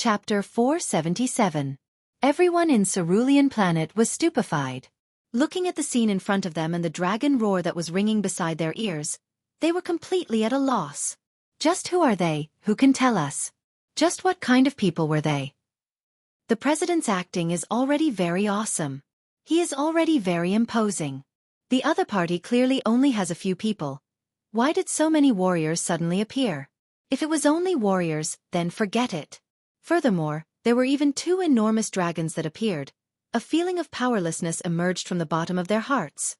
Chapter 477. Everyone in Cerulean Planet was stupefied. Looking at the scene in front of them and the dragon roar that was ringing beside their ears, they were completely at a loss. Just who are they? Who can tell us? Just what kind of people were they? The president's acting is already very awesome. He is already very imposing. The other party clearly only has a few people. Why did so many warriors suddenly appear? If it was only warriors, then forget it. Furthermore, there were even two enormous dragons that appeared. A feeling of powerlessness emerged from the bottom of their hearts.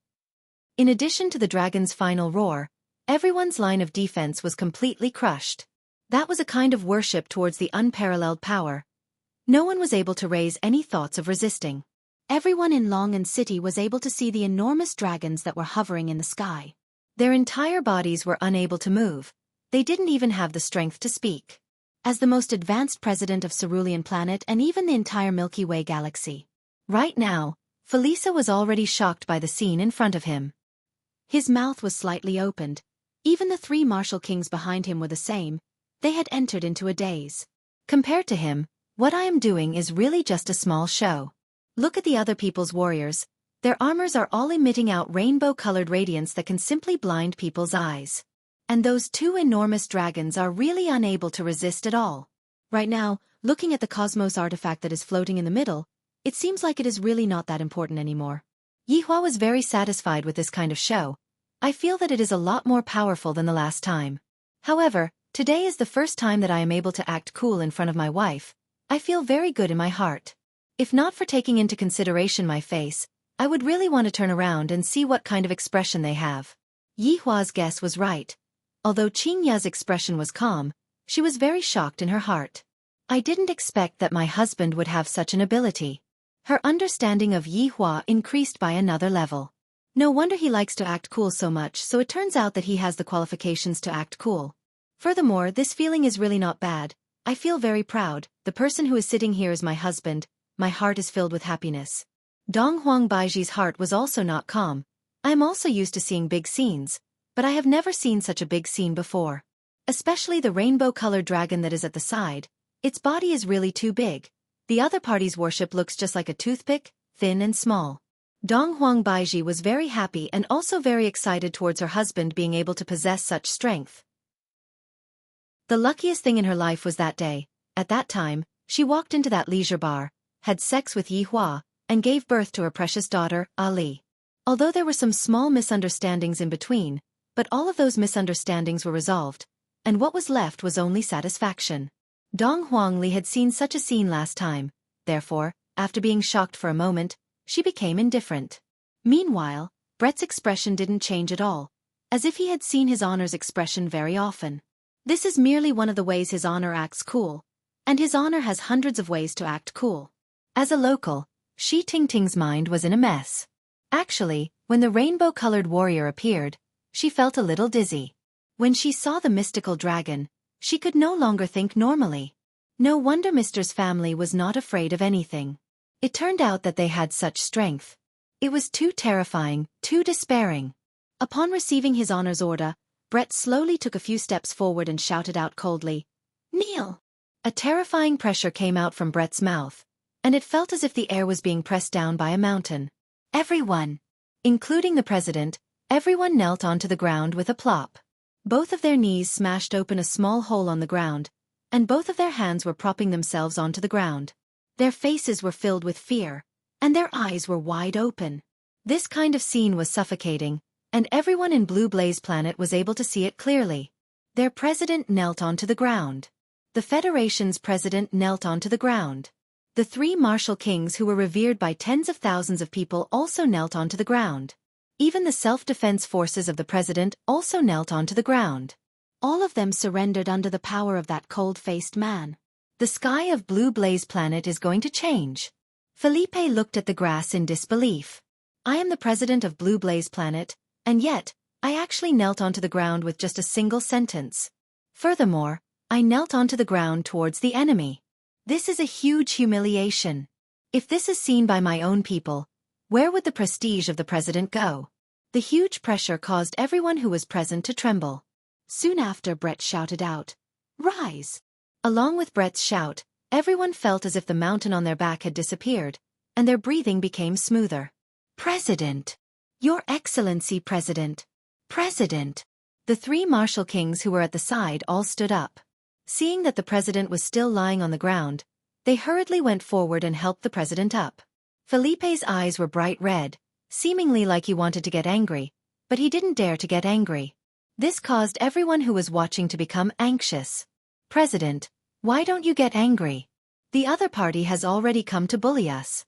In addition to the dragon's final roar, everyone's line of defense was completely crushed. That was a kind of worship towards the unparalleled power. No one was able to raise any thoughts of resisting. Everyone in Longan City was able to see the enormous dragons that were hovering in the sky. Their entire bodies were unable to move. They didn't even have the strength to speak. As the most advanced president of Cerulean Planet and even the entire Milky Way galaxy. Right now, Felisa was already shocked by the scene in front of him. His mouth was slightly opened. Even the three martial kings behind him were the same. They had entered into a daze. Compared to him, what I am doing is really just a small show. Look at the other people's warriors. Their armors are all emitting out rainbow-colored radiance that can simply blind people's eyes. And those two enormous dragons are really unable to resist at all. Right now, looking at the cosmos artifact that is floating in the middle, it seems like it is really not that important anymore. Yihua was very satisfied with this kind of show. I feel that it is a lot more powerful than the last time. However, today is the first time that I am able to act cool in front of my wife. I feel very good in my heart. If not for taking into consideration my face, I would really want to turn around and see what kind of expression they have. Yihua's guess was right. Although Qingya's expression was calm, she was very shocked in her heart. I didn't expect that my husband would have such an ability. Her understanding of Yihua increased by another level. No wonder he likes to act cool so much, so it turns out that he has the qualifications to act cool. Furthermore, this feeling is really not bad. I feel very proud. The person who is sitting here is my husband. My heart is filled with happiness. Dong Huang Baiji's heart was also not calm. I am also used to seeing big scenes. But I have never seen such a big scene before. Especially the rainbow-colored dragon that is at the side. Its body is really too big. The other party's worship looks just like a toothpick, thin and small. Dong Huang Baiji was very happy and also very excited towards her husband being able to possess such strength. The luckiest thing in her life was that day. At that time, she walked into that leisure bar, had sex with Yihua, and gave birth to her precious daughter, Ali. Although there were some small misunderstandings in between, but all of those misunderstandings were resolved, and what was left was only satisfaction. Dong Huangli had seen such a scene last time, therefore, after being shocked for a moment, she became indifferent. Meanwhile, Brett's expression didn't change at all, as if he had seen his honor's expression very often. This is merely one of the ways his honor acts cool, and his honor has hundreds of ways to act cool. As a local, Shi Tingting's mind was in a mess. Actually, when the rainbow-colored warrior appeared, she felt a little dizzy. When she saw the mystical dragon, she could no longer think normally. No wonder Mr.'s family was not afraid of anything. It turned out that they had such strength. It was too terrifying, too despairing. Upon receiving his honor's order, Brett slowly took a few steps forward and shouted out coldly, "Kneel!" A terrifying pressure came out from Brett's mouth, and it felt as if the air was being pressed down by a mountain. Everyone, including the president, everyone knelt onto the ground with a plop. Both of their knees smashed open a small hole on the ground, and both of their hands were propping themselves onto the ground. Their faces were filled with fear, and their eyes were wide open. This kind of scene was suffocating, and everyone in Blue Blaze Planet was able to see it clearly. Their president knelt onto the ground. The Federation's president knelt onto the ground. The three martial kings who were revered by tens of thousands of people also knelt onto the ground. Even the self-defense forces of the president also knelt onto the ground. All of them surrendered under the power of that cold-faced man. The sky of Blue Blaze Planet is going to change. Felipe looked at the grass in disbelief. I am the president of Blue Blaze Planet, and yet, I actually knelt onto the ground with just a single sentence. Furthermore, I knelt onto the ground towards the enemy. This is a huge humiliation. If this is seen by my own people, where would the prestige of the president go? The huge pressure caused everyone who was present to tremble. Soon after, Brett shouted out, "Rise!" Along with Brett's shout, Everyone felt as if the mountain on their back had disappeared, and their breathing became smoother. President! Your Excellency President! President! The three martial kings who were at the side all stood up. Seeing that the president was still lying on the ground, they hurriedly went forward and helped the president up. Felipe's eyes were bright red, seemingly like he wanted to get angry, but he didn't dare to get angry. This caused everyone who was watching to become anxious. President, why don't you get angry? The other party has already come to bully us.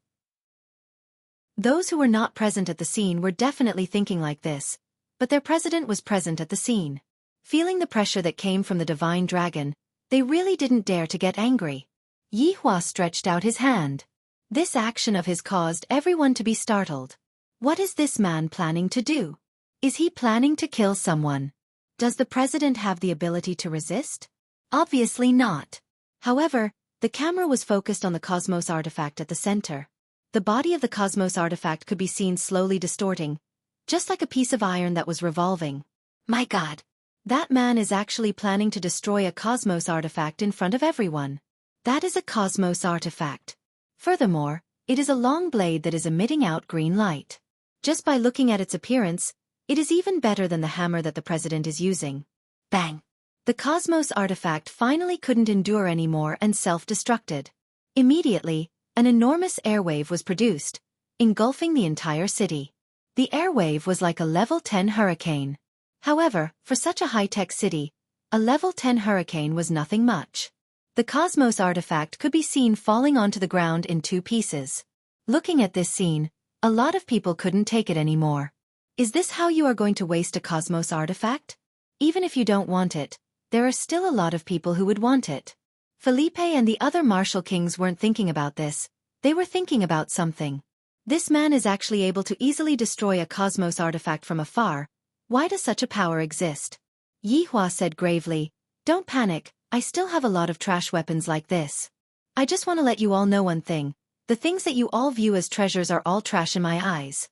Those who were not present at the scene were definitely thinking like this, but their president was present at the scene. Feeling the pressure that came from the divine dragon, they really didn't dare to get angry. Yihua stretched out his hand. This action of his caused everyone to be startled. What is this man planning to do? Is he planning to kill someone? Does the president have the ability to resist? Obviously not. However, the camera was focused on the Cosmos artifact at the center. The body of the Cosmos artifact could be seen slowly distorting, just like a piece of iron that was revolving. My God! That man is actually planning to destroy a Cosmos artifact in front of everyone. That is a Cosmos artifact. Furthermore, it is a long blade that is emitting out green light. Just by looking at its appearance, it is even better than the hammer that the president is using. Bang! The Cosmos artifact finally couldn't endure anymore and self-destructed. Immediately, an enormous airwave was produced, engulfing the entire city. The airwave was like a level 10 hurricane. However, for such a high-tech city, a level 10 hurricane was nothing much. The Cosmos artifact could be seen falling onto the ground in 2 pieces. Looking at this scene, a lot of people couldn't take it anymore. Is this how you are going to waste a Cosmos artifact? Even if you don't want it, there are still a lot of people who would want it. Felipe and the other martial kings weren't thinking about this, they were thinking about something. This man is actually able to easily destroy a Cosmos artifact from afar. Why does such a power exist? Yihua said gravely, don't panic, I still have a lot of trash weapons like this. I just want to let you all know one thing. The things that you all view as treasures are all trash in my eyes.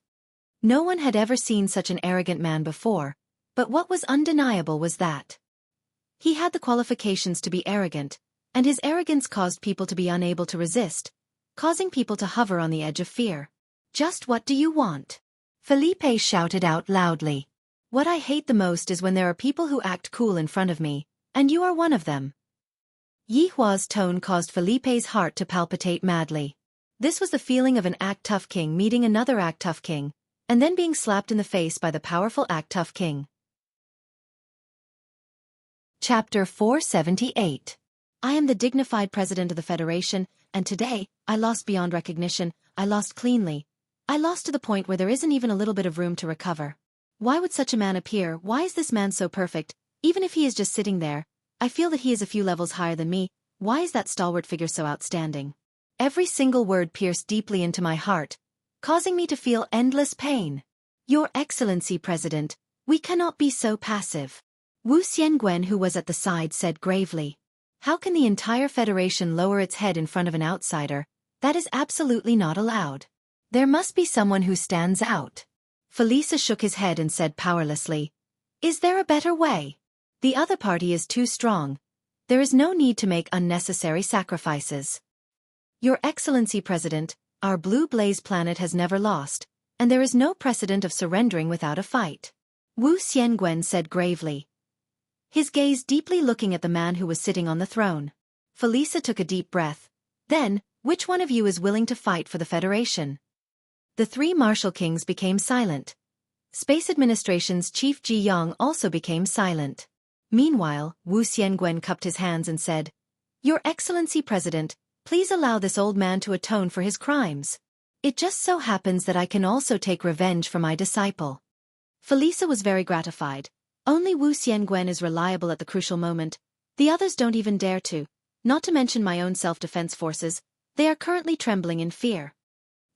No one had ever seen such an arrogant man before, but what was undeniable was that he had the qualifications to be arrogant, and his arrogance caused people to be unable to resist, causing people to hover on the edge of fear. Just what do you want? Felipe shouted out loudly. What I hate the most is when there are people who act cool in front of me, and you are one of them. Yihua's tone caused Felipe's heart to palpitate madly. This was the feeling of an act-tough king meeting another act-tough king, and then being slapped in the face by the powerful act-tough king. Chapter 478. I am the dignified president of the Federation, and today, I lost beyond recognition, I lost cleanly. I lost to the point where there isn't even a little bit of room to recover. Why would such a man appear? Why is this man so perfect? Even if he is just sitting there, I feel that he is a few levels higher than me. Why is that stalwart figure so outstanding? Every single word pierced deeply into my heart, causing me to feel endless pain. Your Excellency President, we cannot be so passive. Wuxia, who was at the side, said gravely. How can the entire Federation lower its head in front of an outsider? That is absolutely not allowed. There must be someone who stands out. Felisa shook his head and said powerlessly, is there a better way? The other party is too strong. There is no need to make unnecessary sacrifices. Your Excellency President, our blue blaze planet has never lost, and there is no precedent of surrendering without a fight. Wuxia said gravely, his gaze deeply looking at the man who was sitting on the throne. Felisa took a deep breath. Then, which one of you is willing to fight for the Federation? The 3 martial kings became silent. Space Administration's Chief Ji Yang also became silent. Meanwhile, Wuxia cupped his hands and said, Your Excellency President, please allow this old man to atone for his crimes. It just so happens that I can also take revenge for my disciple. Felisa was very gratified. Only Wuxia is reliable at the crucial moment. The others don't even dare to. Not to mention my own self-defense forces. They are currently trembling in fear.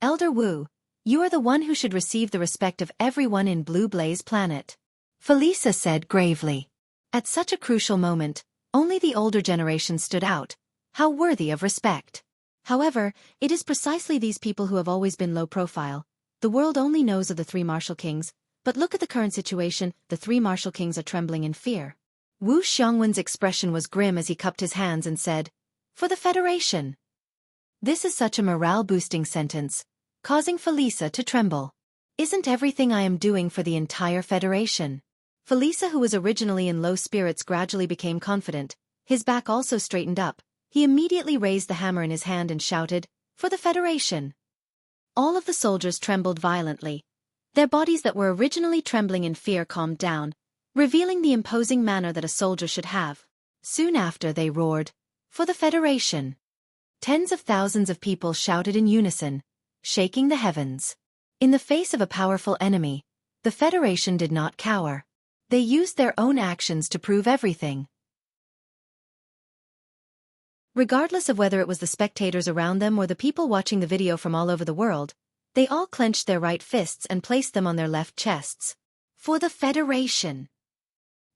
Elder Wu, you are the one who should receive the respect of everyone in Blue Blaze Planet. Felisa said gravely. At such a crucial moment, only the older generation stood out. How worthy of respect. However, it is precisely these people who have always been low profile. The world only knows of the 3 martial kings, but look at the current situation, the 3 martial kings are trembling in fear. Wu Xiongwen's expression was grim as he cupped his hands and said, For the Federation. This is such a morale-boosting sentence, causing Felisa to tremble. Isn't everything I am doing for the entire Federation? Felisa, who was originally in low spirits, gradually became confident. His back also straightened up. He immediately raised the hammer in his hand and shouted, "For the Federation!" All of the soldiers trembled violently. Their bodies that were originally trembling in fear calmed down, revealing the imposing manner that a soldier should have. Soon after they roared, "For the Federation!" Tens of thousands of people shouted in unison, shaking the heavens. In the face of a powerful enemy, the Federation did not cower. They used their own actions to prove everything. Regardless of whether it was the spectators around them or the people watching the video from all over the world, they all clenched their right fists and placed them on their left chests. For the Federation!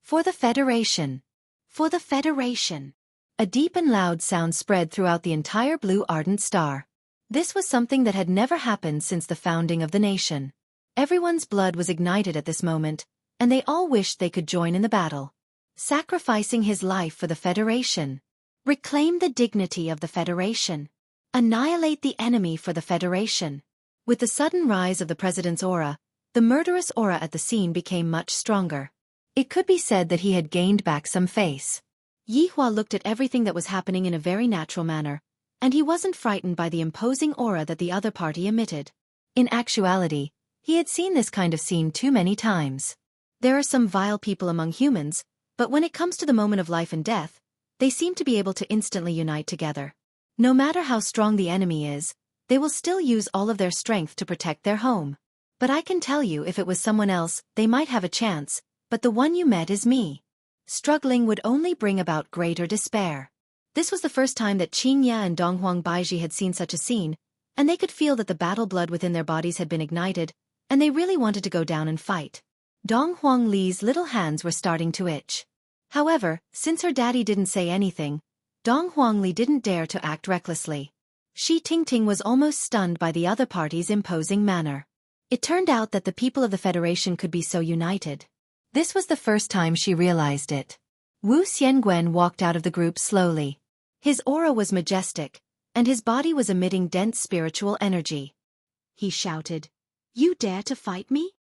For the Federation! For the Federation! A deep and loud sound spread throughout the entire blue ardent star. This was something that had never happened since the founding of the nation. Everyone's blood was ignited at this moment, and they all wished they could join in the battle. Sacrificing his life for the Federation. Reclaim the dignity of the Federation. Annihilate the enemy for the Federation. With the sudden rise of the president's aura, the murderous aura at the scene became much stronger. It could be said that he had gained back some face. Yihua looked at everything that was happening in a very natural manner, and he wasn't frightened by the imposing aura that the other party emitted. In actuality, he had seen this kind of scene too many times. There are some vile people among humans, but when it comes to the moment of life and death, they seem to be able to instantly unite together. No matter how strong the enemy is, they will still use all of their strength to protect their home. But I can tell you, if it was someone else, they might have a chance, but the one you met is me. Struggling would only bring about greater despair. This was the first time that Qingya and Donghuang Baiji had seen such a scene, and they could feel that the battle blood within their bodies had been ignited, and they really wanted to go down and fight. Donghuang Li's little hands were starting to itch. However, since her daddy didn't say anything, Donghuang Li didn't dare to act recklessly. Shi Tingting was almost stunned by the other party's imposing manner. It turned out that the people of the Federation could be so united. This was the first time she realized it. Wu Xiangwen walked out of the group slowly. His aura was majestic, and his body was emitting dense spiritual energy. He shouted, "You dare to fight me?"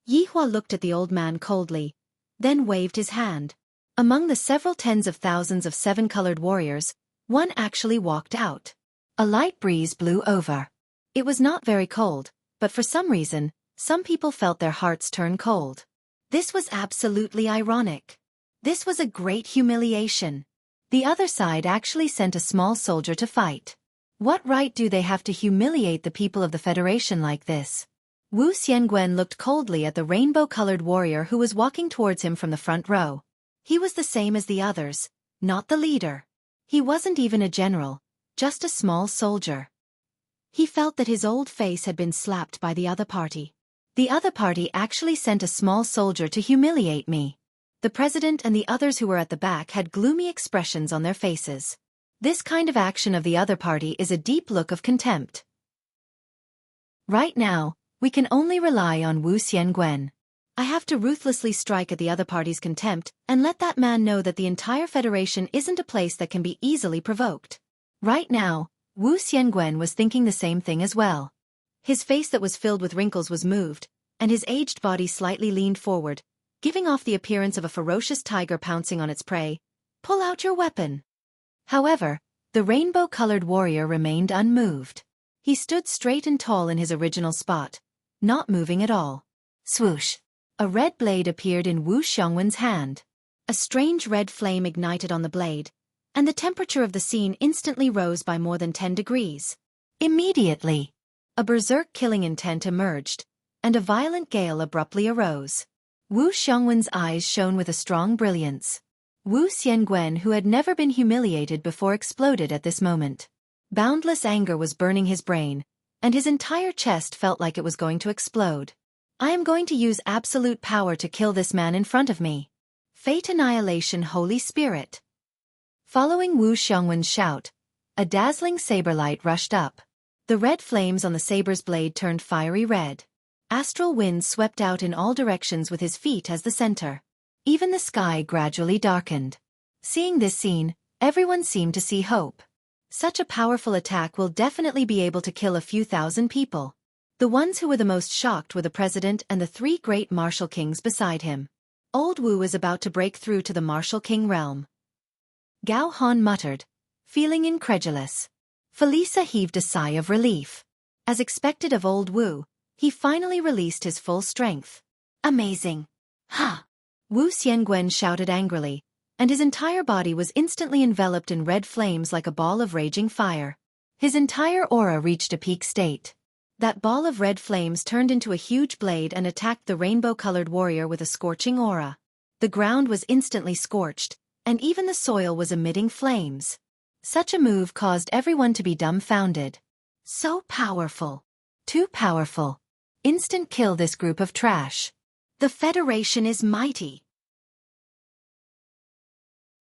Yihua looked at the old man coldly, then waved his hand. Among the several tens of thousands of seven-colored warriors, one actually walked out. A light breeze blew over. It was not very cold, but for some reason, some people felt their hearts turn cold. This was absolutely ironic. This was a great humiliation. The other side actually sent a small soldier to fight. What right do they have to humiliate the people of the Federation like this? Wu Xiangwen looked coldly at the rainbow-colored warrior who was walking towards him from the front row. He was the same as the others, not the leader. He wasn't even a general, just a small soldier. He felt that his old face had been slapped by the other party. The other party actually sent a small soldier to humiliate me. The president and the others who were at the back had gloomy expressions on their faces. This kind of action of the other party is a deep look of contempt. Right now, we can only rely on Wu Xiangwen. I have to ruthlessly strike at the other party's contempt and let that man know that the entire Federation isn't a place that can be easily provoked. Right now, Wu Xiangwen was thinking the same thing as well. His face that was filled with wrinkles was moved, and his aged body slightly leaned forward, giving off the appearance of a ferocious tiger pouncing on its prey. "Pull out your weapon." However, the rainbow-colored warrior remained unmoved. He stood straight and tall in his original spot, not moving at all. Swoosh! A red blade appeared in Wu Xiangwen's hand. A strange red flame ignited on the blade, and the temperature of the scene instantly rose by more than 10 degrees. Immediately, a berserk killing intent emerged, and a violent gale abruptly arose. Wu Xiangwen's eyes shone with a strong brilliance. Wu Xiangwen, who had never been humiliated before, exploded at this moment. Boundless anger was burning his brain, and his entire chest felt like it was going to explode. I am going to use absolute power to kill this man in front of me. Fate Annihilation Holy Spirit. Following Wu Xiangwen's shout, a dazzling saber light rushed up. The red flames on the saber's blade turned fiery red. Astral winds swept out in all directions with his feet as the center. Even the sky gradually darkened. Seeing this scene, everyone seemed to see hope. Such a powerful attack will definitely be able to kill a few thousand people. The ones who were the most shocked were the president and the 3 great martial kings beside him. Old Wu is about to break through to the martial king realm. Gao Han muttered, feeling incredulous. Felisa heaved a sigh of relief. As expected of Old Wu, he finally released his full strength. Amazing! Ha! Wu Xiangwen shouted angrily, and his entire body was instantly enveloped in red flames like a ball of raging fire. His entire aura reached a peak state. That ball of red flames turned into a huge blade and attacked the rainbow-colored warrior with a scorching aura. The ground was instantly scorched, and even the soil was emitting flames. Such a move caused everyone to be dumbfounded. So powerful. Too powerful. Instant kill this group of trash. The Federation is mighty.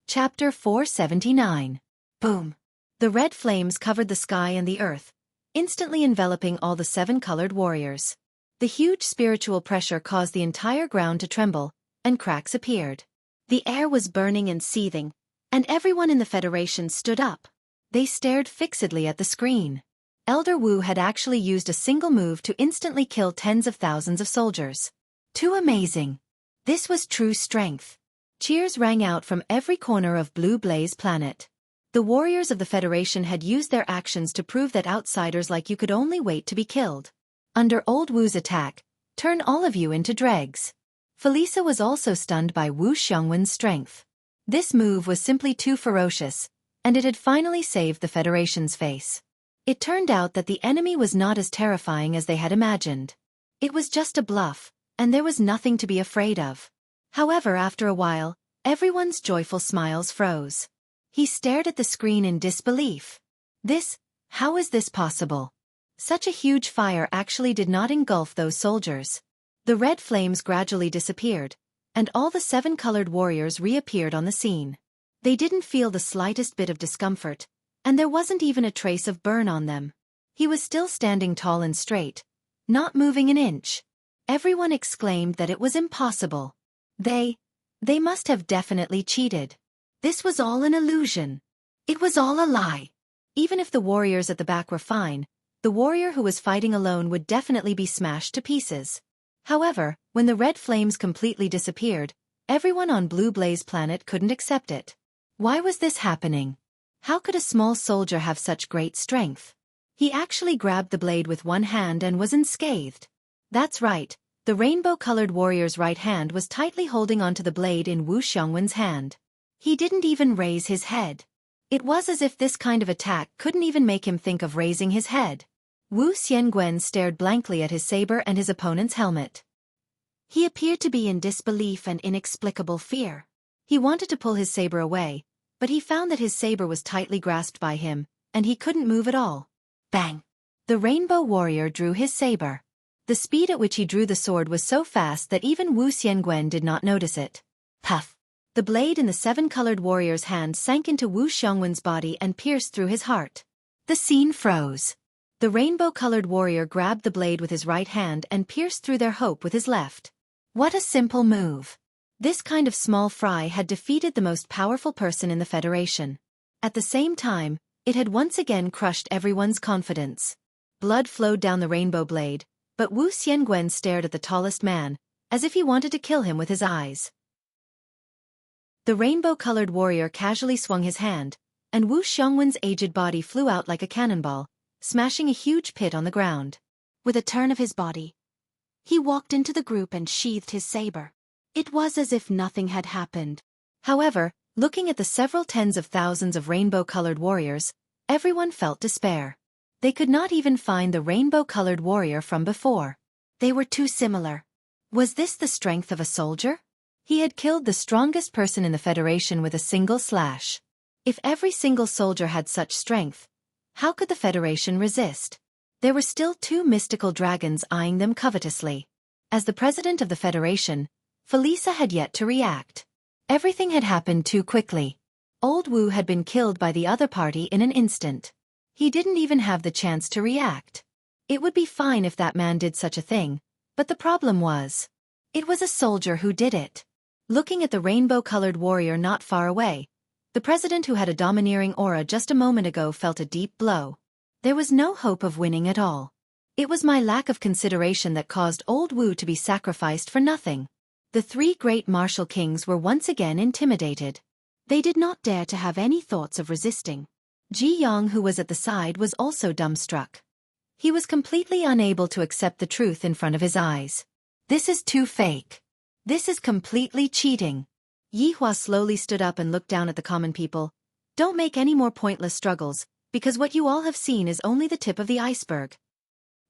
Chapter 479. Boom. The red flames covered the sky and the earth, instantly enveloping all the 7 colored warriors. The huge spiritual pressure caused the entire ground to tremble, and cracks appeared. The air was burning and seething, and everyone in the Federation stood up. They stared fixedly at the screen. Elder Wu had actually used a single move to instantly kill tens of thousands of soldiers. Too amazing. This was true strength. Cheers rang out from every corner of Blue Blaze Planet. The warriors of the Federation had used their actions to prove that outsiders like you could only wait to be killed. Under Old Wu's attack, turn all of you into dregs. Felisa was also stunned by Wu Xiangwen's strength. This move was simply too ferocious, and it had finally saved the Federation's face. It turned out that the enemy was not as terrifying as they had imagined. It was just a bluff, and there was nothing to be afraid of. However, after a while, everyone's joyful smiles froze. He stared at the screen in disbelief. How is this possible? Such a huge fire actually did not engulf those soldiers. The red flames gradually disappeared, and all the 7 colored warriors reappeared on the scene. They didn't feel the slightest bit of discomfort, and there wasn't even a trace of burn on them. He was still standing tall and straight, not moving an inch. Everyone exclaimed that it was impossible. They must have definitely cheated. This was all an illusion. It was all a lie. Even if the warriors at the back were fine, the warrior who was fighting alone would definitely be smashed to pieces. However, when the red flames completely disappeared, everyone on Blue Blaze Planet couldn't accept it. Why was this happening? How could a small soldier have such great strength? He actually grabbed the blade with one hand and was unscathed. That's right, the rainbow-colored warrior's right hand was tightly holding onto the blade in Wu Xiangwen's hand. He didn't even raise his head. It was as if this kind of attack couldn't even make him think of raising his head. Wu Xiangwen stared blankly at his saber and his opponent's helmet. He appeared to be in disbelief and inexplicable fear. He wanted to pull his saber away, but he found that his saber was tightly grasped by him, and he couldn't move at all. Bang! The rainbow warrior drew his saber. The speed at which he drew the sword was so fast that even Wu Xiangwen did not notice it. Puff! The blade in the 7-colored warrior's hand sank into Wu Xiangwen's body and pierced through his heart. The scene froze. The rainbow-colored warrior grabbed the blade with his right hand and pierced through their hope with his left. What a simple move. This kind of small fry had defeated the most powerful person in the Federation. At the same time, it had once again crushed everyone's confidence. Blood flowed down the rainbow blade, but Wu Xiangwen stared at the tallest man, as if he wanted to kill him with his eyes. The rainbow-colored warrior casually swung his hand, and Wu Xiangwen's aged body flew out like a cannonball, smashing a huge pit on the ground. With a turn of his body, he walked into the group and sheathed his saber. It was as if nothing had happened. However, looking at the several tens of thousands of rainbow-colored warriors, everyone felt despair. They could not even find the rainbow-colored warrior from before. They were too similar. Was this the strength of a soldier? He had killed the strongest person in the Federation with a single slash. If every single soldier had such strength, how could the Federation resist? There were still 2 mystical dragons eyeing them covetously. As the president of the Federation, Felisa had yet to react. Everything had happened too quickly. Old Wu had been killed by the other party in an instant. He didn't even have the chance to react. It would be fine if that man did such a thing, but the problem was, it was a soldier who did it. Looking at the rainbow-colored warrior not far away, The president who had a domineering aura just a moment ago felt a deep blow. There was no hope of winning at all. It was my lack of consideration that caused old Wu to be sacrificed for nothing. The three great martial kings were once again intimidated. They did not dare to have any thoughts of resisting. Ji Yang, who was at the side, was also dumbstruck. He was completely unable to accept the truth in front of his eyes. This is too fake. This is completely cheating. Yi Hua slowly stood up and looked down at the common people. Don't make any more pointless struggles, because what you all have seen is only the tip of the iceberg.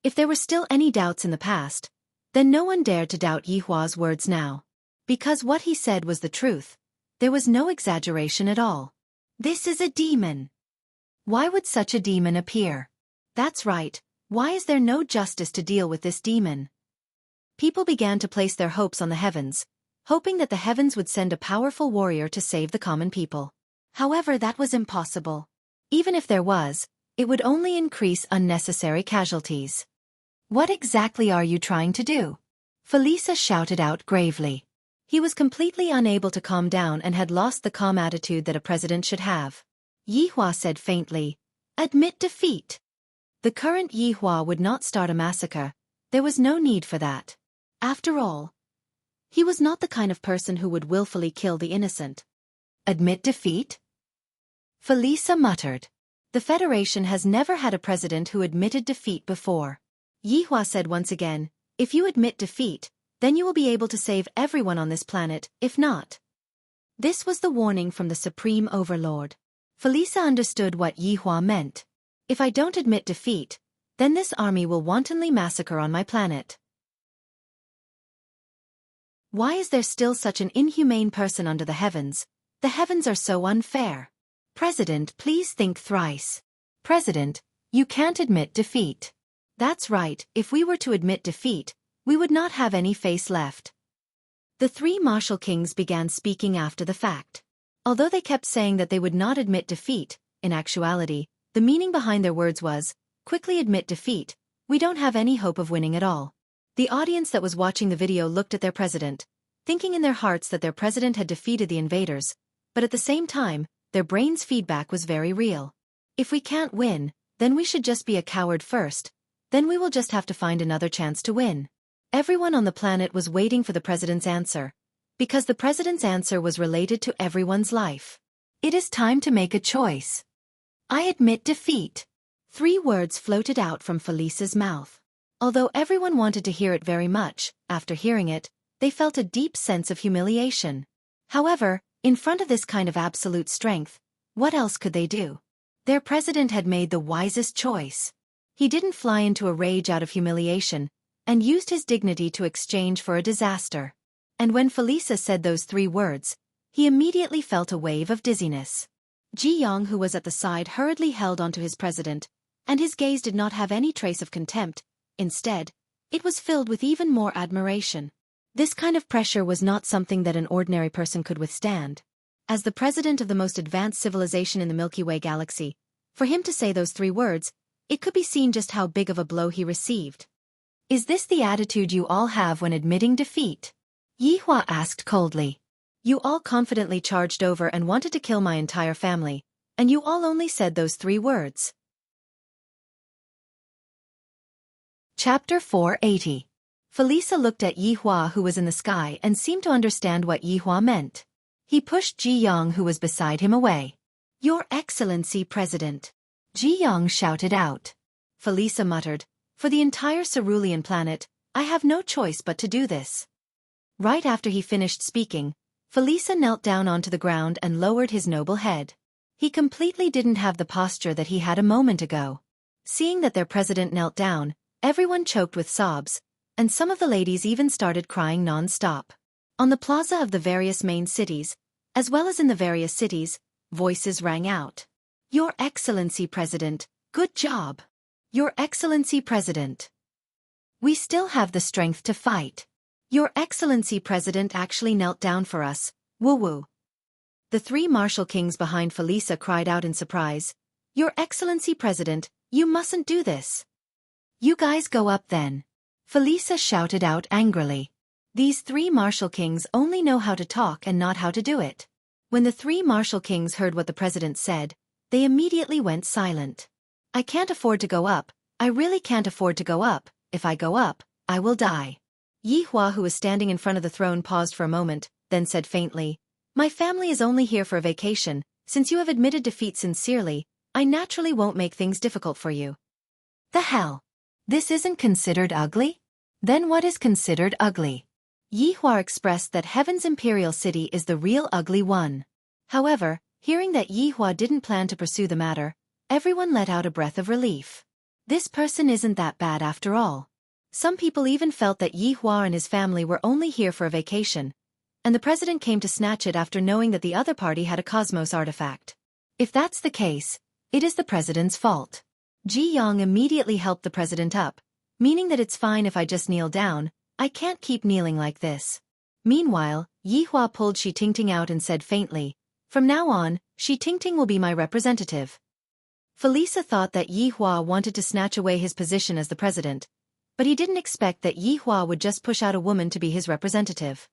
If there were still any doubts in the past, then no one dared to doubt Yi Hua's words now. Because what he said was the truth. There was no exaggeration at all. This is a demon. Why would such a demon appear? That's right, why is there no justice to deal with this demon? People began to place their hopes on the heavens, hoping that the heavens would send a powerful warrior to save the common people. However, that was impossible. Even if there was, it would only increase unnecessary casualties. What exactly are you trying to do? Felisa shouted out gravely. He was completely unable to calm down and had lost the calm attitude that a president should have. Yi Hua said faintly, "Admit defeat." The current Yi Hua would not start a massacre. There was no need for that. After all, he was not the kind of person who would willfully kill the innocent. Admit defeat? Felisa muttered. The Federation has never had a president who admitted defeat before. Yi Hua said once again, "If you admit defeat, then you will be able to save everyone on this planet, if not." This was the warning from the Supreme Overlord. Felisa understood what Yi Hua meant. If I don't admit defeat, then this army will wantonly massacre on my planet. Why is there still such an inhumane person under the heavens? The heavens are so unfair. President, please think thrice. President, you can't admit defeat. That's right, if we were to admit defeat, we would not have any face left. The three martial kings began speaking after the fact. Although they kept saying that they would not admit defeat, in actuality, the meaning behind their words was, quickly admit defeat, we don't have any hope of winning at all. The audience that was watching the video looked at their president, thinking in their hearts that their president had defeated the invaders, but at the same time, their brains' feedback was very real. If we can't win, then we should just be a coward first, then we will just have to find another chance to win. Everyone on the planet was waiting for the president's answer, because the president's answer was related to everyone's life. It is time to make a choice. I admit defeat. 3 words floated out from Felisa's mouth. Although everyone wanted to hear it very much, after hearing it, they felt a deep sense of humiliation. However, in front of this kind of absolute strength, what else could they do? Their president had made the wisest choice. He didn't fly into a rage out of humiliation, and used his dignity to exchange for a disaster. And when Felisa said those 3 words, he immediately felt a wave of dizziness. Ji Yang, who was at the side, hurriedly held onto his president, and his gaze did not have any trace of contempt. Instead, it was filled with even more admiration. This kind of pressure was not something that an ordinary person could withstand. As the president of the most advanced civilization in the Milky Way galaxy, for him to say those 3 words, it could be seen just how big of a blow he received. Is this the attitude you all have when admitting defeat? Yi Hua asked coldly. You all confidently charged over and wanted to kill my entire family, and you all only said those 3 words. Chapter 480. Felisa looked at Yi Hua, who was in the sky, and seemed to understand what Yi Hua meant. He pushed Ji Yang, who was beside him, away. Your Excellency, President. Ji Yang shouted out. Felisa muttered, for the entire cerulean planet, I have no choice but to do this. Right after he finished speaking, Felisa knelt down onto the ground and lowered his noble head. He completely didn't have the posture that he had a moment ago. Seeing that their president knelt down, everyone choked with sobs, and some of the ladies even started crying non-stop. On the plaza of the various main cities, as well as in the various cities, voices rang out. Your Excellency, President, good job. Your Excellency, President. We still have the strength to fight. Your Excellency, President actually knelt down for us, woo-woo. The 3 martial kings behind Felisa cried out in surprise. Your Excellency, President, you mustn't do this. You guys go up then. Felisa shouted out angrily. These 3 martial kings only know how to talk and not how to do it. When the three martial kings heard what the president said, they immediately went silent. I can't afford to go up, I really can't afford to go up, if I go up, I will die. Yi Hua, who was standing in front of the throne, paused for a moment, then said faintly, My family is only here for a vacation, since you have admitted defeat sincerely, I naturally won't make things difficult for you. The hell? This isn't considered ugly? Then what is considered ugly? Yi Hua expressed that Heaven's imperial city is the real ugly one. However, hearing that Yi Hua didn't plan to pursue the matter, everyone let out a breath of relief. This person isn't that bad after all. Some people even felt that Yi Hua and his family were only here for a vacation, and the president came to snatch it after knowing that the other party had a cosmos artifact. If that's the case, it is the president's fault. Ji Yang immediately helped the president up, meaning that it's fine if I just kneel down, I can't keep kneeling like this. Meanwhile, Yi Hua pulled Shi Tingting out and said faintly, From now on, Shi Tingting will be my representative. Felisa thought that Yi Hua wanted to snatch away his position as the president, but he didn't expect that Yi Hua would just push out a woman to be his representative.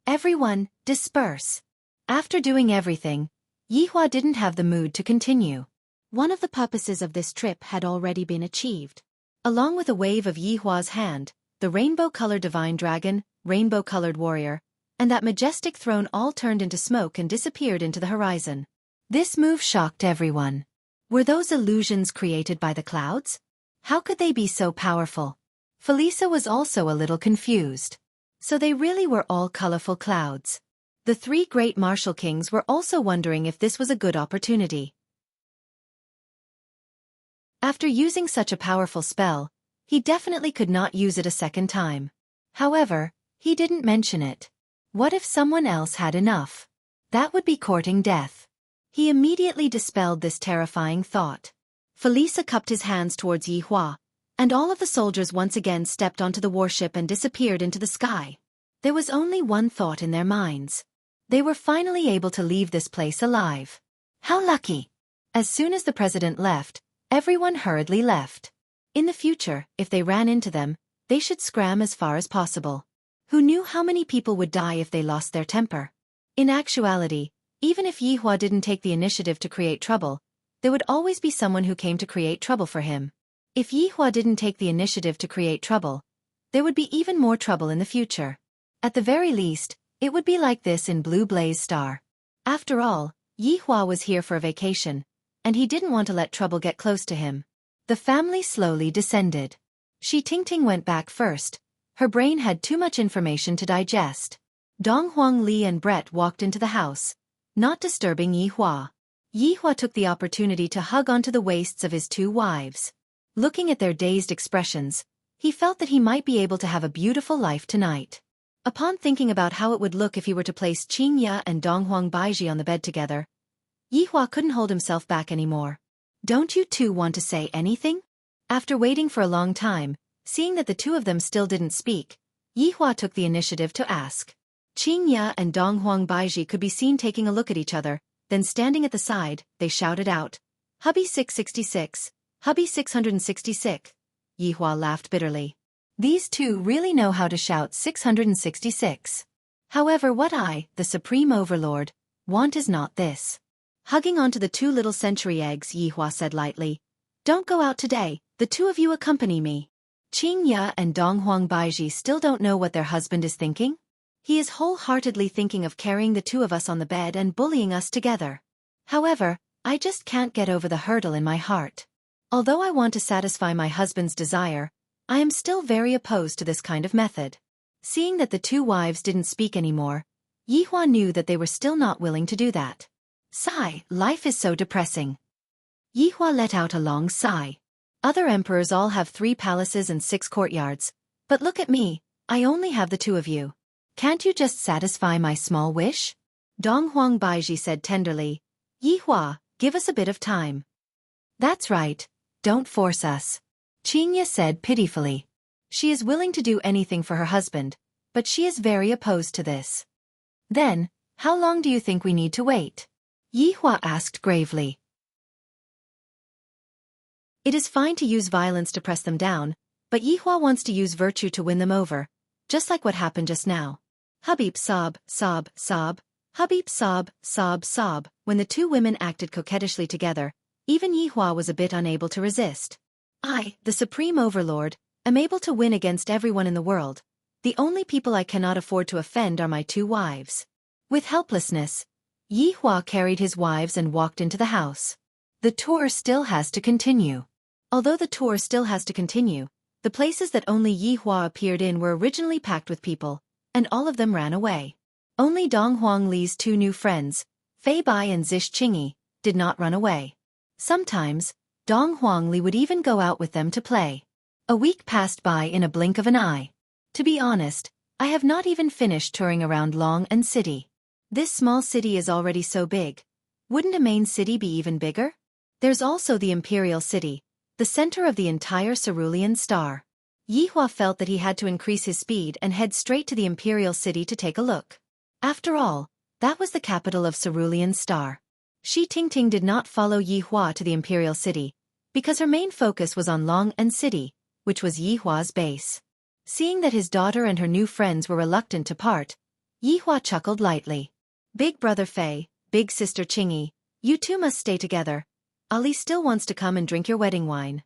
Everyone, disperse. After doing everything, Yi Hua didn't have the mood to continue. One of the purposes of this trip had already been achieved. Along with a wave of Yi Hua's hand, the rainbow-colored divine dragon, rainbow-colored warrior, and that majestic throne all turned into smoke and disappeared into the horizon. This move shocked everyone. Were those illusions created by the clouds? How could they be so powerful? Felisa was also a little confused. So they really were all colorful clouds. The three great martial kings were also wondering if this was a good opportunity. After using such a powerful spell, he definitely could not use it a second time. However, he didn't mention it. What if someone else had enough? That would be courting death. He immediately dispelled this terrifying thought. Felisa cupped his hands towards Yi Hua, and all of the soldiers once again stepped onto the warship and disappeared into the sky. There was only one thought in their minds. They were finally able to leave this place alive. How lucky! As soon as the president left, everyone hurriedly left. In the future, if they ran into them, they should scram as far as possible. Who knew how many people would die if they lost their temper? In actuality, even if Yi Hua didn't take the initiative to create trouble, there would always be someone who came to create trouble for him. If Yi Hua didn't take the initiative to create trouble, there would be even more trouble in the future. At the very least, it would be like this in Blue Blaze Star. After all, Yi Hua was here for a vacation, and he didn't want to let trouble get close to him. The family slowly descended. Shi Tingting went back first. Her brain had too much information to digest. Dong Huang Li and Brett walked into the house, not disturbing Yi Hua. Yi Hua took the opportunity to hug onto the waists of his two wives. Looking at their dazed expressions, he felt that he might be able to have a beautiful life tonight. Upon thinking about how it would look if he were to place Qing Ya and Dong Huang Baiji on the bed together, Yi Hua couldn't hold himself back anymore. Don't you two want to say anything? After waiting for a long time, seeing that the two of them still didn't speak, Yi Hua took the initiative to ask. Qing Ya and Dong Huang Baiji could be seen taking a look at each other, then standing at the side, they shouted out, Hubby 666, Hubby 666. Yi Hua laughed bitterly. These two really know how to shout 666. However, what I, the Supreme Overlord, want is not this. Hugging onto the two little century eggs, Yi Hua said lightly, Don't go out today, the two of you accompany me. Qing Ya and Dong Huang Baiji still don't know what their husband is thinking? He is wholeheartedly thinking of carrying the two of us on the bed and bullying us together. However, I just can't get over the hurdle in my heart. Although I want to satisfy my husband's desire, I am still very opposed to this kind of method. Seeing that the two wives didn't speak anymore, Yi Hua knew that they were still not willing to do that. Sigh, life is so depressing. Yi Hua let out a long sigh. Other emperors all have 3 palaces and 6 courtyards, but look at me, I only have the 2 of you. Can't you just satisfy my small wish? Dong Huang Baiji said tenderly, Yi Hua, give us a bit of time. That's right, don't force us. Qing Ya said pitifully. She is willing to do anything for her husband, but she is very opposed to this. Then, how long do you think we need to wait? Yi Hua asked gravely. It is fine to use violence to press them down, but Yi Hua wants to use virtue to win them over, just like what happened just now. Habib sob, sob, sob. Hubbeep sob, sob, sob. When the two women acted coquettishly together, even Yihua was a bit unable to resist. I, the supreme overlord, am able to win against everyone in the world. The only people I cannot afford to offend are my two wives. With helplessness, Yihua carried his wives and walked into the house. The tour still has to continue. Although the tour still has to continue, the places that only Yihua appeared in were originally packed with people, and all of them ran away. Only Dong Huangli's two new friends, Fei Bai and Zish Qingyi, did not run away. Sometimes, Dong Huangli would even go out with them to play. A week passed by in a blink of an eye. To be honest, I have not even finished touring around Long An City. This small city is already so big. Wouldn't a main city be even bigger? There's also the Imperial City, the center of the entire Cerulean Star. Yihua felt that he had to increase his speed and head straight to the Imperial City to take a look. After all, that was the capital of Cerulean Star. Shi Tingting did not follow Yihua to the Imperial City, because her main focus was on Long An City, which was Yihua's base. Seeing that his daughter and her new friends were reluctant to part, Yihua chuckled lightly. Big brother Fei, big sister Qingyi, you two must stay together. Ali still wants to come and drink your wedding wine.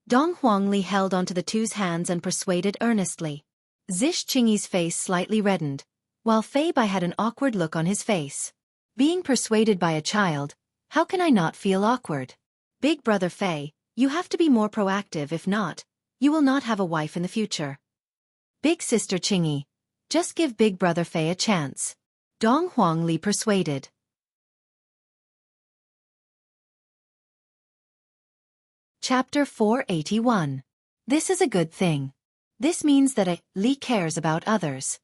Dong Huangli held onto the two's hands and persuaded earnestly. Zish Qingyi's face slightly reddened, while Fei Bai had an awkward look on his face. Being persuaded by a child, how can I not feel awkward? Big brother Fei, you have to be more proactive. If not, you will not have a wife in the future. Big sister Qingyi, just give big brother Fei a chance. Dong Huangli persuaded. Chapter 481. This is a good thing. This means that Li cares about others.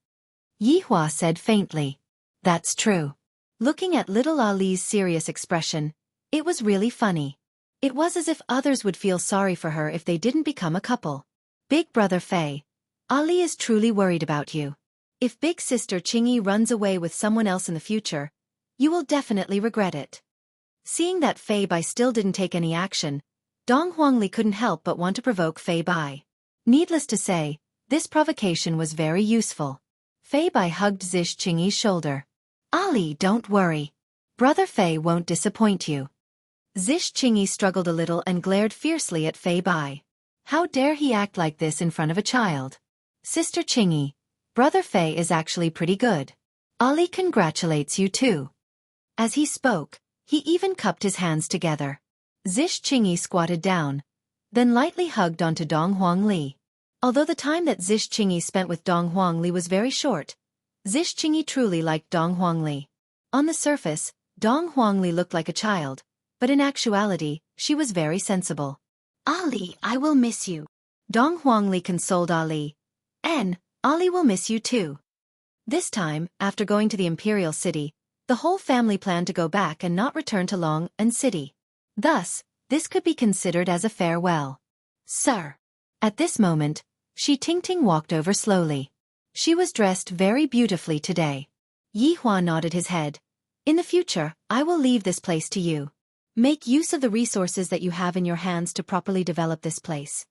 Yihua said faintly. That's true. Looking at little Ali's serious expression, it was really funny. It was as if others would feel sorry for her if they didn't become a couple. Big brother Fei, Ali is truly worried about you. If big sister Qingyi runs away with someone else in the future, you will definitely regret it. Seeing that Fei Bai still didn't take any action, Dong Huangli couldn't help but want to provoke Fei Bai. Needless to say, this provocation was very useful. Fei Bai hugged Zish Qingyi's shoulder. Ali, don't worry. Brother Fei won't disappoint you. Zish Qingyi struggled a little and glared fiercely at Fei Bai. How dare he act like this in front of a child? Sister Qingyi, brother Fei is actually pretty good. Ali congratulates you too. As he spoke, he even cupped his hands together. Zish Qingyi squatted down, then lightly hugged onto Dong Huangli. Although the time that Zish Qingyi spent with Dong Huangli was very short, Zish Qingyi truly liked Dong Huangli. On the surface, Dong Huangli looked like a child, but in actuality, she was very sensible. Ali, I will miss you. Dong Huangli consoled Ali. Ali will miss you too. This time, after going to the Imperial City, the whole family planned to go back and not return to Long An City. Thus, this could be considered as a farewell. Sir. At this moment, Shi Tingting walked over slowly. She was dressed very beautifully today. Yihua nodded his head. In the future, I will leave this place to you. Make use of the resources that you have in your hands to properly develop this place.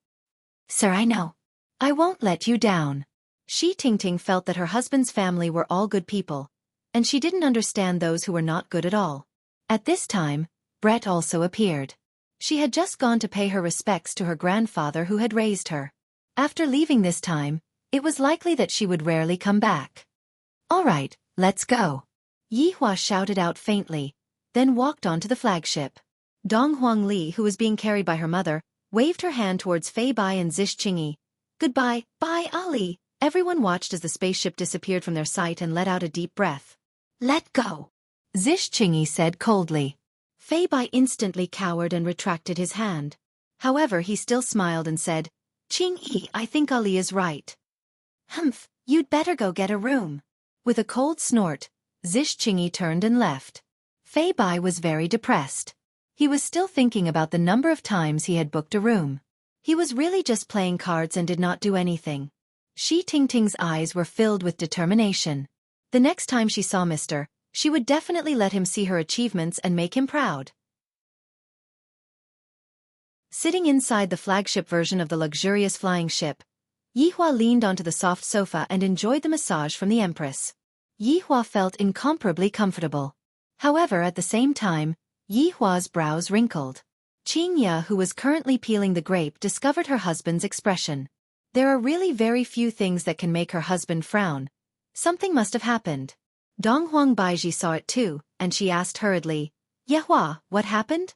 Sir, I know. I won't let you down. Shi Tingting felt that her husband's family were all good people, and she didn't understand those who were not good at all. At this time, Brett also appeared. She had just gone to pay her respects to her grandfather who had raised her. After leaving this time, it was likely that she would rarely come back. All right, let's go. Yihua shouted out faintly, then walked onto the flagship. Dong Huangli, who was being carried by her mother, waved her hand towards Fei Bai and Zish Qingyi. Goodbye, bye Ali. Everyone watched as the spaceship disappeared from their sight and let out a deep breath. Let go. Zish Qingyi said coldly. Fei Bai instantly cowered and retracted his hand. However, he still smiled and said, Qingyi, I think Ali is right. Humph, you'd better go get a room. With a cold snort, Zish Qingyi turned and left. Fei Bai was very depressed. He was still thinking about the number of times he had booked a room. He was really just playing cards and did not do anything. Shi Tingting's eyes were filled with determination. The next time she saw Mr., she would definitely let him see her achievements and make him proud. Sitting inside the flagship version of the luxurious flying ship, Yihua leaned onto the soft sofa and enjoyed the massage from the Empress. Yihua felt incomparably comfortable. However, at the same time, Yihua's brows wrinkled. Qingya, who was currently peeling the grape, discovered her husband's expression. There are really very few things that can make her husband frown. Something must have happened. Donghuang Baiji saw it too, and she asked hurriedly, Yihua, what happened?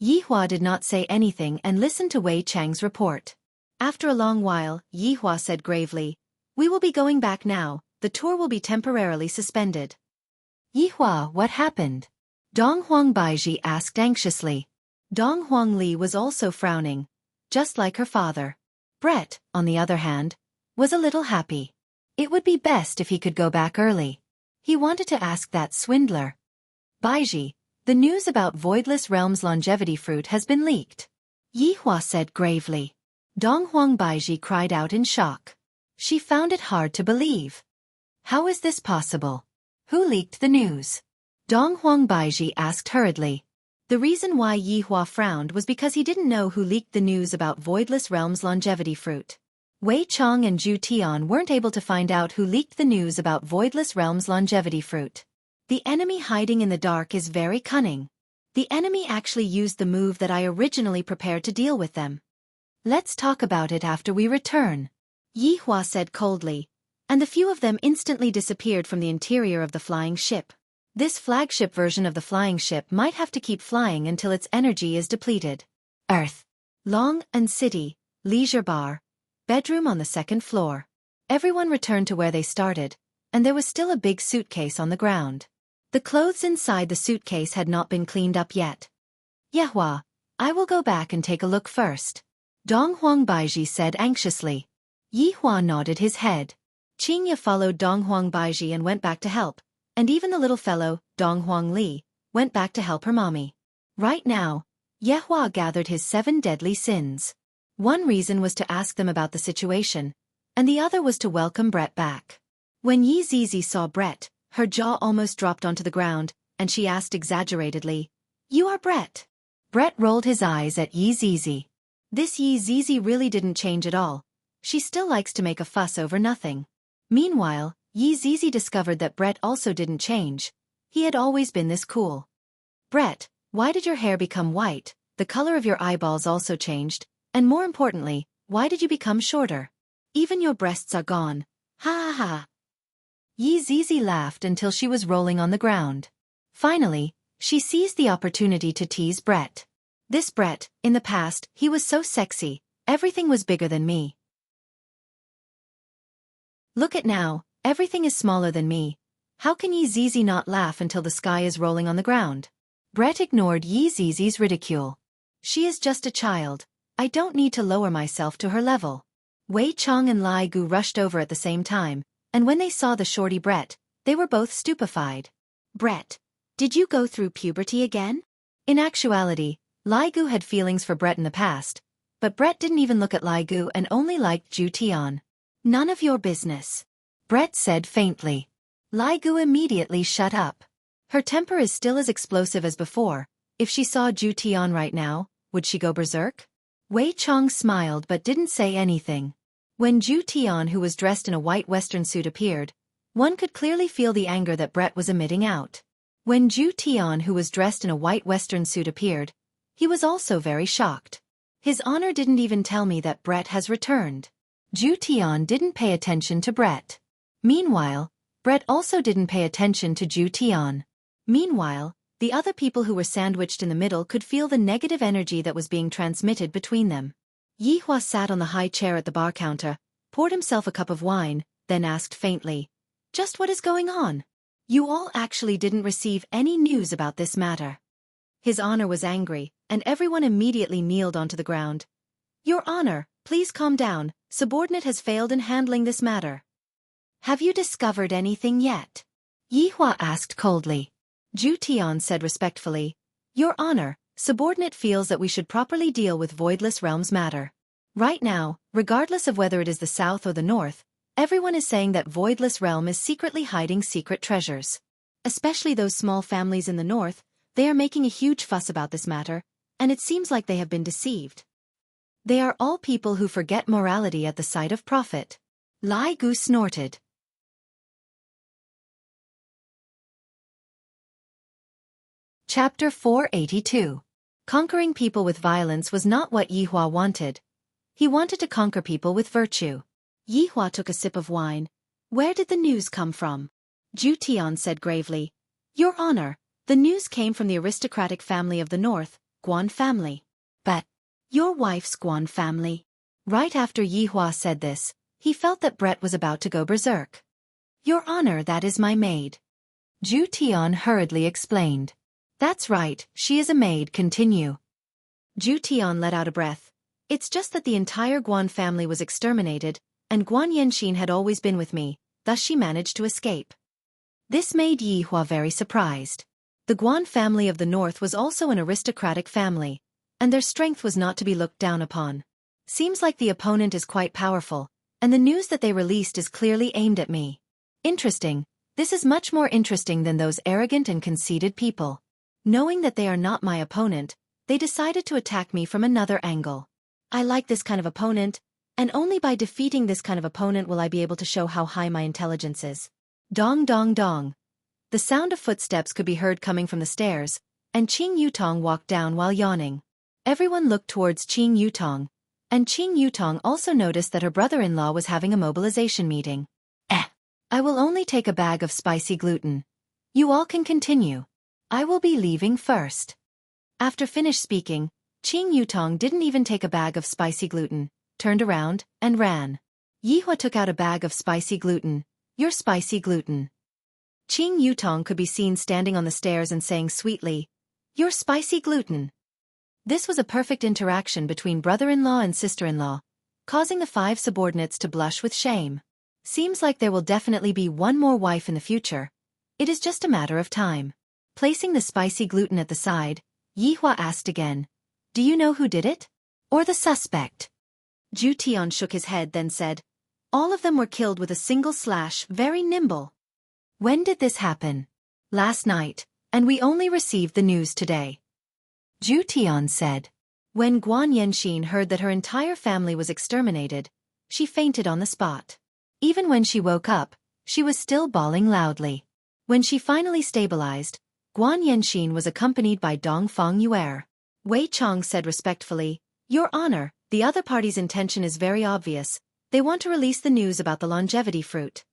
Yihua did not say anything and listened to Wei Chang's report. After a long while, Yihua said gravely, we will be going back now, the tour will be temporarily suspended. Yihua, what happened? Donghuang Baiji asked anxiously. Donghuang Li was also frowning, just like her father. Brett, on the other hand, was a little happy. It would be best if he could go back early. He wanted to ask that swindler. Baiji, the news about Voidless Realm's longevity fruit has been leaked. Yihua said gravely. Donghuang Baiji cried out in shock. She found it hard to believe. How is this possible? Who leaked the news? Donghuang Baiji asked hurriedly. The reason why Yihua frowned was because he didn't know who leaked the news about Voidless Realm's longevity fruit. Wei Chang and Zhu Tian weren't able to find out who leaked the news about Voidless Realm's longevity fruit. The enemy hiding in the dark is very cunning. The enemy actually used the move that I originally prepared to deal with them. Let's talk about it after we return, Yihua said coldly, and the few of them instantly disappeared from the interior of the flying ship. This flagship version of the flying ship might have to keep flying until its energy is depleted. Earth. Long and City, leisure bar, bedroom on the second floor. Everyone returned to where they started, and there was still a big suitcase on the ground. The clothes inside the suitcase had not been cleaned up yet. Yihua, I will go back and take a look first, Donghuang Baiji said anxiously. Yihua nodded his head. Qingya followed Donghuang Baiji and went back to help, and even the little fellow, Donghuang Li, went back to help her mommy. Right now, Yihua gathered his 7 deadly sins. One reason was to ask them about the situation, and the other was to welcome Brett back. When Yi Zizi saw Brett, her jaw almost dropped onto the ground, and she asked exaggeratedly, You are Brett? Brett rolled his eyes at Yi Zizi. This Yi Zizi really didn't change at all. She still likes to make a fuss over nothing. Meanwhile, Yi Zizi discovered that Brett also didn't change. He had always been this cool. Brett, why did your hair become white? The color of your eyeballs also changed, and more importantly, why did you become shorter? Even your breasts are gone. Ha ha ha. Yi Zizi laughed until she was rolling on the ground. Finally, she seized the opportunity to tease Brett. This Brett, in the past, he was so sexy, everything was bigger than me. Look at now, everything is smaller than me. How can Yi Zizi not laugh until the sky is rolling on the ground? Brett ignored Yi Zizi's ridicule. She is just a child. I don't need to lower myself to her level. Wei Chang and Lai Gu rushed over at the same time, and when they saw the shorty Brett, they were both stupefied. Brett, did you go through puberty again? In actuality, Lai Gu had feelings for Brett in the past, but Brett didn't even look at Lai Gu and only liked Zhu Tian. None of your business, Brett said faintly. Lai Gu immediately shut up. Her temper is still as explosive as before. If she saw Zhu Tian right now, would she go berserk? Wei Chang smiled but didn't say anything. When Zhu Tian, who was dressed in a white western suit, appeared, one could clearly feel the anger that Brett was emitting out. When Zhu Tian, who was dressed in a white western suit, appeared, he was also very shocked. His honor didn't even tell me that Brett has returned. Zhu Tian didn't pay attention to Brett. Meanwhile, Brett also didn't pay attention to Zhu Tian. Meanwhile, the other people who were sandwiched in the middle could feel the negative energy that was being transmitted between them. Yihua sat on the high chair at the bar counter, poured himself a cup of wine, then asked faintly, Just what is going on? You all actually didn't receive any news about this matter. His honor was angry, and everyone immediately kneeled onto the ground. Your honor, please calm down, subordinate has failed in handling this matter. Have you discovered anything yet? Yihua asked coldly. Zhu Tian said respectfully, Your honor, subordinate feels that we should properly deal with Voidless Realms matter. Right now, regardless of whether it is the south or the north, everyone is saying that Voidless Realm is secretly hiding secret treasures. Especially those small families in the north, they are making a huge fuss about this matter, and it seems like they have been deceived. They are all people who forget morality at the sight of profit. Lai Gu snorted. Chapter 482. Conquering people with violence was not what Yihua wanted. He wanted to conquer people with virtue. Yihua took a sip of wine. Where did the news come from? Zhu Tian said gravely. Your Honor, the news came from the aristocratic family of the north, Guan family. But your wife's Guan family. Right after Yihua said this, he felt that Brett was about to go berserk. Your Honor, that is my maid. Zhu Tian hurriedly explained. That's right, she is a maid. Continue. Zhu Tian let out a breath. It's just that the entire Guan family was exterminated, and Guan Yanxin had always been with me, thus she managed to escape. This made Yihua very surprised. The Guan family of the north was also an aristocratic family, and their strength was not to be looked down upon. Seems like the opponent is quite powerful, and the news that they released is clearly aimed at me. Interesting. This is much more interesting than those arrogant and conceited people. Knowing that they are not my opponent, they decided to attack me from another angle. I like this kind of opponent, and only by defeating this kind of opponent will I be able to show how high my intelligence is. Dong dong dong. The sound of footsteps could be heard coming from the stairs, and Qing Yutong walked down while yawning. Everyone looked towards Qing Yutong, and Qing Yutong also noticed that her brother-in-law was having a mobilization meeting. I will only take a bag of spicy gluten. You all can continue. I will be leaving first. After finished speaking, Qing Yutong didn't even take a bag of spicy gluten, turned around, and ran. Yihua took out a bag of spicy gluten. Your spicy gluten. Qing Yutong could be seen standing on the stairs and saying sweetly, your spicy gluten. This was a perfect interaction between brother-in-law and sister-in-law, causing the 5 subordinates to blush with shame. Seems like there will definitely be one more wife in the future. It is just a matter of time. Placing the spicy gluten at the side, Yihua asked again, do you know who did it? Or the suspect? Zhu Tian shook his head then said, all of them were killed with a single slash, very nimble. When did this happen? Last night, and we only received the news today. Zhu Tian said. When Guan Yanxin heard that her entire family was exterminated, she fainted on the spot. Even when she woke up, she was still bawling loudly. When she finally stabilized, Guan Yanxin was accompanied by Dongfang Yuer. Wei Chong said respectfully, Your Honor, the other party's intention is very obvious. They want to release the news about the longevity fruit.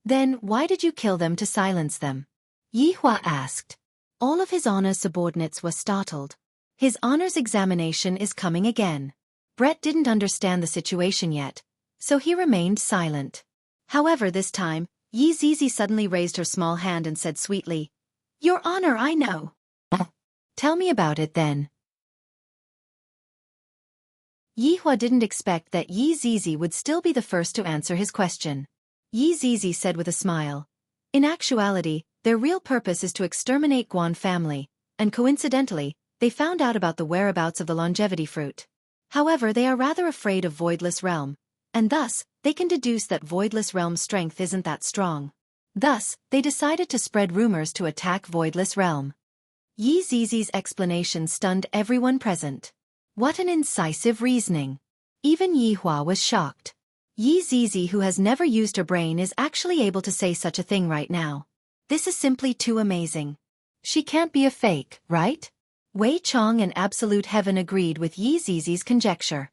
Then why did you kill them to silence them? Yihua asked. All of His Honor's subordinates were startled. His Honor's examination is coming again. Brett didn't understand the situation yet, so he remained silent. However, this time, Yi Zizi suddenly raised her small hand and said sweetly, Your Honor, I know. Tell me about it then. Yihua didn't expect that Yi Zizi would still be the first to answer his question. Yi Zizi said with a smile. In actuality, their real purpose is to exterminate Guan family, and coincidentally, they found out about the whereabouts of the longevity fruit. However, they are rather afraid of Voidless Realm, and thus, they can deduce that Voidless Realm's strength isn't that strong. Thus, they decided to spread rumors to attack Voidless Realm. Yi Zizi's explanation stunned everyone present. What an incisive reasoning. Even Yihua was shocked. Yi Zizi, who has never used her brain, is actually able to say such a thing right now. This is simply too amazing. She can't be a fake, right? Wei Chong and Absolute Heaven agreed with Yi Zizi's conjecture.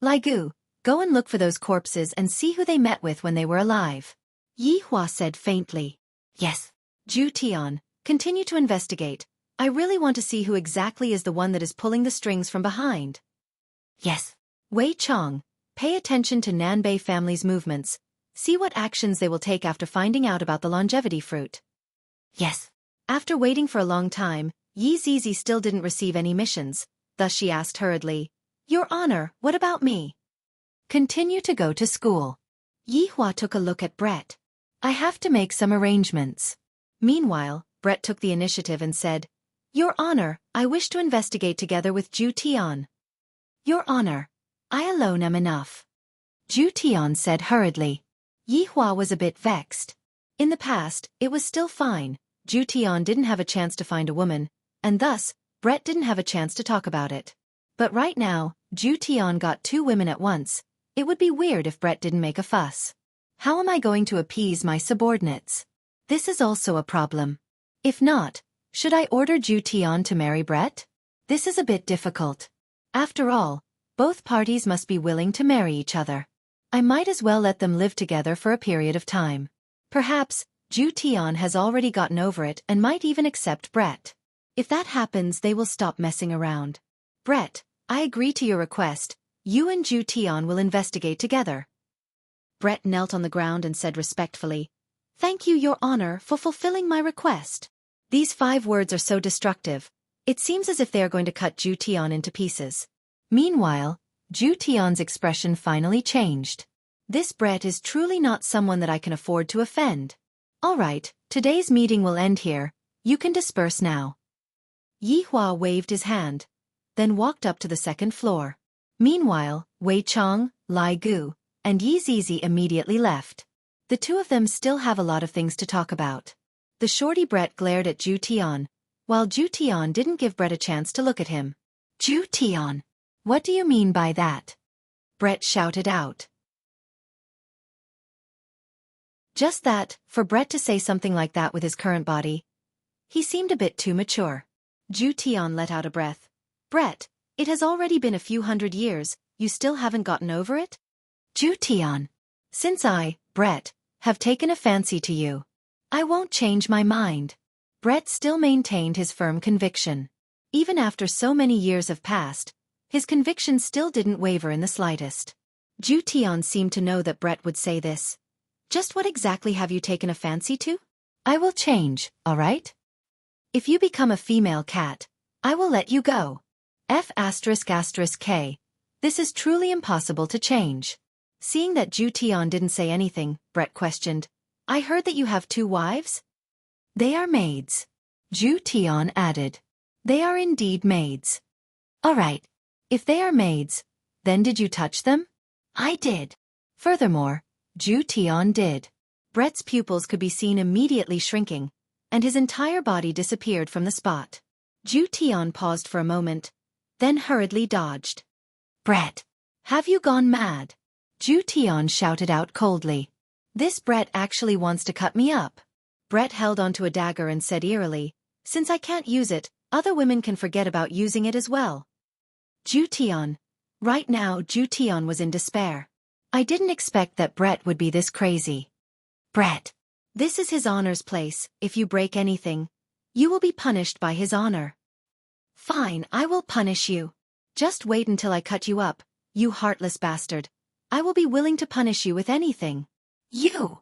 Lai Gu, go and look for those corpses and see who they met with when they were alive. Yihua said faintly. Yes. Zhu Tian, continue to investigate. I really want to see who exactly is the one that is pulling the strings from behind. Yes. Wei Chong, pay attention to Nanbei family's movements. See what actions they will take after finding out about the longevity fruit. Yes. After waiting for a long time, Yi Zizi still didn't receive any missions, thus she asked hurriedly, Your Honor, what about me? Continue to go to school. Yihua took a look at Brett. I have to make some arrangements. Meanwhile, Brett took the initiative and said, Your Honor, I wish to investigate together with Zhu Tian. Your Honor, I alone am enough. Zhu Tian said hurriedly. Yihua was a bit vexed. In the past, it was still fine. Zhu Tian didn't have a chance to find a woman, and thus, Brett didn't have a chance to talk about it. But right now, Zhu Tian got 2 women at once. It would be weird if Brett didn't make a fuss. How am I going to appease my subordinates? This is also a problem. If not, Should I order Ju Tian to marry Brett? This is a bit difficult. After all, both parties must be willing to marry each other. I might as well let them live together for a period of time. Perhaps, Ju Tian has already gotten over it and might even accept Brett. If that happens, they will stop messing around. Brett, I agree to your request. You and Ju Tian will investigate together. Brett knelt on the ground and said respectfully, "Thank you, Your Honor, for fulfilling my request." These 5 words are so destructive. It seems as if they are going to cut Ju Tian into pieces. Meanwhile, Ju Tian's expression finally changed. This Brett is truly not someone that I can afford to offend. All right, today's meeting will end here. You can disperse now. Yi Hua waved his hand, then walked up to the 2nd floor. Meanwhile, Wei Chong, Lai Gu, and Yi Zizi immediately left. The two of them still have a lot of things to talk about. The shorty Brett glared at Ju Tian, while Ju Tian didn't give Brett a chance to look at him. Ju Tian, what do you mean by that? Brett shouted out. Just that, for Brett to say something like that with his current body, he seemed a bit too mature. Ju Tian let out a breath. Brett, it has already been a few hundred years, you still haven't gotten over it? Ju Tian, since I, Brett, have taken a fancy to you, I won't change my mind. Brett still maintained his firm conviction. Even after so many years have passed, his conviction still didn't waver in the slightest. Ju Tian seemed to know that Brett would say this. Just what exactly have you taken a fancy to? I will change, all right? If you become a female cat, I will let you go. F***K. This is truly impossible to change. Seeing that Ju Tian didn't say anything, Brett questioned, I heard that you have 2 wives? They are maids. Ju Tian added. They are indeed maids. All right. If they are maids, then did you touch them? I did. Furthermore, Ju Tian did. Brett's pupils could be seen immediately shrinking, and his entire body disappeared from the spot. Ju Tian paused for a moment, then hurriedly dodged. Brett, have you gone mad? Ju Tian shouted out coldly. This Brett actually wants to cut me up. Brett held onto a dagger and said eerily, since I can't use it, other women can forget about using it as well. Ju Tian. Right now Ju Tian was in despair. I didn't expect that Brett would be this crazy. Brett. This is his honor's place. If you break anything, you will be punished by his honor. Fine, I will punish you. Just wait until I cut you up, you heartless bastard. I will be willing to punish you with anything. You.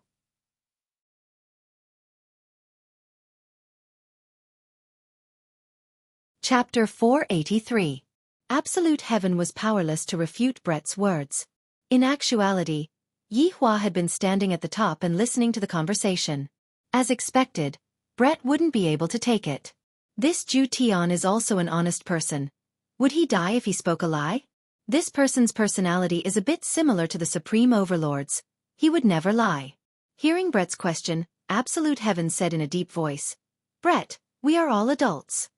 Chapter 483. Absolute Heaven was powerless to refute Brett's words. In actuality, Yi Hua had been standing at the top and listening to the conversation. As expected, Brett wouldn't be able to take it. This Ju Tian is also an honest person. Would he die if he spoke a lie? This person's personality is a bit similar to the Supreme Overlord's. He would never lie. Hearing Brett's question, Absolute Heaven said in a deep voice, Brett, we are all adults.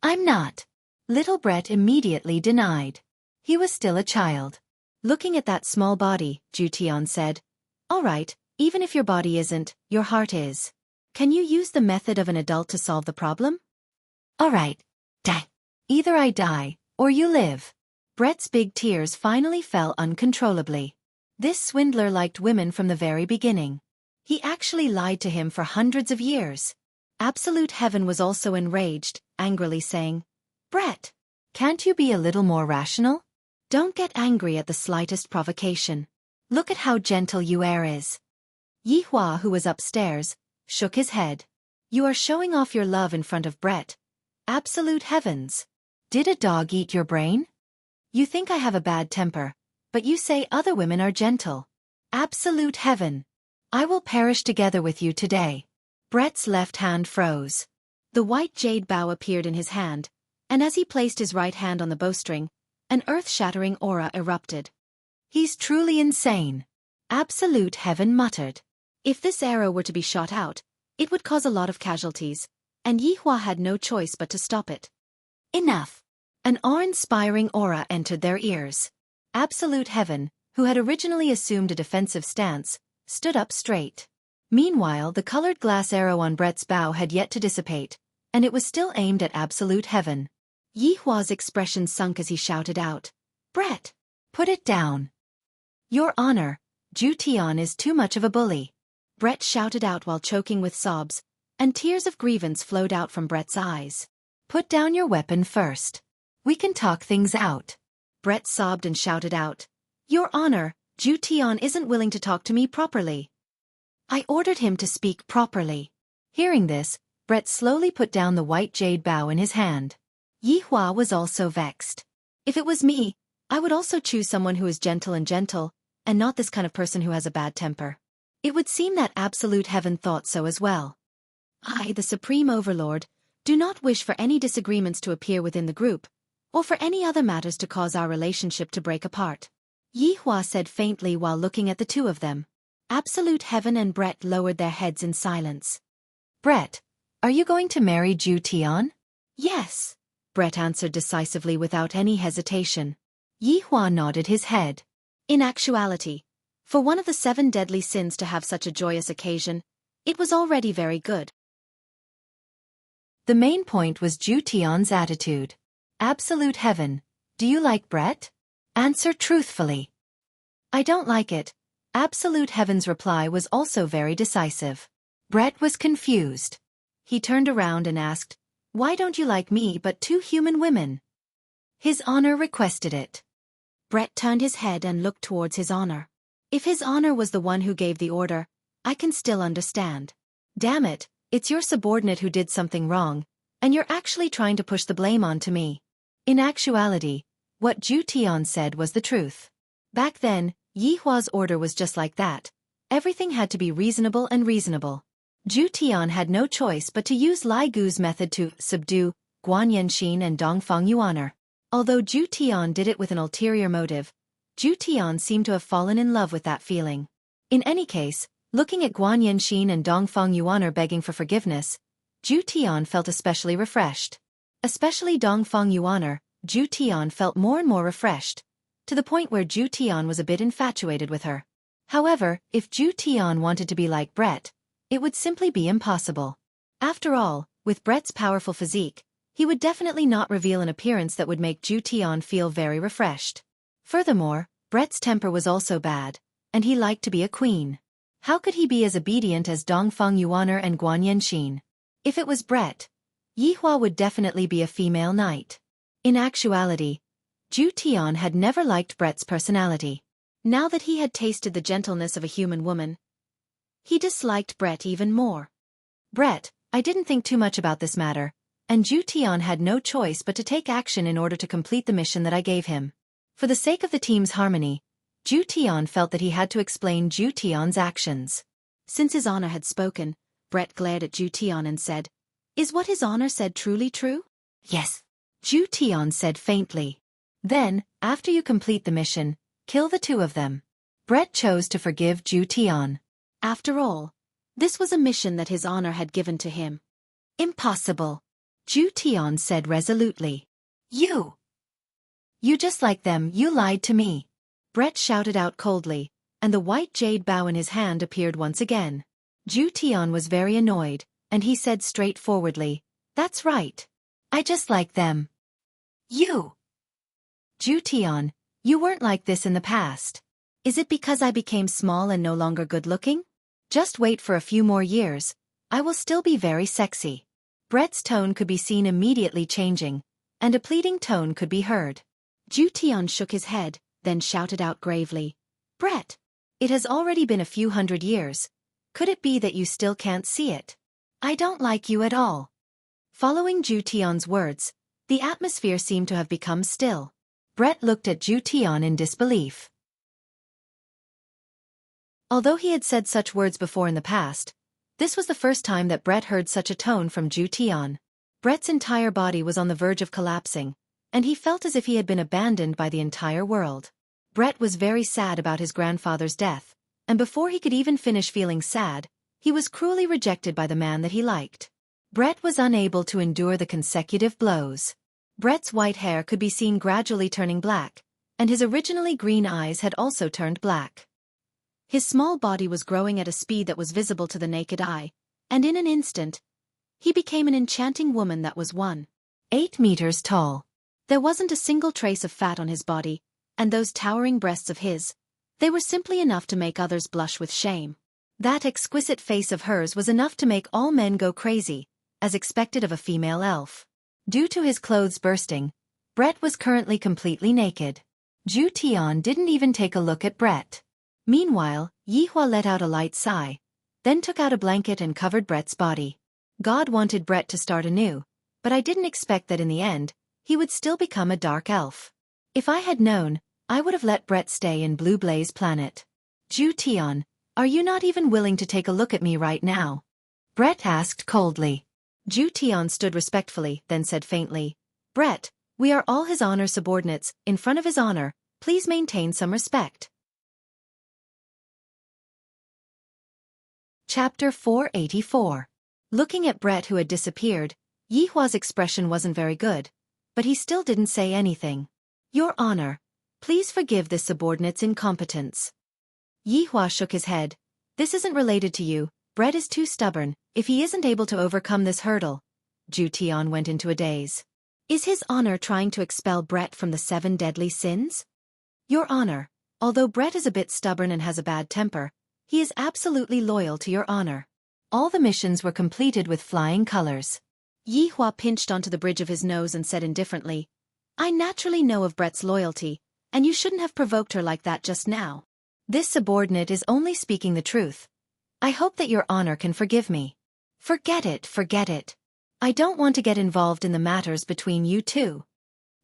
I'm not. Little Brett immediately denied. He was still a child. Looking at that small body, Ju Tian said, all right, even if your body isn't, your heart is. Can you use the method of an adult to solve the problem? All right. Die. Either I die, or you live. Brett's big tears finally fell uncontrollably. This swindler liked women from the very beginning. He actually lied to him for hundreds of years. Absolute Heaven was also enraged, angrily saying, Brett, can't you be a little more rational? Don't get angry at the slightest provocation. Look at how gentle Yu is. Yi Hua, who was upstairs, shook his head. You are showing off your love in front of Brett. Absolute Heavens. Did a dog eat your brain? You think I have a bad temper, but you say other women are gentle. Absolute Heaven. I will perish together with you today. Brett's left hand froze. The white jade bow appeared in his hand, and as he placed his right hand on the bowstring, an earth-shattering aura erupted. He's truly insane. Absolute Heaven muttered. If this arrow were to be shot out, it would cause a lot of casualties, and Yi Hua had no choice but to stop it. Enough. An awe-inspiring aura entered their ears. Absolute Heaven, who had originally assumed a defensive stance, stood up straight. Meanwhile, the colored glass arrow on Brett's bow had yet to dissipate, and it was still aimed at absolute heaven. Yi Hua's expression sunk as he shouted out, "Brett! Put it down! Your Honor, Zhu Tian is too much of a bully." Brett shouted out while choking with sobs, and tears of grievance flowed out from Brett's eyes. "Put down your weapon first. We can talk things out." Brett sobbed and shouted out, "Your Honor, Zhu Tian isn't willing to talk to me properly. I ordered him to speak properly." Hearing this, Brett slowly put down the white jade bow in his hand. Yi Hua was also vexed. "If it was me, I would also choose someone who is gentle, and not this kind of person who has a bad temper." It would seem that absolute heaven thought so as well. "I, the Supreme Overlord, do not wish for any disagreements to appear within the group, or for any other matters to cause our relationship to break apart," Yi Hua said faintly while looking at the two of them. Absolute heaven and Brett lowered their heads in silence. "Brett, are you going to marry Zhu Tian?" "Yes," Brett answered decisively without any hesitation. Yi Hua nodded his head. In actuality, for one of the 7 deadly sins to have such a joyous occasion, it was already very good. The main point was Zhu Tian's attitude. "Absolute heaven, do you like Brett? Answer truthfully." "I don't like it." Absolute heaven's reply was also very decisive. Brett was confused. He turned around and asked, "Why don't you like me but 2 human women?" "His Honor requested it." Brett turned his head and looked towards His Honor. "If His Honor was the one who gave the order, I can still understand. Damn it, it's your subordinate who did something wrong, and you're actually trying to push the blame onto me." In actuality, what Zhu Tian said was the truth. Back then, Yi Hua's order was just like that. Everything had to be reasonable and reasonable. Zhu Tian had no choice but to use Lai Gu's method to subdue Guan Yanxin and Dongfang Yuan. Although Zhu Tian did it with an ulterior motive, Zhu Tian seemed to have fallen in love with that feeling. In any case, looking at Guan Yanxin and Dongfang Yuan begging for forgiveness, Zhu Tian felt especially refreshed. Especially Dongfang Yuan, Zhu Tian felt more and more refreshed, to the point where Zhu Tian was a bit infatuated with her. However, if Zhu Tian wanted to be like Brett, it would simply be impossible. After all, with Brett's powerful physique, he would definitely not reveal an appearance that would make Zhu Tian feel very refreshed. Furthermore, Brett's temper was also bad, and he liked to be a queen. How could he be as obedient as Dongfang Yuan and Guan Yanxin? If it was Brett, Yi Hua would definitely be a female knight. In actuality, Zhu Tian had never liked Brett's personality. Now that he had tasted the gentleness of a human woman, he disliked Brett even more. "Brett, I didn't think too much about this matter, and Zhu Tian had no choice but to take action in order to complete the mission that I gave him." For the sake of the team's harmony, Zhu Tian felt that he had to explain Zhu Tian's actions. Since His Honor had spoken, Brett glared at Zhu Tian and said, "Is what His Honor said truly true?" "Yes," Zhu Tian said faintly. "Then, after you complete the mission, kill the 2 of them." Brett chose to forgive Zhu Tian. After all, this was a mission that His Honor had given to him. "Impossible," Zhu Tian said resolutely. You just like them, you lied to me." Brett shouted out coldly, and the white jade bow in his hand appeared once again. Zhu Tian was very annoyed, and he said straightforwardly, "That's right. I just like them." "You, Zhu Tian, you weren't like this in the past. Is it because I became small and no longer good-looking? Just wait for a few more years, I will still be very sexy." Brett's tone could be seen immediately changing, and a pleading tone could be heard. Zhu Tian shook his head, then shouted out gravely, "Brett, it has already been a few hundred years. Could it be that you still can't see it? I don't like you at all." Following Zhu Tian's words, the atmosphere seemed to have become still. Brett looked at Zhu Tian in disbelief. Although he had said such words before in the past, this was the first time that Brett heard such a tone from Zhu Tian. Brett's entire body was on the verge of collapsing, and he felt as if he had been abandoned by the entire world. Brett was very sad about his grandfather's death, and before he could even finish feeling sad, he was cruelly rejected by the man that he liked. Brett was unable to endure the consecutive blows. Brett's white hair could be seen gradually turning black, and his originally green eyes had also turned black. His small body was growing at a speed that was visible to the naked eye, and in an instant, he became an enchanting woman that was 8 meters tall. There wasn't a single trace of fat on his body, and those towering breasts of his, they were simply enough to make others blush with shame. That exquisite face of hers was enough to make all men go crazy, as expected of a female elf. Due to his clothes bursting, Brett was currently completely naked. Zhu Tian didn't even take a look at Brett. Meanwhile, Yihua let out a light sigh, then took out a blanket and covered Brett's body. God wanted Brett to start anew, but I didn't expect that in the end, he would still become a dark elf. If I had known, I would have let Brett stay in Blue Blaze Planet. Zhu Tian, are you not even willing to take a look at me right now? Brett asked coldly. Zhu Tian stood respectfully, then said faintly, Brett, we are all his honor subordinates, in front of his honor, please maintain some respect. Chapter 484. Looking at Brett who had disappeared, Yihua's expression wasn't very good, but he still didn't say anything. Your honor, please forgive this subordinate's incompetence. Yihua shook his head. This isn't related to you, Brett is too stubborn, if he isn't able to overcome this hurdle. Zhu Tian went into a daze. Is his honor trying to expel Brett from the 7 deadly sins? Your honor, although Brett is a bit stubborn and has a bad temper, he is absolutely loyal to your honor. All the missions were completed with flying colors. Yihua pinched onto the bridge of his nose and said indifferently, I naturally know of Brett's loyalty, and you shouldn't have provoked her like that just now. This subordinate is only speaking the truth. I hope that your honor can forgive me. Forget it, forget it. I don't want to get involved in the matters between you two.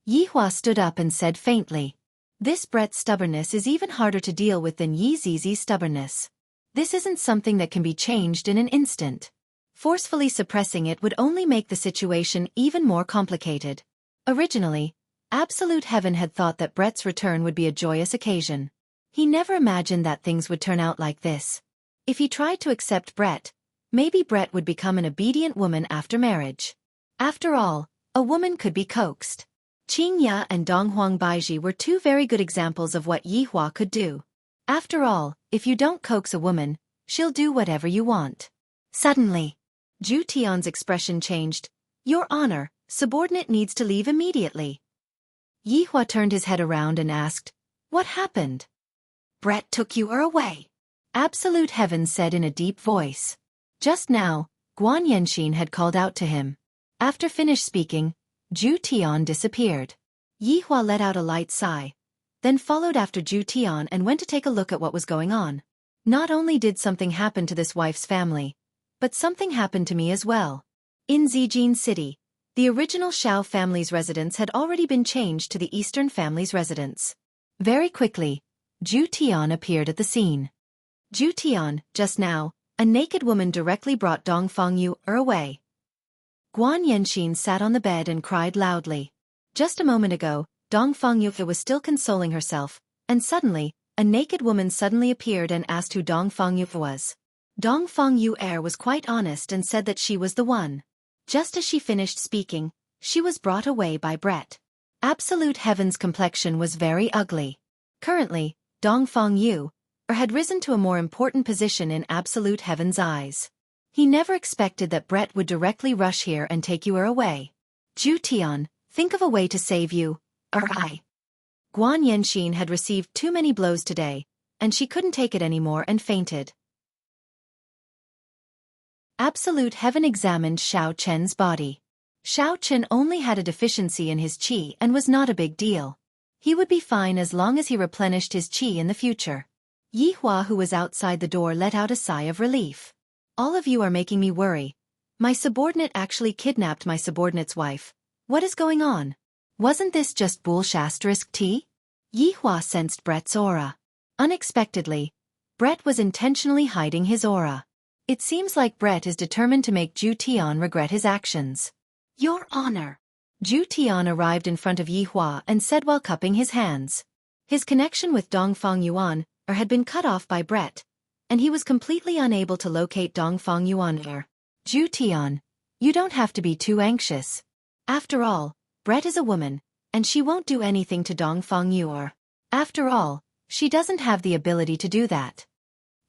Yihua stood up and said faintly, this Brett's stubbornness is even harder to deal with than Yi Zizi's stubbornness. This isn't something that can be changed in an instant. Forcefully suppressing it would only make the situation even more complicated. Originally, Absolute Heaven had thought that Brett's return would be a joyous occasion. He never imagined that things would turn out like this. If he tried to accept Brett, maybe Brett would become an obedient woman after marriage. After all, a woman could be coaxed. Qing Ya and Donghuang Baiji were 2 very good examples of what Yihua could do. After all, if you don't coax a woman, she'll do whatever you want. Suddenly, Zhu Tian's expression changed. Your honor, subordinate needs to leave immediately. Yihua turned his head around and asked, what happened? Brett took you away. Absolute Heaven said in a deep voice. Just now, Guan Yanxin had called out to him. After finished speaking, Zhu Tian disappeared. Yihua let out a light sigh, then followed after Zhu Tian and went to take a look at what was going on. Not only did something happen to this wife's family, but something happened to me as well. In Zijin City, the original Xiao family's residence had already been changed to the Eastern family's residence. Very quickly, Zhu Tian appeared at the scene. Zhu Tian, just now, a naked woman directly brought Dongfang Yu away. Guan Yanxin sat on the bed and cried loudly. Just a moment ago, Dongfang Yu was still consoling herself, and suddenly, a naked woman suddenly appeared and asked who Dongfang Yu was. Dongfang Yu was quite honest and said that she was the one. Just as she finished speaking, she was brought away by Brett. Absolute Heaven's complexion was very ugly. Currently, Dongfang Yu had risen to a more important position in Absolute Heaven's eyes. He never expected that Brett would directly rush here and take you away. Zhu Tian, think of a way to save you, or I. Guan Yanxin had received too many blows today, and she couldn't take it anymore and fainted. Absolute Heaven examined Xiao Chen's body. Xiao Chen only had a deficiency in his qi and was not a big deal. He would be fine as long as he replenished his qi in the future. Yihua, who was outside the door, let out a sigh of relief. All of you are making me worry. My subordinate actually kidnapped my subordinate's wife. What is going on? Wasn't this just bullshit? Yihua sensed Brett's aura. Unexpectedly, Brett was intentionally hiding his aura. It seems like Brett is determined to make Zhu Tian regret his actions. Your honor. Zhu Tian arrived in front of Yihua and said while cupping his hands. His connection with Dongfang Yuan had been cut off by Brett, and he was completely unable to locate Dongfang Yuan. Zhu Tian, you don't have to be too anxious. After all, Brett is a woman, and she won't do anything to Dongfang Yuan. After all, she doesn't have the ability to do that.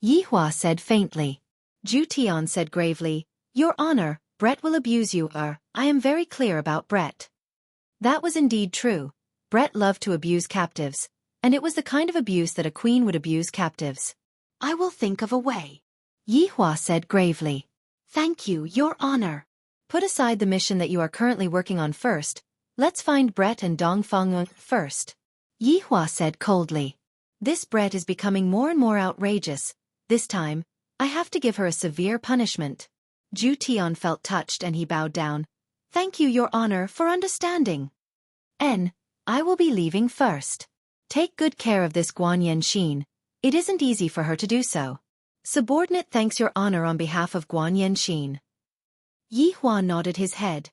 Yihua said faintly. Zhu Tian said gravely, Your honor, Brett will abuse you. I am very clear about Brett. That was indeed true. Brett loved to abuse captives, and it was the kind of abuse that a queen would abuse captives. I will think of a way, Yi Hua said gravely. Thank you, Your Honor. Put aside the mission that you are currently working on first. Let's find Brett and Dongfang first. Yi Hua said coldly. This Brett is becoming more and more outrageous. This time, I have to give her a severe punishment. Zhu Tian felt touched and he bowed down. Thank you, Your Honor, for understanding. I will be leaving first. Take good care of this Guan Yanxin. It isn't easy for her to do so. Subordinate thanks Your Honor on behalf of Guan Yanxin. Yi Hua nodded his head,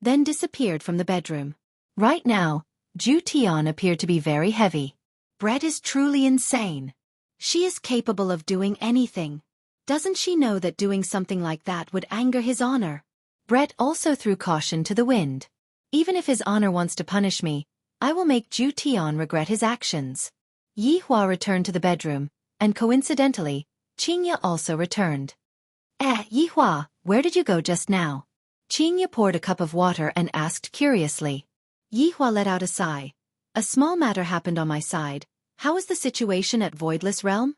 then disappeared from the bedroom. Right now, Zhu Tian appeared to be very heavy. Brett is truly insane. She is capable of doing anything. Doesn't she know that doing something like that would anger his honor? Brett also threw caution to the wind. Even if his honor wants to punish me, I will make Zhu Tian regret his actions. Yi Hua returned to the bedroom, and coincidentally, Qingya also returned. Yi Hua, where did you go just now? Qingya poured a cup of water and asked curiously. Yi Hua let out a sigh. A small matter happened on my side. How is the situation at Voidless Realm?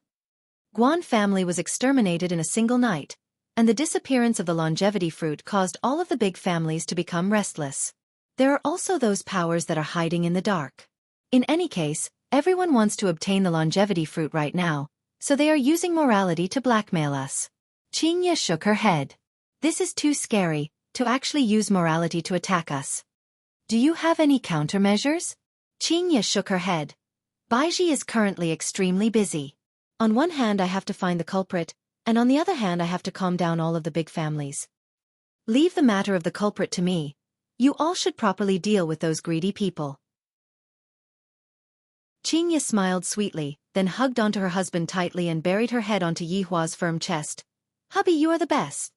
Guan family was exterminated in a single night, and the disappearance of the longevity fruit caused all of the big families to become restless. There are also those powers that are hiding in the dark. In any case, everyone wants to obtain the longevity fruit right now, so they are using morality to blackmail us. Qingya shook her head. This is too scary, to actually use morality to attack us. Do you have any countermeasures? Qingya shook her head. Baiji is currently extremely busy. On one hand I have to find the culprit, and on the other hand I have to calm down all of the big families. Leave the matter of the culprit to me. You all should properly deal with those greedy people. Qingya smiled sweetly, then hugged onto her husband tightly and buried her head onto Yi Hua's firm chest. Hubby, you are the best.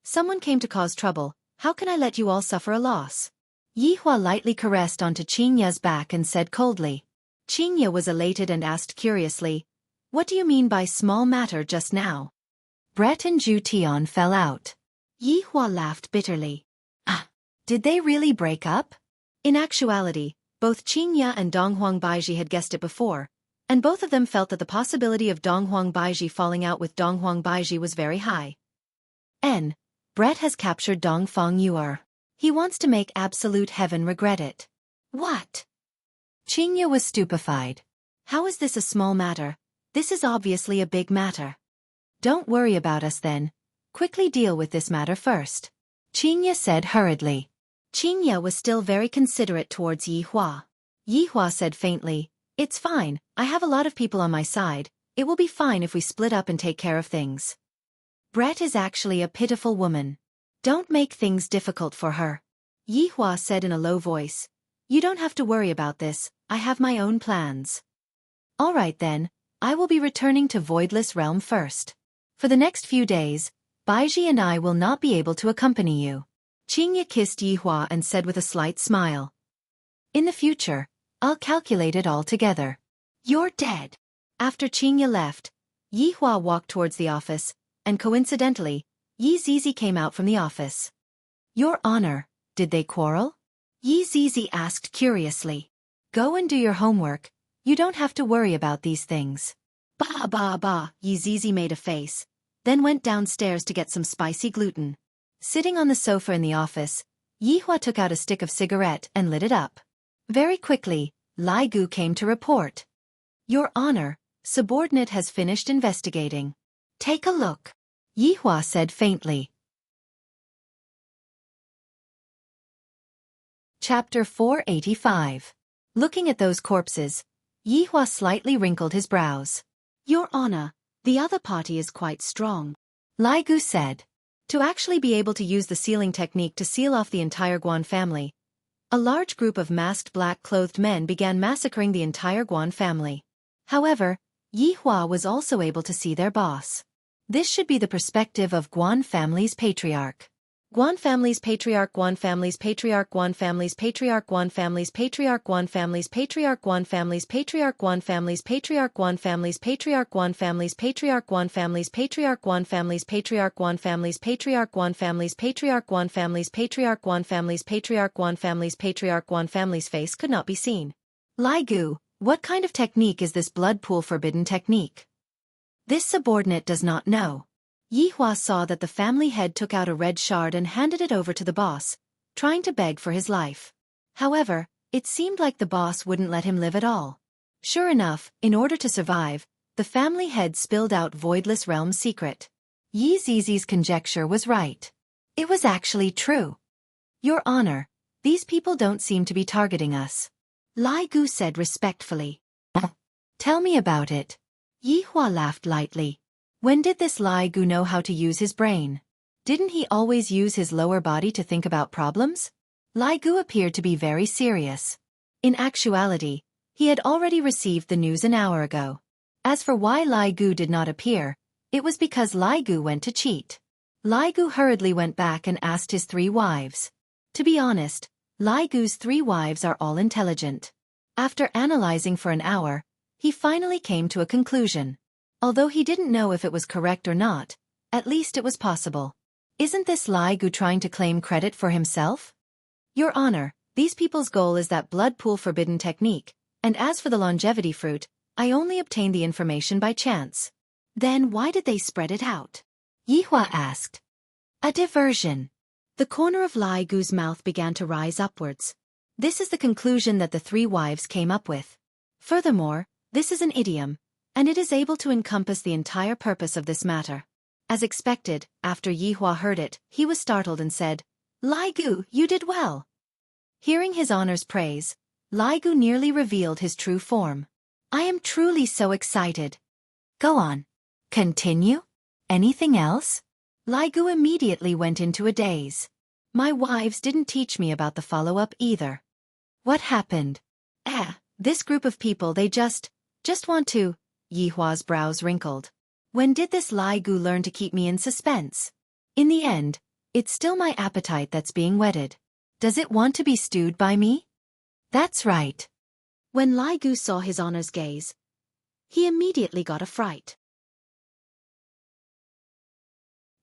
Someone came to cause trouble. How can I let you all suffer a loss? Yi Hua lightly caressed onto Qingya's back and said coldly. Qingya was elated and asked curiously, what do you mean by small matter just now? Brett and Zhu Tian fell out. Yi Hua laughed bitterly. Did they really break up? In actuality, both Qingya and Donghuang Baiji had guessed it before, and both of them felt that the possibility of Donghuang Baiji falling out with Donghuang Baiji was very high. Brett has captured Dongfang Yuer. He wants to make absolute heaven regret it. What? Qingya was stupefied. How is this a small matter? This is obviously a big matter. Don't worry about us then. Quickly deal with this matter first. Qingya said hurriedly. Qingya was still very considerate towards Yi Hua. Yi Hua said faintly, it's fine, I have a lot of people on my side, it will be fine if we split up and take care of things. Brett is actually a pitiful woman. Don't make things difficult for her. Yi Hua said in a low voice. You don't have to worry about this, I have my own plans. All right then, I will be returning to Voidless Realm first. For the next few days, Baiji and I will not be able to accompany you. Qingya kissed Yi Hua and said with a slight smile. In the future, I'll calculate it all together. You're dead. After Qingya left, Yi Hua walked towards the office, and coincidentally, Yi Zizi came out from the office. Your Honor, did they quarrel? Yi Zizi asked curiously. Go and do your homework, you don't have to worry about these things. Bah, Yi Zizi made a face, then went downstairs to get some spicy gluten. Sitting on the sofa in the office, Yi Hua took out a stick of cigarette and lit it up. Very quickly, Lai Gu came to report. Your Honor, subordinate has finished investigating. Take a look. Yi Hua said faintly. Chapter 485. Looking at those corpses, Yi Hua slightly wrinkled his brows. Your Honor, the other party is quite strong. Lai Gu said. To actually be able to use the sealing technique to seal off the entire Guan family, a large group of masked black-clothed men began massacring the entire Guan family. However, Yi Hua was also able to see their boss. This should be the perspective of Guan family's patriarch. Guan families patriarch Guan families patriarch Guan families patriarch Guan families patriarch Guan families patriarch Guan families patriarch Guan families patriarch Guan families patriarch Guan families patriarch Guan families patriarch Guan families patriarch Guan families patriarch Guan families patriarch Guan families patriarch Guan families patriarch Guan families patriarch Guan families face could not be seen. Lai Gu, what kind of technique is this blood pool forbidden technique? This subordinate does not know. Yi Hua saw that the family head took out a red shard and handed it over to the boss, trying to beg for his life. However, it seemed like the boss wouldn't let him live at all. Sure enough, in order to survive, the family head spilled out Voidless Realm's secret. Yi Zizi's conjecture was right. It was actually true. Your Honor, these people don't seem to be targeting us. Lai Gu said respectfully. Tell me about it. Yi Hua laughed lightly. When did this Lai Gu know how to use his brain? Didn't he always use his lower body to think about problems? Lai Gu appeared to be very serious. In actuality, he had already received the news an hour ago. As for why Lai Gu did not appear, it was because Lai Gu went to cheat. Lai Gu hurriedly went back and asked his 3 wives. To be honest, Lai Gu's 3 wives are all intelligent. After analyzing for an hour, he finally came to a conclusion. Although he didn't know if it was correct or not, at least it was possible. Isn't this Lai Gu trying to claim credit for himself? Your Honor, these people's goal is that blood pool forbidden technique, and as for the longevity fruit, I only obtained the information by chance. Then why did they spread it out? Yi Hua asked. A diversion. The corner of Lai Gu's mouth began to rise upwards. This is the conclusion that the 3 wives came up with. Furthermore, this is an idiom, and it is able to encompass the entire purpose of this matter. As expected, after Yi Hua heard it, he was startled and said, Lai Gu, you did well. Hearing his honor's praise, Lai Gu nearly revealed his true form. I am truly so excited. Go on. Continue? Anything else? Lai Gu immediately went into a daze. My wives didn't teach me about the follow-up either. What happened? This group of people, they just want to... Yi Hua's brows wrinkled. When did this Lai Gu learn to keep me in suspense? In the end, it's still my appetite that's being whetted. Does it want to be stewed by me? That's right. When Lai Gu saw his honor's gaze, he immediately got a fright.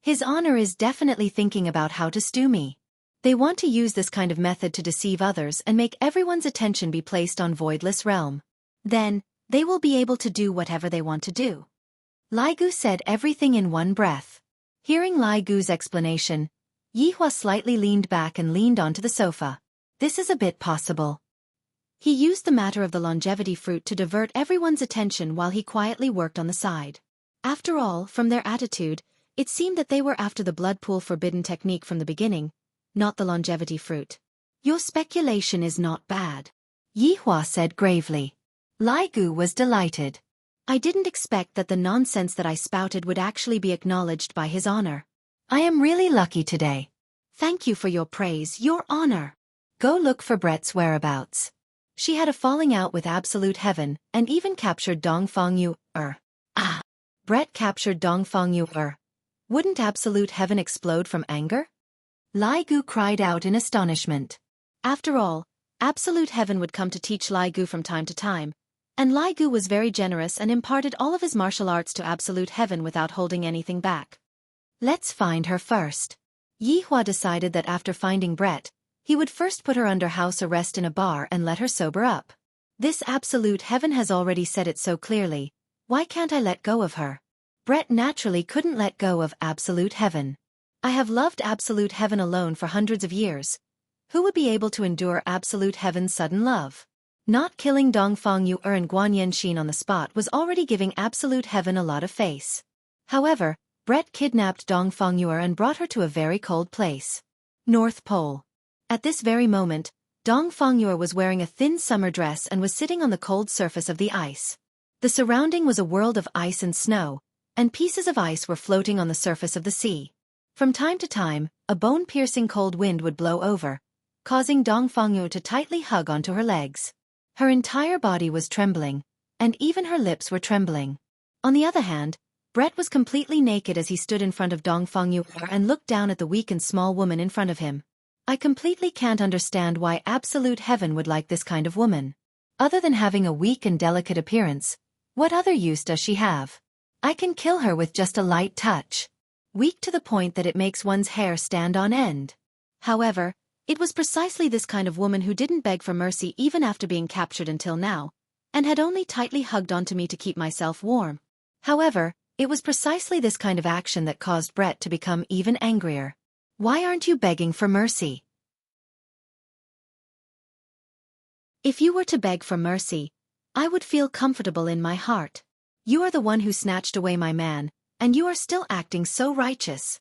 His honor is definitely thinking about how to stew me. They want to use this kind of method to deceive others and make everyone's attention be placed on Voidless Realm. Then, they will be able to do whatever they want to do. Lai Gu said everything in one breath. Hearing Lai Gu's explanation, Yi Hua slightly leaned back and leaned onto the sofa. This is a bit possible. He used the matter of the longevity fruit to divert everyone's attention while he quietly worked on the side. After all, from their attitude, it seemed that they were after the blood pool forbidden technique from the beginning, not the longevity fruit. Your speculation is not bad, Yi Hua said gravely. Lai Gu was delighted. I didn't expect that the nonsense that I spouted would actually be acknowledged by his honor. I am really lucky today. Thank you for your praise, your honor. Go look for Brett's whereabouts. She had a falling out with Absolute Heaven and even captured Dongfang Yu. Brett captured Dongfang Yu. Wouldn't Absolute Heaven explode from anger? Lai Gu cried out in astonishment. After all, Absolute Heaven would come to teach Lai Gu from time to time, and Lai Gu was very generous and imparted all of his martial arts to Absolute Heaven without holding anything back. Let's find her first. Yi Hua decided that after finding Brett, he would first put her under house arrest in a bar and let her sober up. This Absolute Heaven has already said it so clearly, why can't I let go of her? Brett naturally couldn't let go of Absolute Heaven. I have loved Absolute Heaven alone for hundreds of years. Who would be able to endure Absolute Heaven's sudden love? Not killing Dongfang Yu and Guan Yanxin on the spot was already giving Absolute Heaven a lot of face. However, Brett kidnapped Dongfang Yu and brought her to a very cold place. North Pole. At this very moment, Dongfang Yu was wearing a thin summer dress and was sitting on the cold surface of the ice. The surrounding was a world of ice and snow, and pieces of ice were floating on the surface of the sea. From time to time, a bone-piercing cold wind would blow over, causing Dongfang Yu to tightly hug onto her legs. Her entire body was trembling, and even her lips were trembling. On the other hand, Brett was completely naked as he stood in front of Dongfang Yu and looked down at the weak and small woman in front of him. I completely can't understand why absolute heaven would like this kind of woman. Other than having a weak and delicate appearance, what other use does she have? I can kill her with just a light touch. Weak to the point that it makes one's hair stand on end. However, it was precisely this kind of woman who didn't beg for mercy even after being captured until now, and had only tightly hugged onto me to keep myself warm. However, it was precisely this kind of action that caused Brett to become even angrier. Why aren't you begging for mercy? If you were to beg for mercy, I would feel comfortable in my heart. You are the one who snatched away my man, and you are still acting so righteous.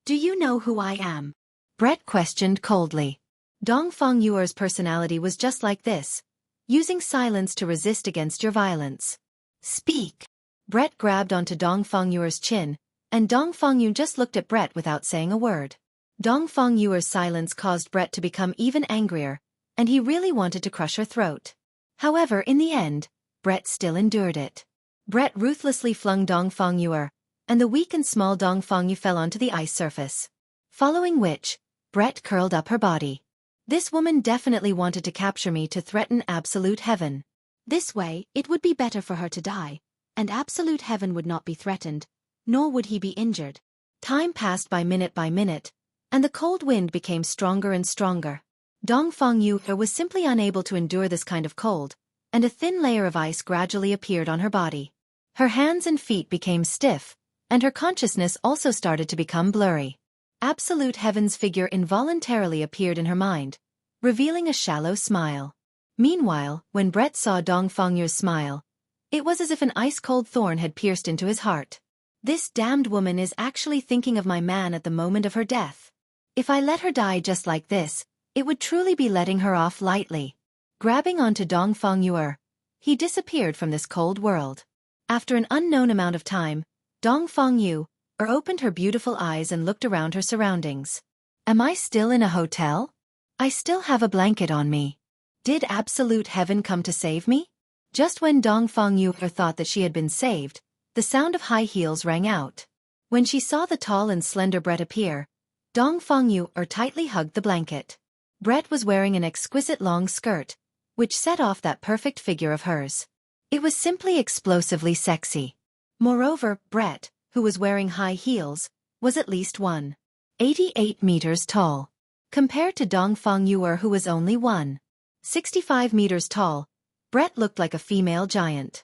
Do you know who I am? Brett questioned coldly. Dongfang Yuer's personality was just like this, using silence to resist against your violence. Speak. Brett grabbed onto Dongfang Yuer's chin, and Dongfang Yu just looked at Brett without saying a word. Dongfang Yuer's silence caused Brett to become even angrier, and he really wanted to crush her throat. However, in the end, Brett still endured it. Brett ruthlessly flung Dongfang Yuer, and the weak and small Dongfang Yu fell onto the ice surface. Following which, Brett curled up her body. This woman definitely wanted to capture me to threaten absolute heaven. This way, it would be better for her to die, and absolute heaven would not be threatened, nor would he be injured. Time passed by minute, and the cold wind became stronger and stronger. Dongfang Yu was simply unable to endure this kind of cold, and a thin layer of ice gradually appeared on her body. Her hands and feet became stiff, and her consciousness also started to become blurry. Absolute heaven's figure involuntarily appeared in her mind, revealing a shallow smile. Meanwhile, when Brett saw Dongfang Yu's smile, it was as if an ice-cold thorn had pierced into his heart. This damned woman is actually thinking of my man at the moment of her death. If I let her die just like this, it would truly be letting her off lightly. Grabbing onto Dongfang Yu, he disappeared from this cold world. After an unknown amount of time, Dongfang Yu opened her beautiful eyes and looked around her surroundings. Am I still in a hotel? I still have a blanket on me. Did absolute heaven come to save me? Just when Dongfang Yu thought that she had been saved, the sound of high heels rang out. When she saw the tall and slender Brett appear, Dongfang Yu tightly hugged the blanket. Brett was wearing an exquisite long skirt, which set off that perfect figure of hers. It was simply explosively sexy. Moreover, Brett, who was wearing high heels, was at least 1.88 meters tall. Compared to Dongfang Yu, who was only 1.65 meters tall, Brett looked like a female giant.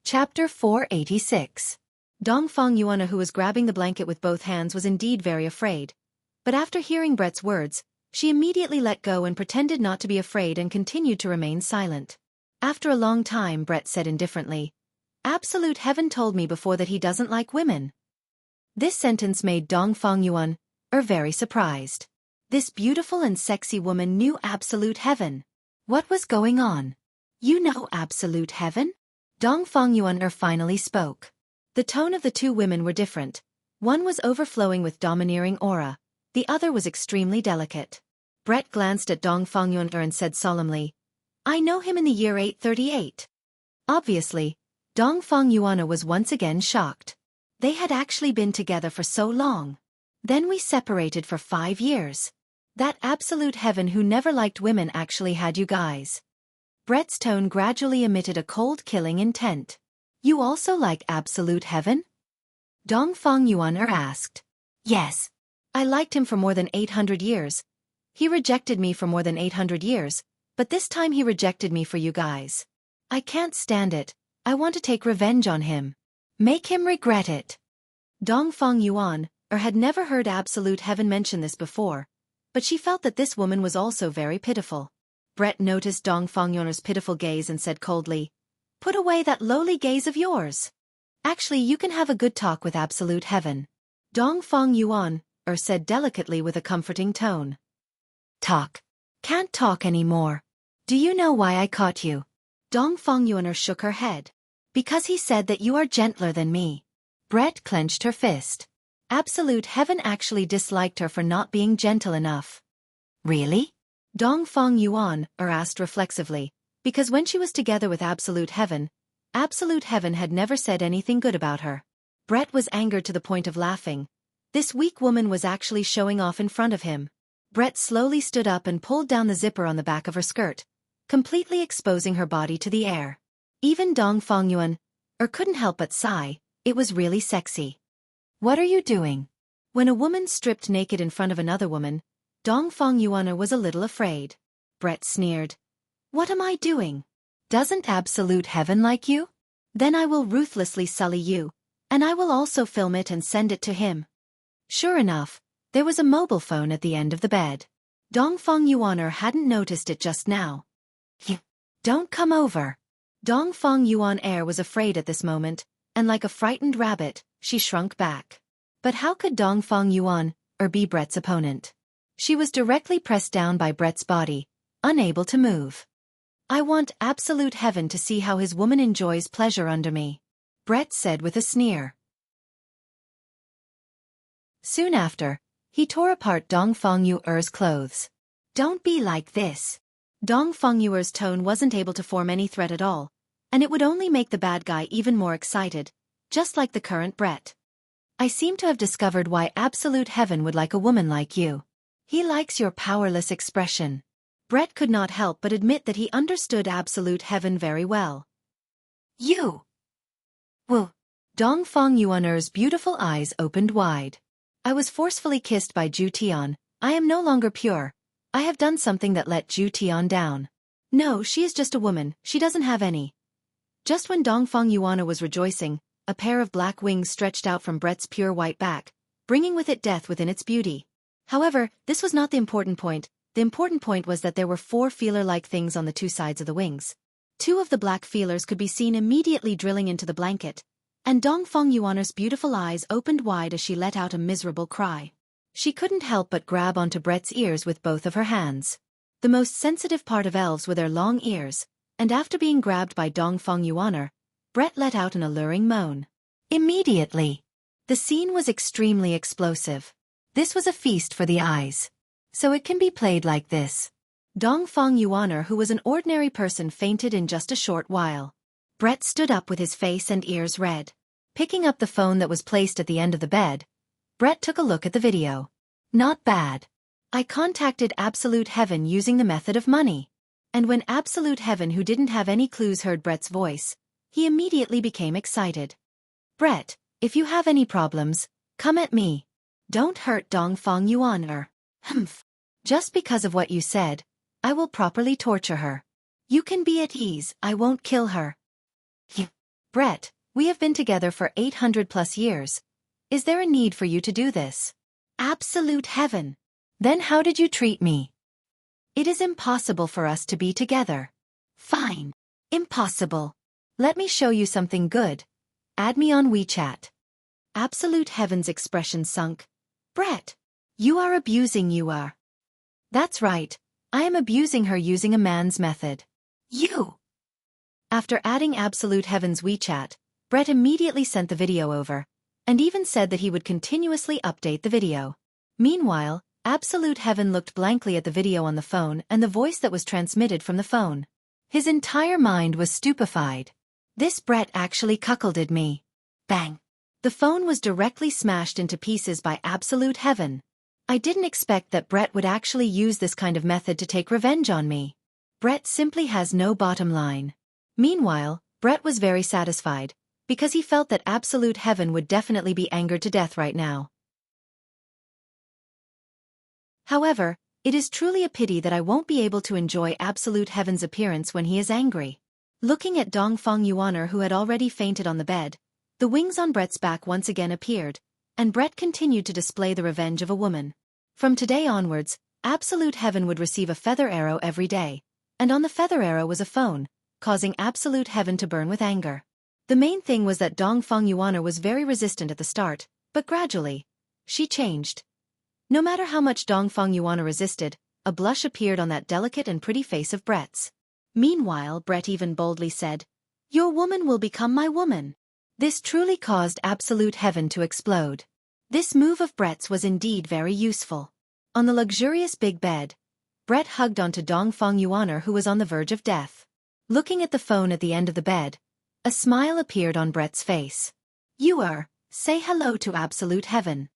Chapter 486. Dongfang Yuan, who was grabbing the blanket with both hands, was indeed very afraid. But after hearing Brett's words, she immediately let go and pretended not to be afraid and continued to remain silent. After a long time, Brett said indifferently, Absolute heaven told me before that he doesn't like women. This sentence made Dongfang Yuan very surprised. This beautiful and sexy woman knew absolute heaven. What was going on? You know absolute heaven? Dongfang Yuan finally spoke. The tone of the two women were different. One was overflowing with domineering aura, the other was extremely delicate. Brett glanced at Dongfang Yuan and said solemnly, I know him in the year 838. Obviously, Dongfang Yuan was once again shocked. They had actually been together for so long. Then we separated for 5 years. That absolute heaven who never liked women actually had you guys. Brett's tone gradually emitted a cold killing intent. You also like absolute heaven? Dongfang Yuan asked. Yes. I liked him for more than 800 years. He rejected me for more than 800 years, but this time he rejected me for you guys. I can't stand it. I want to take revenge on him. Make him regret it. Dongfang Yuan had never heard absolute heaven mention this before, but she felt that this woman was also very pitiful. Brett noticed Dongfang Yuan's pitiful gaze and said coldly, Put away that lowly gaze of yours. Actually, you can have a good talk with absolute heaven. Dongfang Yuan said delicately with a comforting tone. Talk. Can't talk anymore. Do you know why I caught you? Dongfang Yuan shook her head. Because he said that you are gentler than me. Brett clenched her fist. Absolute heaven actually disliked her for not being gentle enough. Really? Dongfang Yuan asked reflexively, Because when she was together with Absolute Heaven had never said anything good about her. Brett was angered to the point of laughing. This weak woman was actually showing off in front of him. Brett slowly stood up and pulled down the zipper on the back of her skirt, completely exposing her body to the air. Even Dong Fongyuan couldn't help but sigh. It was really sexy. What are you doing? When a woman stripped naked in front of another woman, Dong Fongyuan was a little afraid. Brett sneered. What am I doing? Doesn't Absolute Heaven like you? Then I will ruthlessly sully you, and I will also film it and send it to him. Sure enough, there was a mobile phone at the end of the bed. Dong Fongyuan hadn't noticed it just now. Don't come over. Dong Fongyuan was afraid at this moment, and like a frightened rabbit, she shrunk back. But how could Dong Fongyuan be Brett's opponent? She was directly pressed down by Brett's body, unable to move. I want Absolute Heaven to see how his woman enjoys pleasure under me, Brett said with a sneer. Soon after, he tore apart Dong Fongyuan's clothes. Don't be like this. Dong Fongyuan's tone wasn't able to form any threat at all, and it would only make the bad guy even more excited, just like the current Brett. I seem to have discovered why Absolute Heaven would like a woman like you. He likes your powerless expression. Brett could not help but admit that he understood Absolute Heaven very well. You! Well, Dong Fongyuan's beautiful eyes opened wide. I was forcefully kissed by Ju Tian. I am no longer pure. I have done something that let Ju Tian down. No, she is just a woman, she doesn't have any. Just when Dong Fongyuan was rejoicing, a pair of black wings stretched out from Brett's pure white back, bringing with it death within its beauty. However, this was not the important point. The important point was that there were 4 feeler-like things on the 2 sides of the wings. 2 of the black feelers could be seen immediately drilling into the blanket, and Dong Fongyuan's beautiful eyes opened wide as she let out a miserable cry. She couldn't help but grab onto Brett's ears with both of her hands. The most sensitive part of elves were their long ears, and after being grabbed by Dong Fongyuan, Brett let out an alluring moan. Immediately. The scene was extremely explosive. This was a feast for the eyes. So it can be played like this. Dong Fongyuan, who was an ordinary person, fainted in just a short while. Brett stood up with his face and ears red. Picking up the phone that was placed at the end of the bed, Brett took a look at the video. Not bad. I contacted Absolute Heaven using the method of money. And when Absolute Heaven, who didn't have any clues, heard Brett's voice, he immediately became excited. Brett, if you have any problems, come at me. Don't hurt Dong Fongyuan. Humph. Just because of what you said, I will properly torture her. You can be at ease, I won't kill her. Brett, we have been together for 800+ years. Is there a need for you to do this? Absolute Heaven. Then how did you treat me? It is impossible for us to be together. Fine. Impossible. Let me show you something good. Add me on WeChat. Absolute Heaven's expression sunk. Brett, you are abusing you are. That's right, I am abusing her using a man's method. You! After adding Absolute Heaven's WeChat, Brett immediately sent the video over, and even said that he would continuously update the video. Meanwhile, Absolute Heaven looked blankly at the video on the phone and the voice that was transmitted from the phone. His entire mind was stupefied. This Brett actually cuckolded me. Bang! The phone was directly smashed into pieces by Absolute Heaven. I didn't expect that Brett would actually use this kind of method to take revenge on me. Brett simply has no bottom line. Meanwhile, Brett was very satisfied, because he felt that Absolute Heaven would definitely be angered to death right now. However, it is truly a pity that I won't be able to enjoy Absolute Heaven's appearance when he is angry. Looking at Dong Fongyuan, who had already fainted on the bed, the wings on Brett's back once again appeared, and Brett continued to display the revenge of a woman. From today onwards, Absolute Heaven would receive a feather arrow every day, and on the feather arrow was a phone, causing Absolute Heaven to burn with anger. The main thing was that Dong Fongyuan was very resistant at the start, but gradually, she changed. No matter how much Dong Fongyuan resisted, a blush appeared on that delicate and pretty face of Brett's. Meanwhile, Brett even boldly said, "Your woman will become my woman." This truly caused Absolute Heaven to explode. This move of Brett's was indeed very useful. On the luxurious big bed, Brett hugged onto Dong Fongyuan, who was on the verge of death. Looking at the phone at the end of the bed, a smile appeared on Brett's face. Say hello to absolute heaven.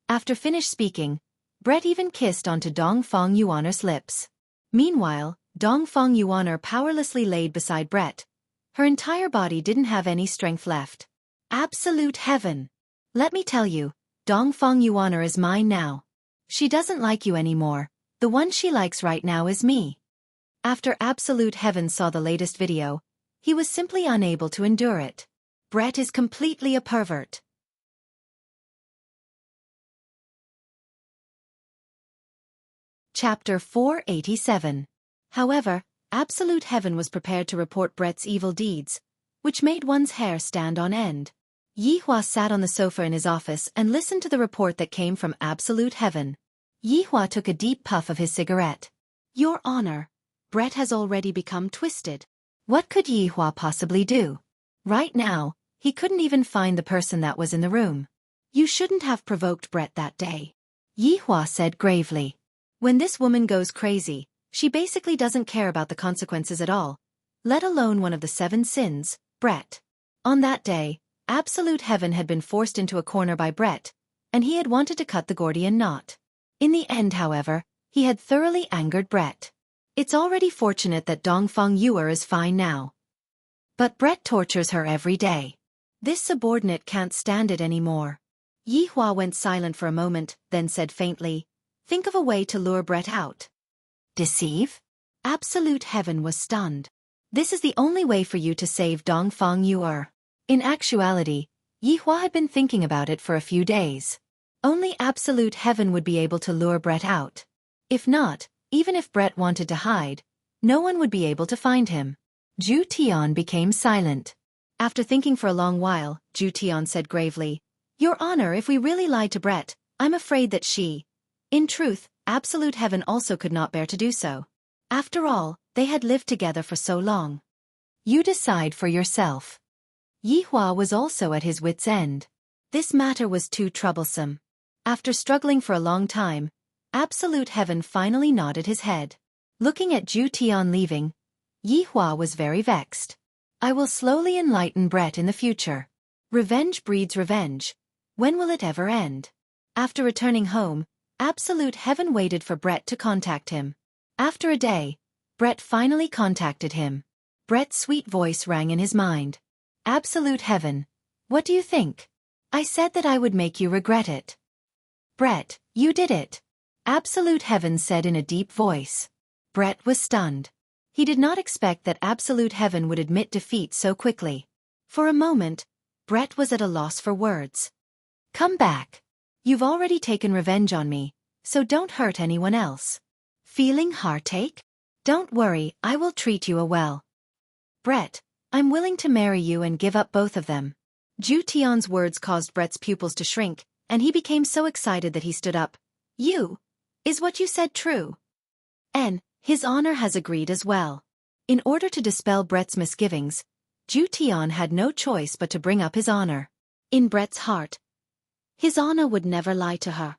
After finished speaking, Brett even kissed onto Dongfang Yuaner's lips. Meanwhile, Dongfang Yuaner powerlessly laid beside Brett. Her entire body didn't have any strength left. Absolute heaven! Let me tell you, Dongfang Yuaner is mine now. She doesn't like you anymore. The one she likes right now is me. After Absolute Heaven saw the latest video, he was simply unable to endure it. Brett is completely a pervert. Chapter 487. However, Absolute Heaven was prepared to report Brett's evil deeds, which made one's hair stand on end. Yihua sat on the sofa in his office and listened to the report that came from Absolute Heaven. Yihua took a deep puff of his cigarette. Your Honor, Brett has already become twisted. What could Yihua possibly do? Right now, he couldn't even find the person that was in the room. You shouldn't have provoked Brett that day, Yihua said gravely. When this woman goes crazy, she basically doesn't care about the consequences at all, let alone one of the 7 sins, Brett. On that day, Absolute Heaven had been forced into a corner by Brett, and he had wanted to cut the Gordian knot. In the end, however, he had thoroughly angered Brett. It's already fortunate that Dongfang Yuer is fine now. But Brett tortures her every day. This subordinate can't stand it anymore. Yihua went silent for a moment, then said faintly, think of a way to lure Brett out. Deceive? Absolute Heaven was stunned. This is the only way for you to save Dongfang Yuer. In actuality, Yihua had been thinking about it for a few days. Only Absolute Heaven would be able to lure Brett out. If not, even if Brett wanted to hide, no one would be able to find him. Zhu Tian became silent. After thinking for a long while, Zhu Tian said gravely, Your Honor, if we really lied to Brett, I'm afraid that she... In truth, Absolute Heaven also could not bear to do so. After all, they had lived together for so long. You decide for yourself. Yihua was also at his wits' end. This matter was too troublesome. After struggling for a long time, Absolute Heaven finally nodded his head. Looking at Zhu Tian leaving, Yihua was very vexed. I will slowly enlighten Brett in the future. Revenge breeds revenge. When will it ever end? After returning home, Absolute Heaven waited for Brett to contact him. After a day, Brett finally contacted him. Brett's sweet voice rang in his mind. Absolute Heaven, what do you think? I said that I would make you regret it. Brett, you did it. Absolute Heaven said in a deep voice. Brett was stunned. He did not expect that Absolute Heaven would admit defeat so quickly. For a moment, Brett was at a loss for words. Come back. You've already taken revenge on me, so don't hurt anyone else. Feeling heartache? Don't worry, I will treat you well. Brett, I'm willing to marry you and give up both of them. Zhu Tian's words caused Brett's pupils to shrink, and he became so excited that he stood up. Is what you said true? And His Honor has agreed as well. In order to dispel Brett's misgivings, Zhu Tian had no choice but to bring up His Honor. In Brett's heart, His Honor would never lie to her.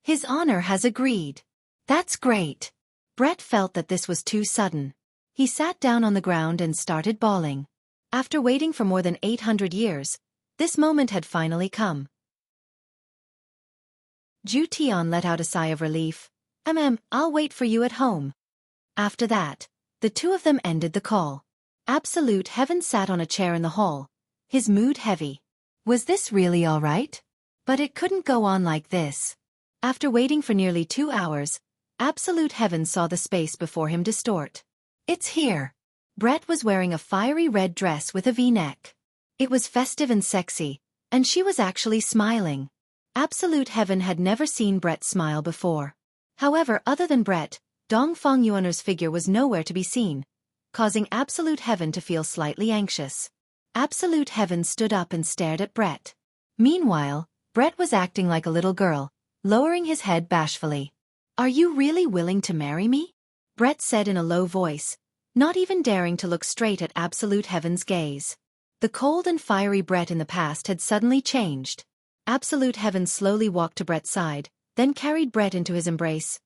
His Honor has agreed. That's great. Brett felt that this was too sudden. He sat down on the ground and started bawling. After waiting for more than 800 years, this moment had finally come. Zhu Tian let out a sigh of relief. I'll wait for you at home. After that, the two of them ended the call. Absolute Heaven sat on a chair in the hall, his mood heavy. Was this really all right? But it couldn't go on like this. After waiting for nearly 2 hours, Absolute Heaven saw the space before him distort. It's here. Brett was wearing a fiery red dress with a V-neck. It was festive and sexy, and she was actually smiling. Absolute Heaven had never seen Brett smile before. However, other than Brett, Dongfang Yuaner's figure was nowhere to be seen, causing Absolute Heaven to feel slightly anxious. Absolute Heaven stood up and stared at Brett. Meanwhile, Brett was acting like a little girl, lowering his head bashfully. Are you really willing to marry me? Brett said in a low voice, not even daring to look straight at Absolute Heaven's gaze. The cold and fiery Brett in the past had suddenly changed. Absolute Heaven slowly walked to Brett's side, then carried Brett into his embrace.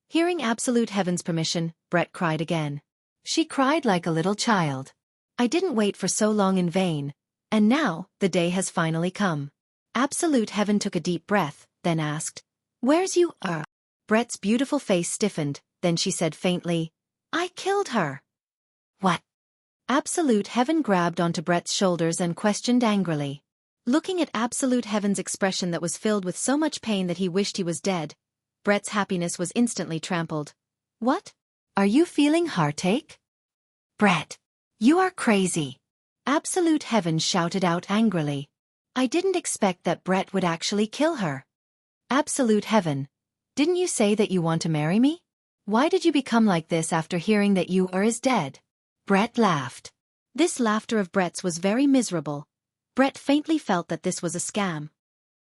Hearing Absolute Heaven's permission, Brett cried again. She cried like a little child. I didn't wait for so long in vain, and now, the day has finally come. Absolute Heaven took a deep breath, then asked, "Where's you are?" Brett's beautiful face stiffened, then she said faintly, "I killed her." "What?" Absolute Heaven grabbed onto Brett's shoulders and questioned angrily. Looking at Absolute Heaven's expression that was filled with so much pain that he wished he was dead, Brett's happiness was instantly trampled. "What? Are you feeling heartache?" "Brett, you are crazy!" Absolute Heaven shouted out angrily. "I didn't expect that Brett would actually kill her." "Absolute Heaven, didn't you say that you want to marry me? Why did you become like this after hearing that you is dead?" Brett laughed. This laughter of Brett's was very miserable. Brett faintly felt that this was a scam.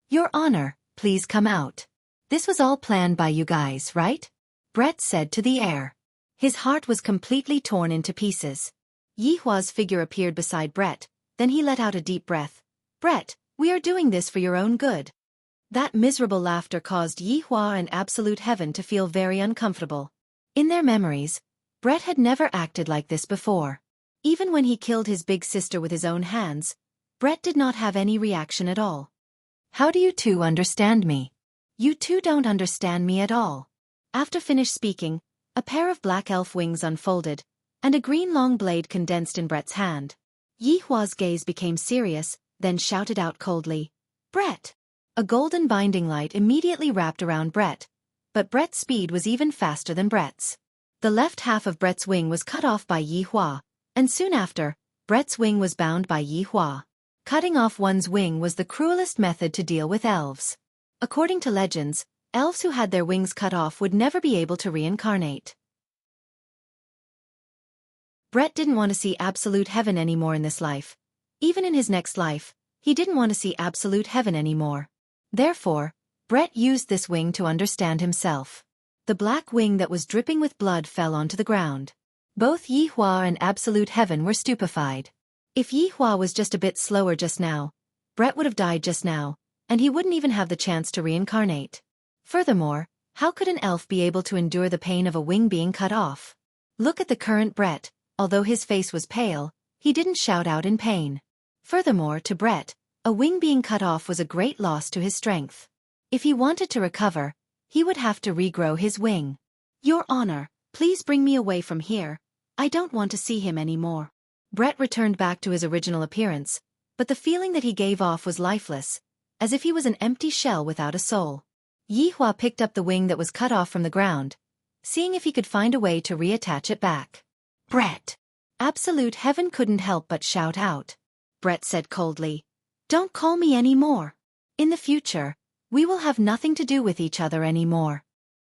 "Your Honor, please come out. This was all planned by you guys, right?" Brett said to the air. His heart was completely torn into pieces. Yihua's figure appeared beside Brett, then he let out a deep breath. "Brett, we are doing this for your own good." That miserable laughter caused Yihua and Absolute Heaven to feel very uncomfortable. In their memories, Brett had never acted like this before. Even when he killed his big sister with his own hands, Brett did not have any reaction at all. "How do you two understand me?" "You two don't understand me at all." After finished speaking, a pair of black elf wings unfolded, and a green long blade condensed in Brett's hand. Yihua's gaze became serious, then shouted out coldly, "Brett!" A golden binding light immediately wrapped around Brett, but Brett's speed was even faster than Brett's. The left half of Brett's wing was cut off by Yihua, and soon after, Brett's wing was bound by Yihua. Cutting off one's wing was the cruelest method to deal with elves. According to legends, elves who had their wings cut off would never be able to reincarnate. Brett didn't want to see Absolute Heaven anymore in this life. Even in his next life, he didn't want to see Absolute Heaven anymore. Therefore, Brett used this wing to understand himself. The black wing that was dripping with blood fell onto the ground. Both Yihua and Absolute Heaven were stupefied. If Yihua was just a bit slower just now, Brett would have died just now, and he wouldn't even have the chance to reincarnate. Furthermore, how could an elf be able to endure the pain of a wing being cut off? Look at the current Brett. Although his face was pale, he didn't shout out in pain. Furthermore, to Brett, a wing being cut off was a great loss to his strength. If he wanted to recover, he would have to regrow his wing. "Your Honor, please bring me away from here. I don't want to see him anymore." Brett returned back to his original appearance, but the feeling that he gave off was lifeless, as if he was an empty shell without a soul. Yihua picked up the wing that was cut off from the ground, seeing if he could find a way to reattach it back. "Brett!" Absolute Heaven couldn't help but shout out. Brett said coldly, "Don't call me anymore. In the future, we will have nothing to do with each other anymore."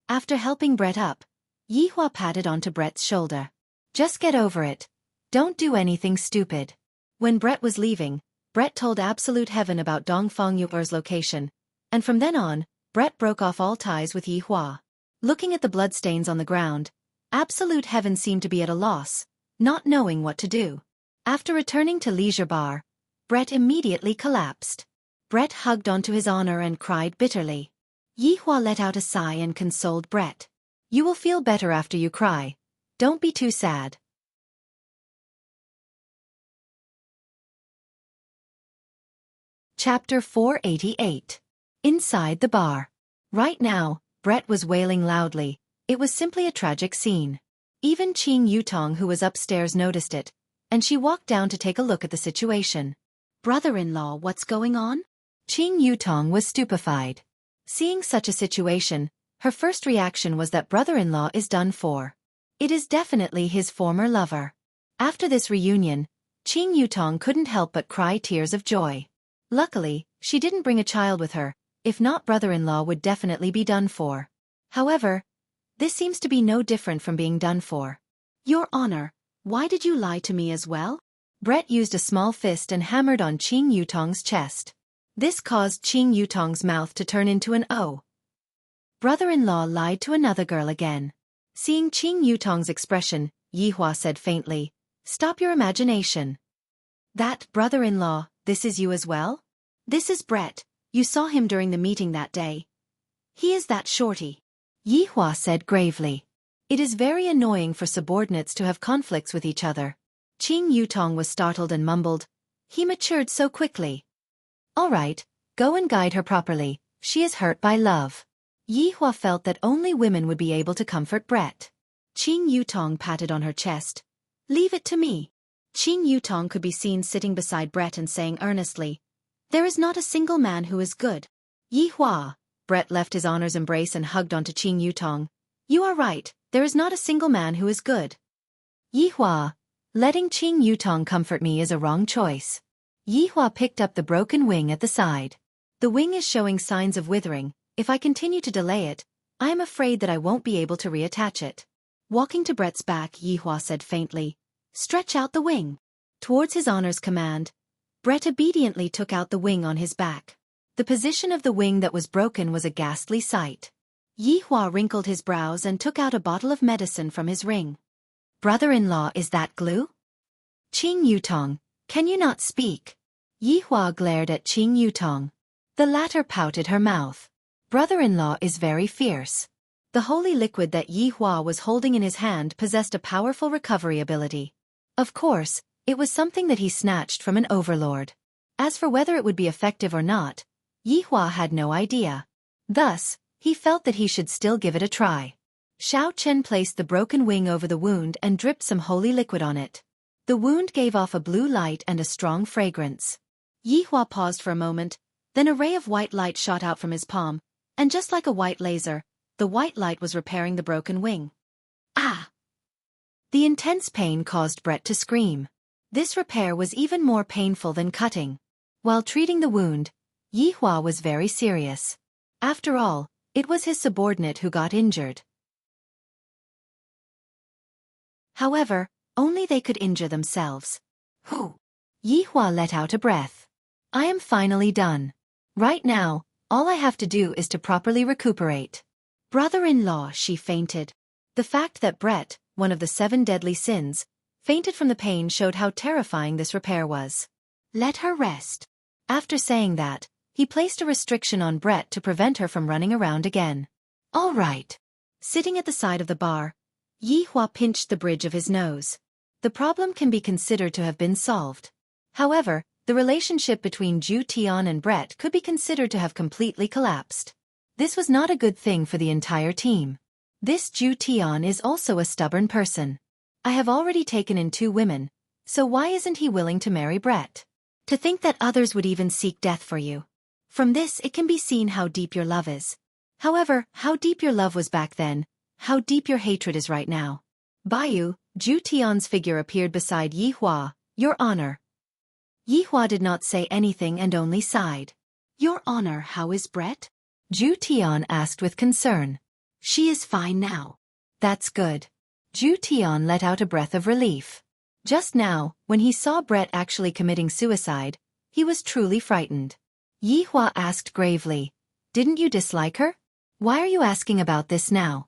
After helping Brett up, Yihua patted onto Brett's shoulder. "Just get over it. Don't do anything stupid." When Brett was leaving, Brett told Absolute Heaven about Dongfang Yuer's location, and from then on, Brett broke off all ties with Yihua. Looking at the bloodstains on the ground, Absolute Heaven seemed to be at a loss, not knowing what to do. After returning to Leisure Bar, Brett immediately collapsed. Brett hugged onto his honor and cried bitterly. Yihua let out a sigh and consoled Brett. "You will feel better after you cry. Don't be too sad." Chapter 488. Inside the bar. Right now, Brett was wailing loudly. It was simply a tragic scene. Even Qing Yutong, who was upstairs, noticed it, and she walked down to take a look at the situation. "Brother-in-law, what's going on?" Qing Yutong was stupefied. Seeing such a situation, her first reaction was that brother-in-law is done for. It is definitely his former lover. After this reunion, Qing Yutong couldn't help but cry tears of joy. Luckily, she didn't bring a child with her. If not, brother-in-law would definitely be done for. However, this seems to be no different from being done for. "Your Honor, why did you lie to me as well?" Brett used a small fist and hammered on Qing Yutong's chest. This caused Qing Yutong's mouth to turn into an O. Brother-in-law lied to another girl again. Seeing Qing Yutong's expression, Yihua said faintly, "Stop your imagination." "That brother-in-law, this is you as well?" "This is Brett. You saw him during the meeting that day. He is that shorty," Yihua said gravely. It is very annoying for subordinates to have conflicts with each other. Qing Yutong was startled and mumbled, "He matured so quickly." "All right, go and guide her properly, she is hurt by love." Yi Hua felt that only women would be able to comfort Brett. Qing Yutong patted on her chest. "Leave it to me." Qing Yutong could be seen sitting beside Brett and saying earnestly, "There is not a single man who is good." "Yi Hua." Brett left his honor's embrace and hugged onto Qing Yutong. "You are right, there is not a single man who is good." "Yi Hua, letting Qing Yutong comfort me is a wrong choice." Yi Hua picked up the broken wing at the side. "The wing is showing signs of withering. If I continue to delay it, I am afraid that I won't be able to reattach it." Walking to Brett's back, Yi Hua said faintly, "Stretch out the wing." Towards his honor's command, Brett obediently took out the wing on his back. The position of the wing that was broken was a ghastly sight. Yi Hua wrinkled his brows and took out a bottle of medicine from his ring. "Brother-in-law, is that glue?" "Qing Yutong, can you not speak?" Yi Hua glared at Qing Yutong. The latter pouted her mouth. "Brother-in-law is very fierce." The holy liquid that Yi Hua was holding in his hand possessed a powerful recovery ability. Of course, it was something that he snatched from an overlord. As for whether it would be effective or not, Yi Hua had no idea. Thus, he felt that he should still give it a try. Xiao Chen placed the broken wing over the wound and dripped some holy liquid on it. The wound gave off a blue light and a strong fragrance. Yi Hua paused for a moment, then a ray of white light shot out from his palm, and just like a white laser, the white light was repairing the broken wing. "Ah!" The intense pain caused Brett to scream. This repair was even more painful than cutting. While treating the wound, Yi Hua was very serious. After all, it was his subordinate who got injured. However, only they could injure themselves. "Whew!" Yi Hua let out a breath. "I am finally done. Right now, all I have to do is to properly recuperate." "Brother-in-law," she fainted. The fact that Brett, one of the 7 deadly sins, fainted from the pain showed how terrifying this repair was. "Let her rest." After saying that, he placed a restriction on Brett to prevent her from running around again. "All right." Sitting at the side of the bar, Yi Hua pinched the bridge of his nose. The problem can be considered to have been solved. However, the relationship between Zhu Tian and Brett could be considered to have completely collapsed. This was not a good thing for the entire team. This Zhu Tian is also a stubborn person. I have already taken in 2 women, so why isn't he willing to marry Brett? To think that others would even seek death for you. From this it can be seen how deep your love is. However, how deep your love was back then, how deep your hatred is right now. "Baiyu," Zhu Tian's figure appeared beside Yi Hua. "Your honor." Yi Hua did not say anything and only sighed. "Your honor, how is Brett?" Zhu Tian asked with concern. "She is fine now." "That's good." Zhu Tian let out a breath of relief. Just now, when he saw Brett actually committing suicide, he was truly frightened. Yi Hua asked gravely, "Didn't you dislike her? Why are you asking about this now?"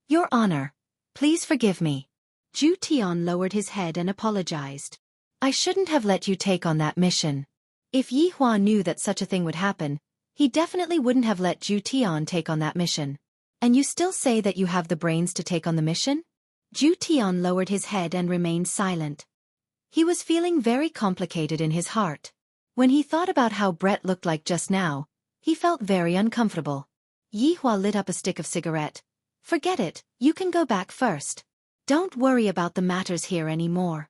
"Your honor, please forgive me." Zhu Tian lowered his head and apologized. "I shouldn't have let you take on that mission." If Yi Hua knew that such a thing would happen, he definitely wouldn't have let Zhu Tian take on that mission. "And you still say that you have the brains to take on the mission?" Zhu Tian lowered his head and remained silent. He was feeling very complicated in his heart. When he thought about how Brett looked like just now, he felt very uncomfortable. Yi Hua lit up a stick of cigarette. "Forget it, you can go back first. Don't worry about the matters here anymore."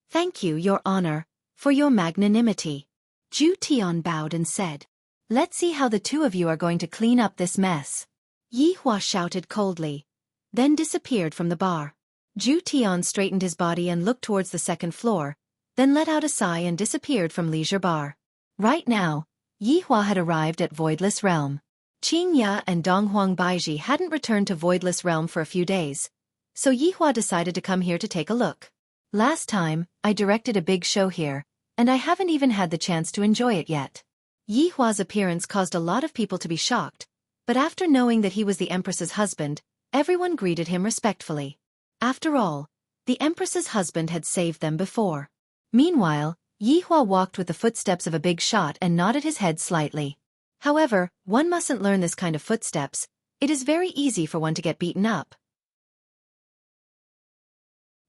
"Thank you, Your Honor, for your magnanimity." Zhu Tian bowed and said, "Let's see how the 2 of you are going to clean up this mess." Yi Hua shouted coldly, then disappeared from the bar. Zhu Tian straightened his body and looked towards the 2nd floor, then let out a sigh and disappeared from Leisure Bar. Right now, Yi Hua had arrived at Voidless Realm. Qing Ya and Donghuang Baiji hadn't returned to Voidless Realm for a few days, so Yi Hua decided to come here to take a look. "Last time, I directed a big show here, and I haven't even had the chance to enjoy it yet." Yi Hua's appearance caused a lot of people to be shocked, but after knowing that he was the Empress's husband, everyone greeted him respectfully. After all, the Empress's husband had saved them before. Meanwhile, Yi Hua walked with the footsteps of a big shot and nodded his head slightly. However, one mustn't learn this kind of footsteps. It is very easy for one to get beaten up.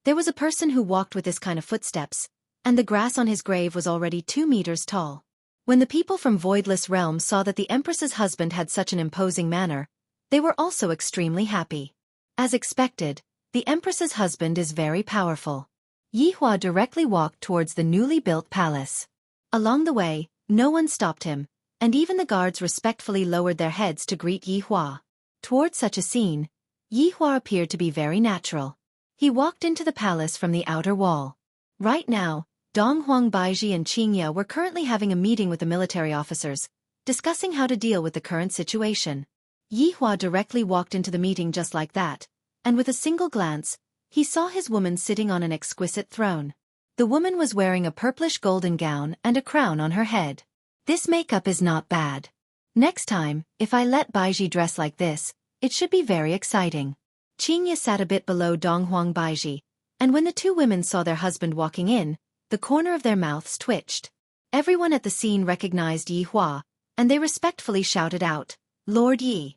There was a person who walked with this kind of footsteps, and the grass on his grave was already 2 meters tall. When the people from Voidless Realm saw that the Empress's husband had such an imposing manner, they were also extremely happy. As expected, the Empress's husband is very powerful. Yihua directly walked towards the newly built palace. Along the way, no one stopped him, and even the guards respectfully lowered their heads to greet Yihua. Toward such a scene, Yihua appeared to be very natural. He walked into the palace from the outer wall. Right now, Donghuang Baiji and Qingya were currently having a meeting with the military officers, discussing how to deal with the current situation. Yihua directly walked into the meeting just like that, and with a single glance, he saw his woman sitting on an exquisite throne. The woman was wearing a purplish golden gown and a crown on her head. This makeup is not bad. Next time, if I let Baiji dress like this, it should be very exciting. Qingya sat a bit below Donghuang Baiji, and when the two women saw their husband walking in, the corner of their mouths twitched. Everyone at the scene recognized Yihua, and they respectfully shouted out, "Lord Yi."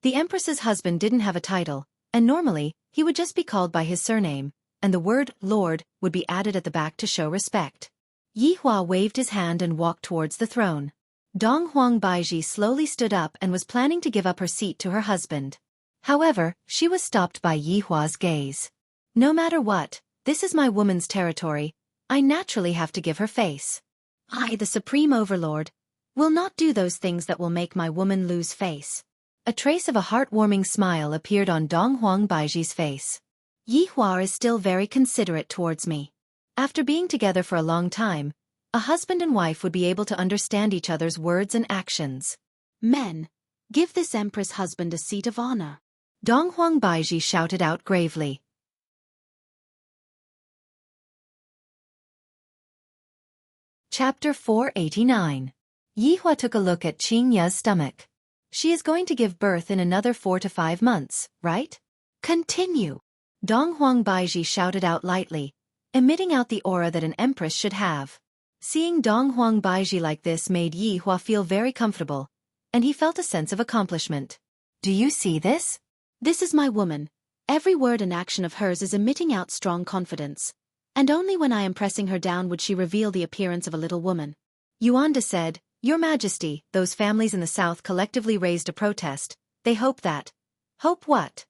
The Empress's husband didn't have a title, and normally, he would just be called by his surname, and the word "Lord" would be added at the back to show respect. Yihua waved his hand and walked towards the throne. Donghuang Baiji slowly stood up and was planning to give up her seat to her husband. However, she was stopped by Yihua's gaze. No matter what, this is my woman's territory. I naturally have to give her face. I, the Supreme Overlord, will not do those things that will make my woman lose face. A trace of a heartwarming smile appeared on Donghuang Baiji's face. Yihua is still very considerate towards me. After being together for a long time, a husband and wife would be able to understand each other's words and actions. Men, give this Empress husband a seat of honor. Donghuang Baiji shouted out gravely. Chapter 489. Yihua took a look at Qingya's stomach. She is going to give birth in another 4 to 5 months, right? Continue. Donghuang Baiji shouted out lightly, emitting out the aura that an empress should have. Seeing Donghuang Baiji like this made Yihua feel very comfortable, and he felt a sense of accomplishment. Do you see this? This is my woman. Every word and action of hers is emitting out strong confidence. And only when I am pressing her down would she reveal the appearance of a little woman. Yuanda said, "Your Majesty, those families in the south collectively raised a protest. They hope that." Hope what?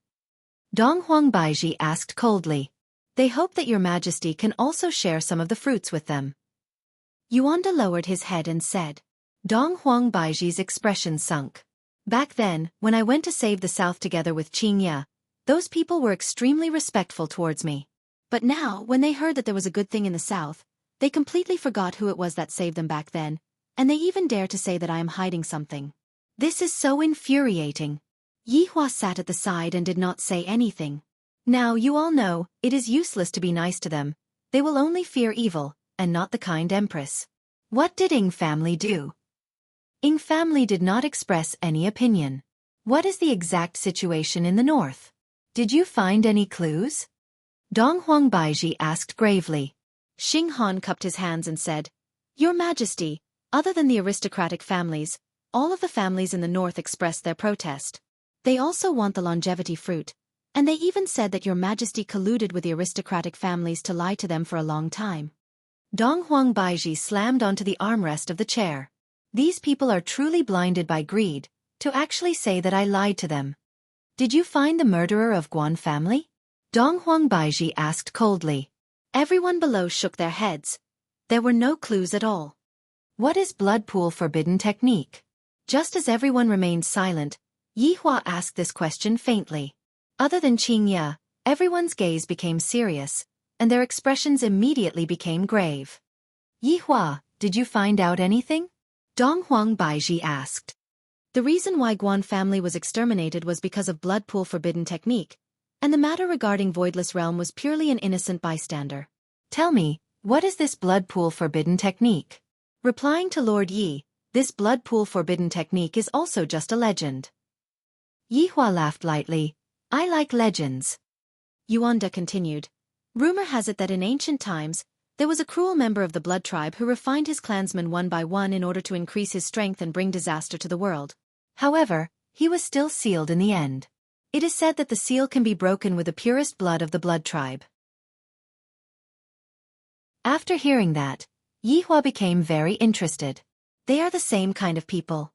Donghuang Baiji asked coldly. They hope that Your Majesty can also share some of the fruits with them. Yuanda lowered his head and said. Donghuang Baiji's expression sunk. Back then, when I went to save the south together with Qingya, those people were extremely respectful towards me. But now, when they heard that there was a good thing in the south, they completely forgot who it was that saved them back then, and they even dare to say that I am hiding something. This is so infuriating. Yihua sat at the side and did not say anything. Now you all know, it is useless to be nice to them. They will only fear evil, and not the kind empress. What did Ying family do? Ying family did not express any opinion. What is the exact situation in the north? Did you find any clues? Donghuang Baiji asked gravely. Xing Han cupped his hands and said, Your Majesty, other than the aristocratic families, all of the families in the north expressed their protest. They also want the longevity fruit, and they even said that Your Majesty colluded with the aristocratic families to lie to them for a long time. Donghuang Baiji slammed onto the armrest of the chair. These people are truly blinded by greed, to actually say that I lied to them. Did you find the murderer of Guan family? Donghuang Baiji asked coldly. Everyone below shook their heads. There were no clues at all. What is blood pool forbidden technique? Just as everyone remained silent, Yihua asked this question faintly. Other than Qingya, everyone's gaze became serious, and their expressions immediately became grave. Yihua, did you find out anything? Donghuang Baiji asked. The reason why Guan family was exterminated was because of blood pool forbidden technique, and the matter regarding Voidless Realm was purely an innocent bystander. Tell me, what is this blood pool forbidden technique? Replying to Lord Yi, this blood pool forbidden technique is also just a legend. Yihua laughed lightly. I like legends. Yuanda continued. Rumor has it that in ancient times, there was a cruel member of the blood tribe who refined his clansmen one by one in order to increase his strength and bring disaster to the world. However, he was still sealed in the end. It is said that the seal can be broken with the purest blood of the blood tribe. After hearing that, Yihua became very interested. They are the same kind of people.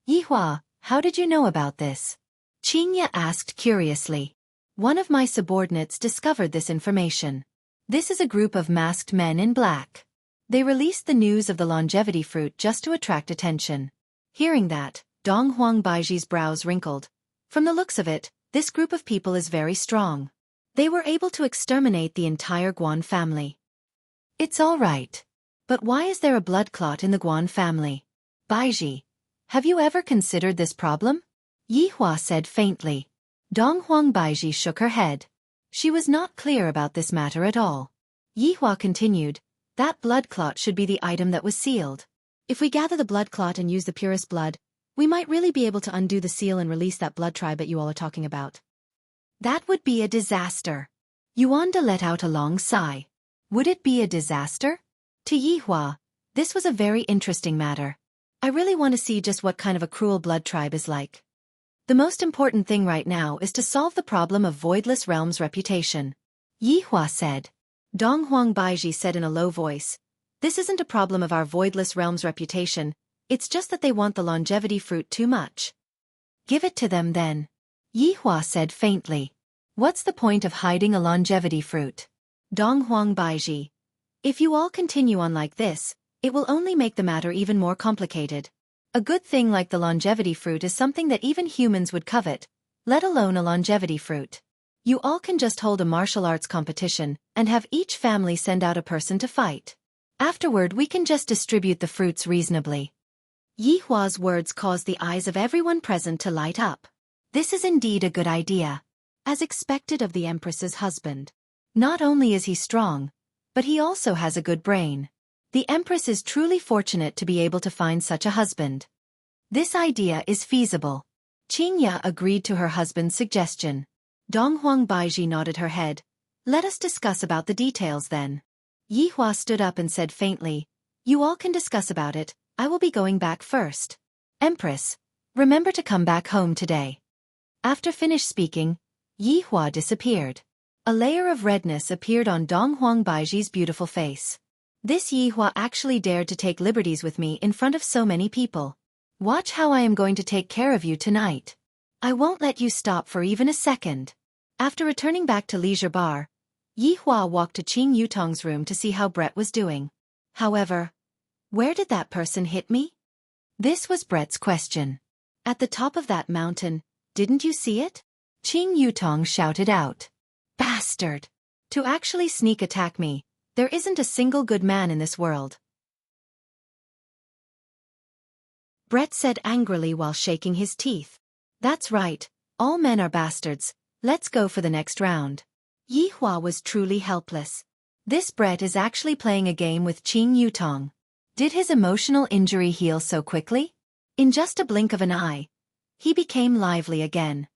Yihua, how did you know about this? Qingya asked curiously. One of my subordinates discovered this information. This is a group of masked men in black. They released the news of the longevity fruit just to attract attention. Hearing that, Dong Huangbaiji's brows wrinkled. From the looks of it, this group of people is very strong. They were able to exterminate the entire Guan family. It's all right. But why is there a blood clot in the Guan family? Baiji, have you ever considered this problem? Yihua said faintly. Dong Huangbaiji shook her head. She was not clear about this matter at all. Yihua continued, that blood clot should be the item that was sealed. If we gather the blood clot and use the purest blood, we might really be able to undo the seal and release that blood tribe that you all are talking about. That would be a disaster. Yuanda let out a long sigh. Would it be a disaster? To Yihua, this was a very interesting matter. I really want to see just what kind of a cruel blood tribe is like. The most important thing right now is to solve the problem of Voidless Realm's reputation. Yihua said. Dong Huangbaiji said in a low voice, this isn't a problem of our Voidless Realm's reputation, it's just that they want the longevity fruit too much. Give it to them then. Yihua said faintly. What's the point of hiding a longevity fruit? Dong Huangbaiji. If you all continue on like this, it will only make the matter even more complicated. A good thing like the longevity fruit is something that even humans would covet, let alone a longevity fruit. You all can just hold a martial arts competition and have each family send out a person to fight. Afterward we can just distribute the fruits reasonably. Yihua's words caused the eyes of everyone present to light up. This is indeed a good idea. As expected of the Empress's husband. Not only is he strong, but he also has a good brain. The Empress is truly fortunate to be able to find such a husband. This idea is feasible. Qingya agreed to her husband's suggestion. Dong Huangbaiji nodded her head. Let us discuss about the details then. Yihua stood up and said faintly, you all can discuss about it, I will be going back first. Empress, remember to come back home today. After finished speaking, Yihua disappeared. A layer of redness appeared on Dong Huangbaiji's beautiful face. This Yihua actually dared to take liberties with me in front of so many people. Watch how I am going to take care of you tonight. I won't let you stop for even a second. After returning back to Leisure Bar, Yihua walked to Qing Yutong's room to see how Brett was doing. However, where did that person hit me? This was Brett's question. At the top of that mountain, didn't you see it? Qing Yutong shouted out. Bastard! To actually sneak attack me, there isn't a single good man in this world. Brett said angrily while shaking his teeth. That's right, all men are bastards, let's go for the next round. Yihua was truly helpless. This Brett is actually playing a game with Qing Yutong. Did his emotional injury heal so quickly? In just a blink of an eye, he became lively again.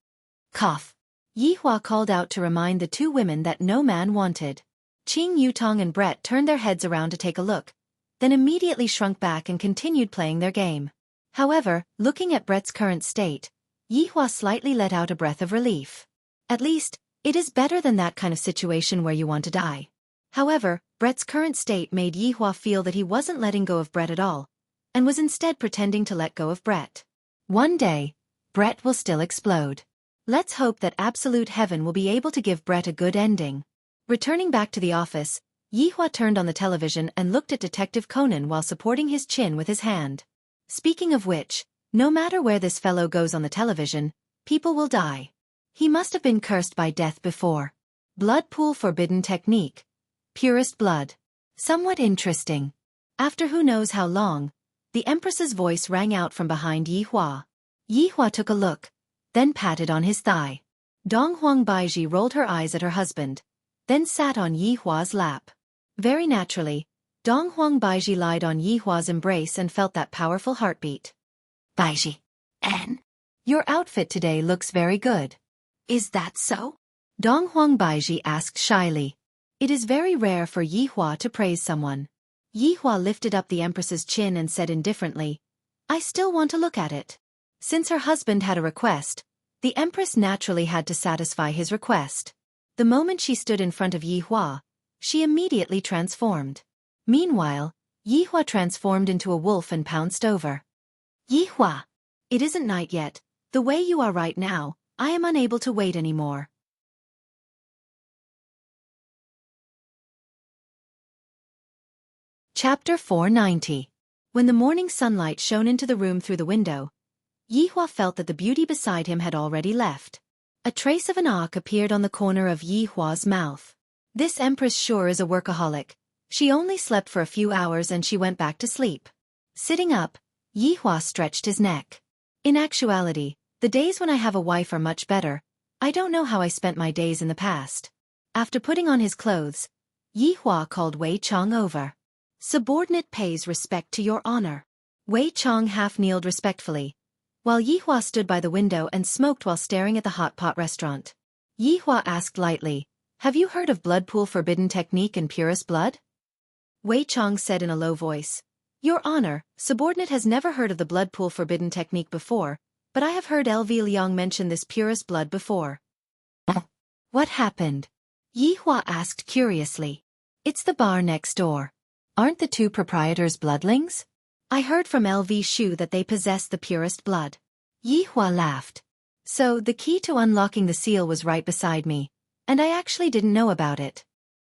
Cough. Yihua called out to remind the two women that no man wanted. Qing Yutong and Brett turned their heads around to take a look, then immediately shrunk back and continued playing their game. However, looking at Brett's current state, Yihua slightly let out a breath of relief. At least, it is better than that kind of situation where you want to die. However, Brett's current state made Yihua feel that he wasn't letting go of Brett at all, and was instead pretending to let go of Brett. One day, Brett will still explode. Let's hope that absolute heaven will be able to give Brett a good ending. Returning back to the office, Yihua turned on the television and looked at Detective Conan while supporting his chin with his hand. Speaking of which, no matter where this fellow goes on the television, people will die. He must have been cursed by death before. Blood pool forbidden technique. Purest blood. Somewhat interesting. After who knows how long, the Empress's voice rang out from behind Yihua. Yihua took a look, then patted on his thigh. Dong Huangbaiji rolled her eyes at her husband, then sat on Yihua's lap. Very naturally, Dong Huangbaiji lied on Yihua's embrace and felt that powerful heartbeat. Baiji, your outfit today looks very good. Is that so? Dong Huangbaiji asked shyly. It is very rare for Yihua to praise someone. Yihua lifted up the Empress's chin and said indifferently, I still want to look at it. Since her husband had a request, the Empress naturally had to satisfy his request. The moment she stood in front of Yihua, she immediately transformed. Meanwhile, Yihua transformed into a wolf and pounced over. Yihua! It isn't night yet. The way you are right now, I am unable to wait anymore. Chapter 490. When the morning sunlight shone into the room through the window, Yihua felt that the beauty beside him had already left. A trace of an arc appeared on the corner of Yihua's mouth. This empress sure is a workaholic. She only slept for a few hours and she went back to sleep. Sitting up, Yihua stretched his neck. In actuality, the days when I have a wife are much better. I don't know how I spent my days in the past. After putting on his clothes, Yihua called Wei Chong over. Subordinate pays respect to your honor. Wei Chong half-kneeled respectfully, while Yihua stood by the window and smoked while staring at the hot pot restaurant. Yihua asked lightly, "Have you heard of blood pool forbidden technique and purest blood?" Wei Chong said in a low voice, "Your honor, subordinate has never heard of the blood pool forbidden technique before, but I have heard LV Liang mention this purest blood before." What happened? Yihua asked curiously. It's the bar next door. Aren't the two proprietors bloodlings? I heard from LV Shu that they possess the purest blood. Yihua laughed. So, the key to unlocking the seal was right beside me, and I actually didn't know about it.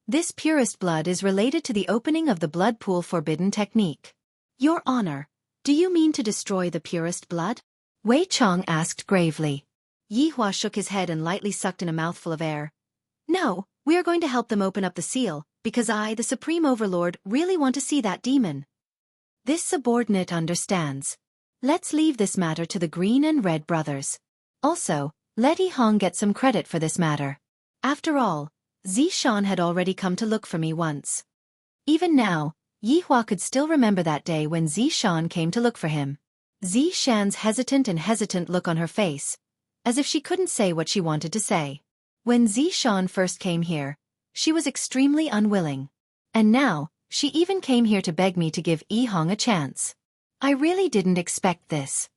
This purest blood is related to the opening of the blood pool forbidden technique. Your honor, do you mean to destroy the purest blood? Wei Chong asked gravely. Yihua shook his head and lightly sucked in a mouthful of air. No, we are going to help them open up the seal, because I, the Supreme Overlord, really want to see that demon. This subordinate understands. Let's leave this matter to the Green and Red brothers. Also, let Yihong get some credit for this matter. After all, Zishan had already come to look for me once. Even now, Yihua could still remember that day when Zishan came to look for him. Zishan's hesitant look on her face, as if she couldn't say what she wanted to say. When Zishan first came here, she was extremely unwilling. And now, she even came here to beg me to give Yihong a chance. I really didn't expect this.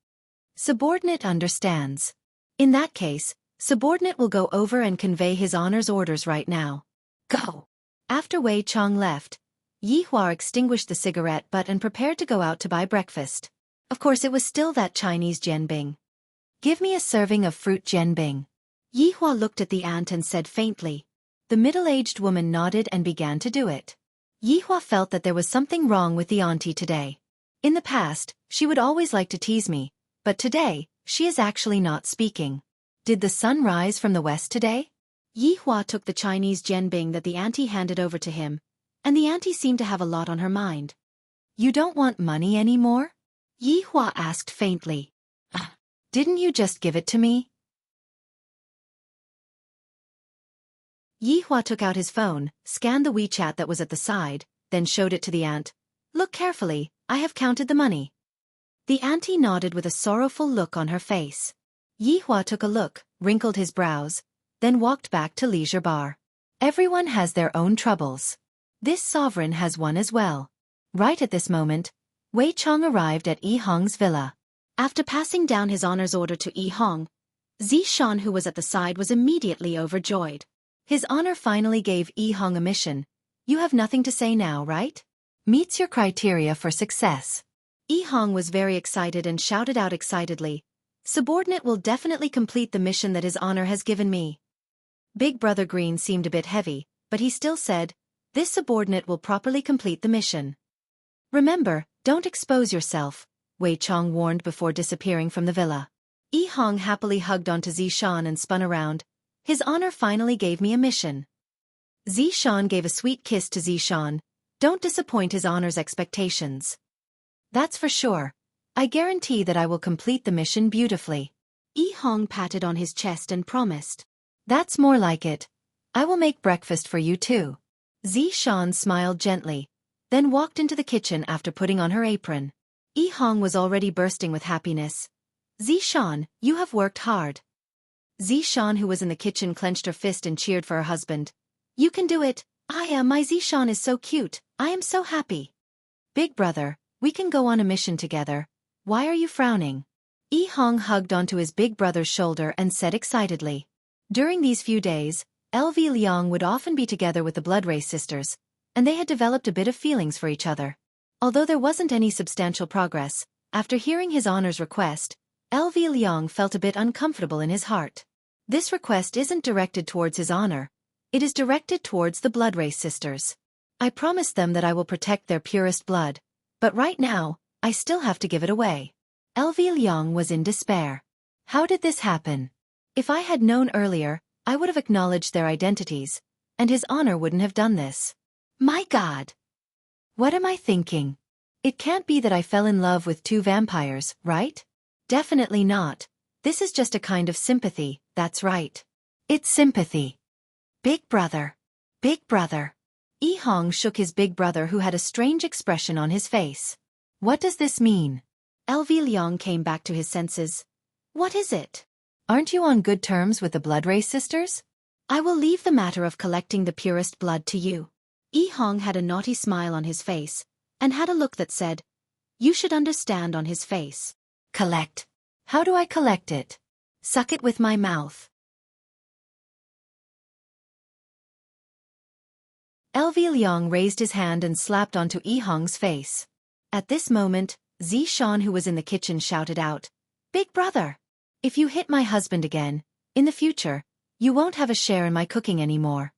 Subordinate understands. In that case, subordinate will go over and convey his honor's orders right now. Go! After Wei Chong left, Yihua extinguished the cigarette butt and prepared to go out to buy breakfast. Of course it was still that Chinese jianbing. Give me a serving of fruit jianbing. Yihua looked at the aunt and said faintly. The middle-aged woman nodded and began to do it. Yihua felt that there was something wrong with the auntie today. In the past, she would always like to tease me, but today, she is actually not speaking. Did the sun rise from the west today? Yihua took the Chinese jianbing that the auntie handed over to him, and the auntie seemed to have a lot on her mind. You don't want money anymore? Yihua asked faintly. Didn't you just give it to me? Yihua took out his phone, scanned the WeChat that was at the side, then showed it to the aunt. Look carefully, I have counted the money. The auntie nodded with a sorrowful look on her face. Yihua took a look, wrinkled his brows, then walked back to Leisure Bar. Everyone has their own troubles. This sovereign has one as well. Right at this moment, Wei Chong arrived at Yihong's villa. After passing down his honor's order to Yihong, Zishan, who was at the side, was immediately overjoyed. His honor finally gave Yihong a mission. You have nothing to say now, right? Meets your criteria for success. Yihong was very excited and shouted out excitedly, Subordinate will definitely complete the mission that his honor has given me. Big Brother Green seemed a bit heavy, but he still said, this subordinate will properly complete the mission. Remember, don't expose yourself, Wei Chong warned before disappearing from the villa. Yihong happily hugged onto Zishan and spun around. His honor finally gave me a mission. Zishan gave a sweet kiss to Zishan. Don't disappoint his honor's expectations. That's for sure. I guarantee that I will complete the mission beautifully. Yihong patted on his chest and promised. That's more like it. I will make breakfast for you too. Zishan smiled gently, then walked into the kitchen after putting on her apron. Yihong was already bursting with happiness. Zishan, you have worked hard. Zishan, who was in the kitchen, clenched her fist and cheered for her husband. You can do it. My Zishan is so cute. I am so happy. Big brother, we can go on a mission together. Why are you frowning? Yihong hugged onto his big brother's shoulder and said excitedly. During these few days, LV Liang would often be together with the Blood Race sisters, and they had developed a bit of feelings for each other. Although there wasn't any substantial progress, after hearing his honor's request, LV Liang felt a bit uncomfortable in his heart. This request isn't directed towards his honor. It is directed towards the blood race sisters. I promised them that I will protect their purest blood, but right now, I still have to give it away. LV Liang was in despair. How did this happen? If I had known earlier, I would have acknowledged their identities, and his honor wouldn't have done this. My God! What am I thinking? It can't be that I fell in love with two vampires, right? Definitely not. This is just a kind of sympathy, that's right. It's sympathy. Big brother. Big brother. Yi Hong shook his big brother who had a strange expression on his face. What does this mean? LV Liang came back to his senses. What is it? Aren't you on good terms with the blood race sisters? I will leave the matter of collecting the purest blood to you. Yi Hong had a naughty smile on his face, and had a look that said, you should understand on his face. Collect. How do I collect it? Suck it with my mouth. LV Liang raised his hand and slapped onto Yi Hong's face. At this moment, Xiaofan who was in the kitchen shouted out, Big brother! If you hit my husband again, in the future, you won't have a share in my cooking anymore.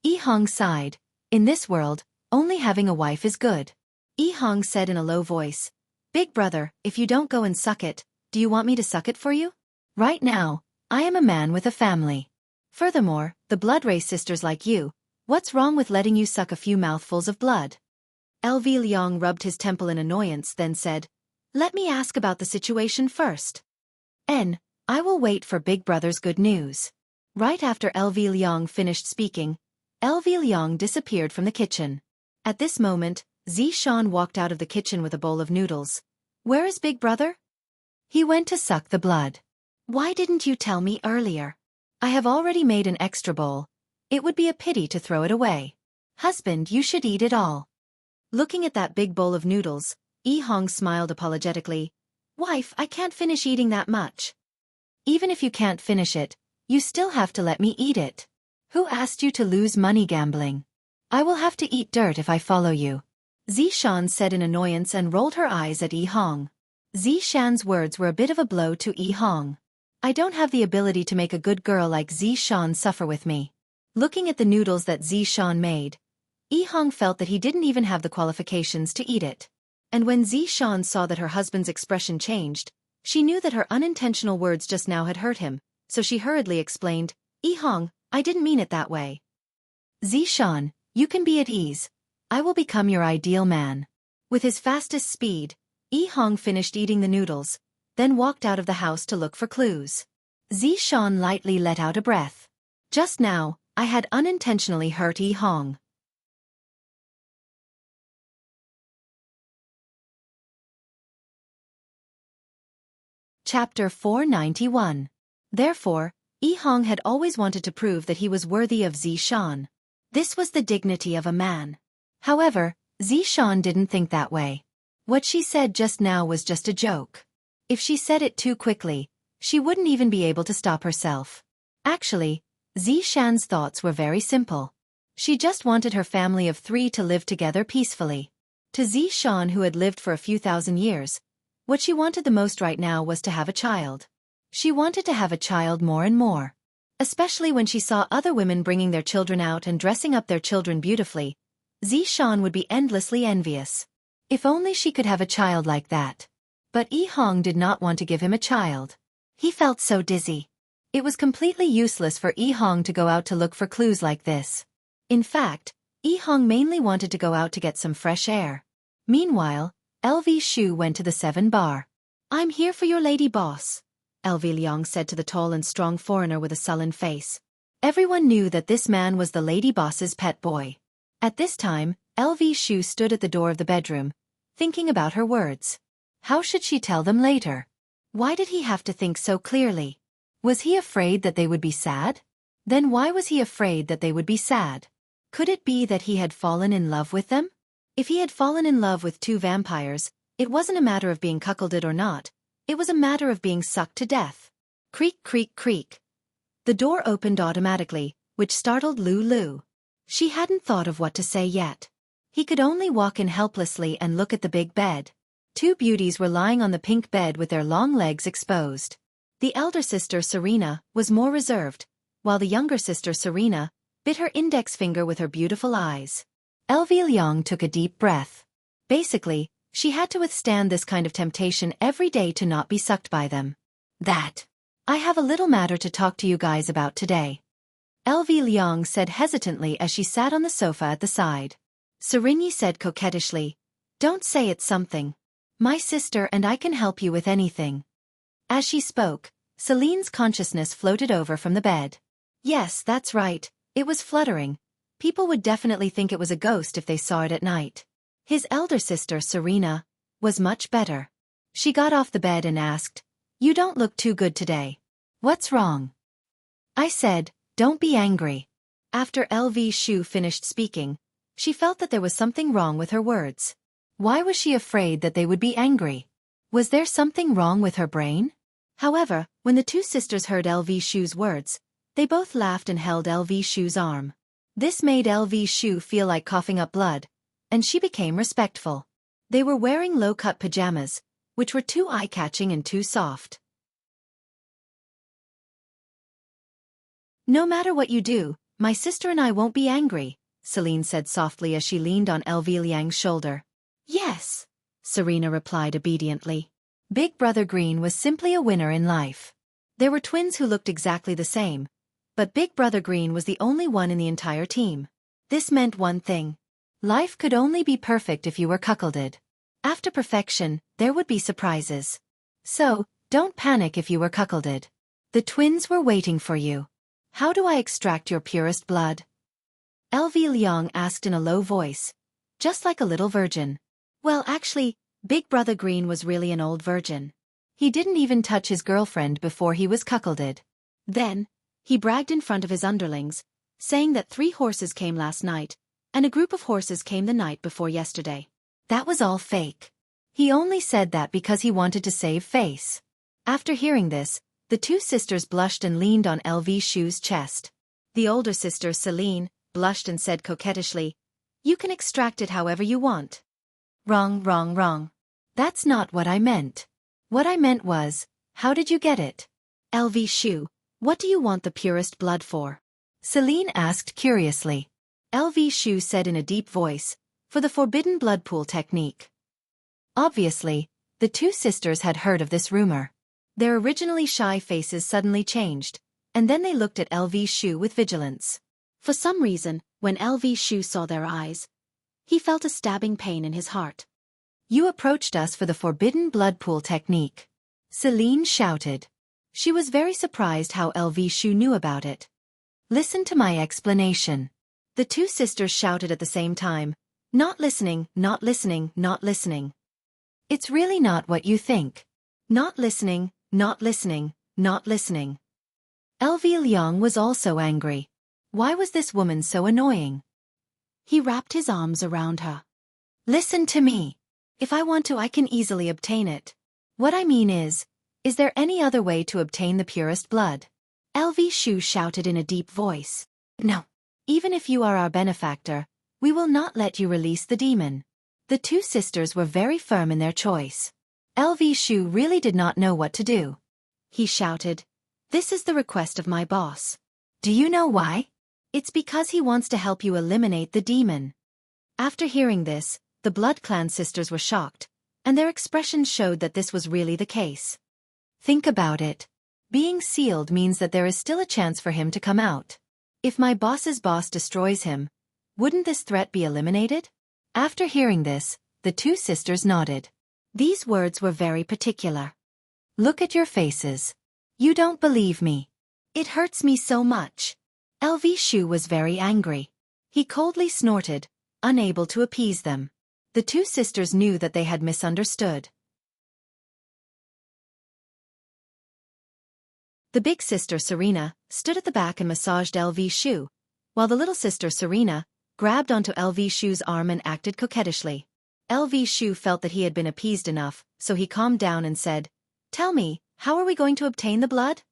Yi Hong sighed. In this world, only having a wife is good. Yi Hong said in a low voice, Big brother, if you don't go and suck it, do you want me to suck it for you? Right now, I am a man with a family. Furthermore, the blood race sisters like you, what's wrong with letting you suck a few mouthfuls of blood? LV Liang rubbed his temple in annoyance, then said, Let me ask about the situation first. I will wait for Big Brother's good news. Right after LV Liang finished speaking, LV Liang disappeared from the kitchen. At this moment, Xiaofan walked out of the kitchen with a bowl of noodles. Where is Big Brother? He went to suck the blood. Why didn't you tell me earlier? I have already made an extra bowl. It would be a pity to throw it away. Husband, you should eat it all. Looking at that big bowl of noodles, Yi Hong smiled apologetically. Wife, I can't finish eating that much. Even if you can't finish it, you still have to let me eat it. Who asked you to lose money gambling? I will have to eat dirt if I follow you. Xiaofan said in annoyance and rolled her eyes at Yi Hong. Xiaofan's words were a bit of a blow to Yi Hong. I don't have the ability to make a good girl like Xiaofan suffer with me. Looking at the noodles that Xiaofan made, Yi Hong felt that he didn't even have the qualifications to eat it. And when Xiaofan saw that her husband's expression changed, she knew that her unintentional words just now had hurt him, so she hurriedly explained, Yi Hong, I didn't mean it that way. Xiaofan, you can be at ease. I will become your ideal man. With his fastest speed, Yi Hong finished eating the noodles, then walked out of the house to look for clues. Xiaofan lightly let out a breath. Just now, I had unintentionally hurt Yi Hong. Chapter 491. Therefore, Yi Hong had always wanted to prove that he was worthy of Xiaofan. This was the dignity of a man. However, Xiaofan didn't think that way. What she said just now was just a joke. If she said it too quickly, she wouldn't even be able to stop herself. Actually, Xiaofan's thoughts were very simple. She just wanted her family of 3 to live together peacefully. To Xiaofan, who had lived for a few thousand years, what she wanted the most right now was to have a child. She wanted to have a child more and more. Especially when she saw other women bringing their children out and dressing up their children beautifully, Xiaofan would be endlessly envious. If only she could have a child like that. But Yi Hong did not want to give him a child. He felt so dizzy. It was completely useless for Yi Hong to go out to look for clues like this. In fact, Yi Hong mainly wanted to go out to get some fresh air. Meanwhile, LV Shu went to the 7 bar. I'm here for your lady boss, LV Liang said to the tall and strong foreigner with a sullen face. Everyone knew that this man was the lady boss's pet boy. At this time, LV Shu stood at the door of the bedroom, thinking about her words. How should she tell them later? Why did he have to think so clearly? Was he afraid that they would be sad? Then why was he afraid that they would be sad? Could it be that he had fallen in love with them? If he had fallen in love with 2 vampires, it wasn't a matter of being cuckolded or not, it was a matter of being sucked to death. Creak, creak, creak. The door opened automatically, which startled Lulu. She hadn't thought of what to say yet. He could only walk in helplessly and look at the big bed. Two beauties were lying on the pink bed with their long legs exposed. The elder sister, Serena, was more reserved, while the younger sister, Serena, bit her index finger with her beautiful eyes. Elvie Liang took a deep breath. Basically, she had to withstand this kind of temptation every day to not be sucked by them. I have a little matter to talk to you guys about today. Elvie Liang said hesitantly as she sat on the sofa at the side. Serena said coquettishly, "Don't say it's something. My sister and I can help you with anything." As she spoke, Celine's consciousness floated over from the bed. Yes, that's right, it was fluttering. People would definitely think it was a ghost if they saw it at night. His elder sister, Serena, was much better. She got off the bed and asked, "You don't look too good today. What's wrong?" I said, "Don't be angry." After LV Shu finished speaking, she felt that there was something wrong with her words. Why was she afraid that they would be angry? Was there something wrong with her brain? However, when the two sisters heard LV Shu's words, they both laughed and held LV Shu's arm. This made LV Shu feel like coughing up blood, and she became respectful. They were wearing low-cut pajamas, which were too eye-catching and too soft. "No matter what you do, my sister and I won't be angry," Celine said softly as she leaned on LV Liang's shoulder. "Yes," Serena replied obediently. Big Brother Green was simply a winner in life. There were twins who looked exactly the same, but Big Brother Green was the only one in the entire team. This meant one thing. Life could only be perfect if you were cuckolded. After perfection, there would be surprises. So, don't panic if you were cuckolded. The twins were waiting for you. "How do I extract your purest blood?" LV Liang asked in a low voice, just like a little virgin. Well, actually, Big Brother Green was really an old virgin. He didn't even touch his girlfriend before he was cuckolded. Then, he bragged in front of his underlings, saying that 3 horses came last night, and a group of horses came the night before yesterday. That was all fake. He only said that because he wanted to save face. After hearing this, the two sisters blushed and leaned on LV Shu's chest. The older sister, Celine, blushed and said coquettishly, "You can extract it however you want." Wrong, wrong, wrong. That's not what I meant. What I meant was, how did you get it? LV Shu, what do you want the purest blood for? Celine asked curiously. LV Shu said in a deep voice, "For the forbidden blood pool technique." Obviously, the two sisters had heard of this rumor. Their originally shy faces suddenly changed, and then they looked at LV Shu with vigilance. For some reason, when LV Shu saw their eyes, he felt a stabbing pain in his heart. "You approached us for the forbidden blood pool technique," Celine shouted. She was very surprised how LV Shu knew about it. "Listen to my explanation." The two sisters shouted at the same time, "Not listening, not listening, not listening. It's really not what you think. Not listening, not listening, not listening." LV Liang was also angry. Why was this woman so annoying? He wrapped his arms around her. "Listen to me. If I want to, I can easily obtain it. What I mean is there any other way to obtain the purest blood?" LV Shu shouted in a deep voice. "No. Even if you are our benefactor, we will not let you release the demon." The two sisters were very firm in their choice. LV Shu really did not know what to do. He shouted, "This is the request of my boss. Do you know why? It's because he wants to help you eliminate the demon." After hearing this, the Blood Clan sisters were shocked, and their expressions showed that this was really the case. Think about it. Being sealed means that there is still a chance for him to come out. If my boss's boss destroys him, wouldn't this threat be eliminated? After hearing this, the two sisters nodded. These words were very particular. "Look at your faces. You don't believe me. It hurts me so much." LV Shu was very angry. He coldly snorted, unable to appease them. The two sisters knew that they had misunderstood. The big sister, Serena, stood at the back and massaged LV Shu, while the little sister, Serena, grabbed onto LV Shu's arm and acted coquettishly. LV Shu felt that he had been appeased enough, so he calmed down and said, "Tell me, how are we going to obtain the blood?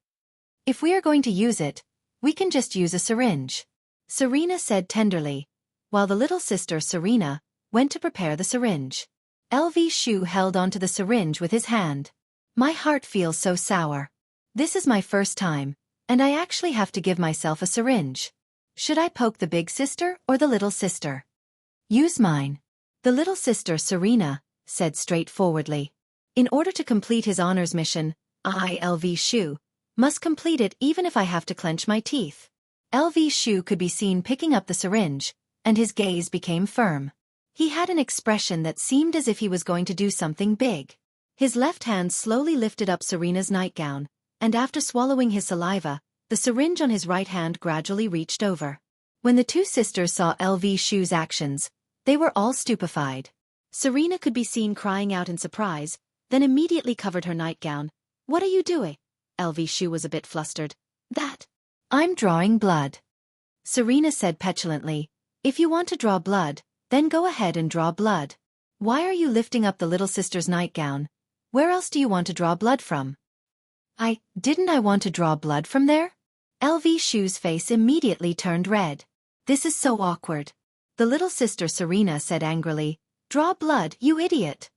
If we are going to use it, we can just use a syringe." Serena said tenderly, while the little sister Serena went to prepare the syringe. LV Shu held onto the syringe with his hand. My heart feels so sour. This is my first time, and I actually have to give myself a syringe. Should I poke the big sister or the little sister? Use mine. The little sister Serena said straightforwardly. In order to complete his honors mission, I, LV Shu, must complete it even if I have to clench my teeth. LV Shu could be seen picking up the syringe, and his gaze became firm. He had an expression that seemed as if he was going to do something big. His left hand slowly lifted up Serena's nightgown, and after swallowing his saliva, the syringe on his right hand gradually reached over. When the two sisters saw LV Shu's actions, they were all stupefied. Serena could be seen crying out in surprise, then immediately covered her nightgown. What are you doing? LV Shu was a bit flustered. That. I'm drawing blood. Serena said petulantly, if you want to draw blood, then go ahead and draw blood. Why are you lifting up the little sister's nightgown? Where else do you want to draw blood from? Didn't I want to draw blood from there? LV Shu's face immediately turned red. This is so awkward. The little sister Serena said angrily, draw blood, you idiot.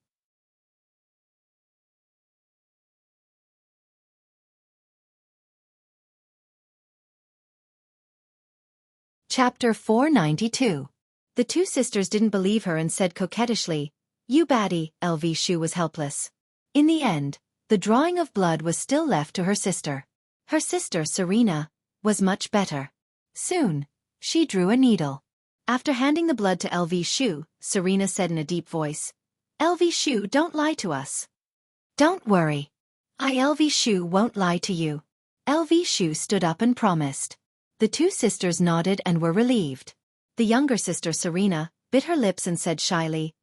Chapter 492. The two sisters didn't believe her and said coquettishly, you baddie. LV Shu was helpless. In the end, the drawing of blood was still left to her sister. Her sister, Serena, was much better. Soon, she drew a needle. After handing the blood to LV Shu, Serena said in a deep voice, LV Shu, don't lie to us. Don't worry. LV Shu won't lie to you. LV Shu stood up and promised. The two sisters nodded and were relieved. The younger sister, Serena, bit her lips and said shyly,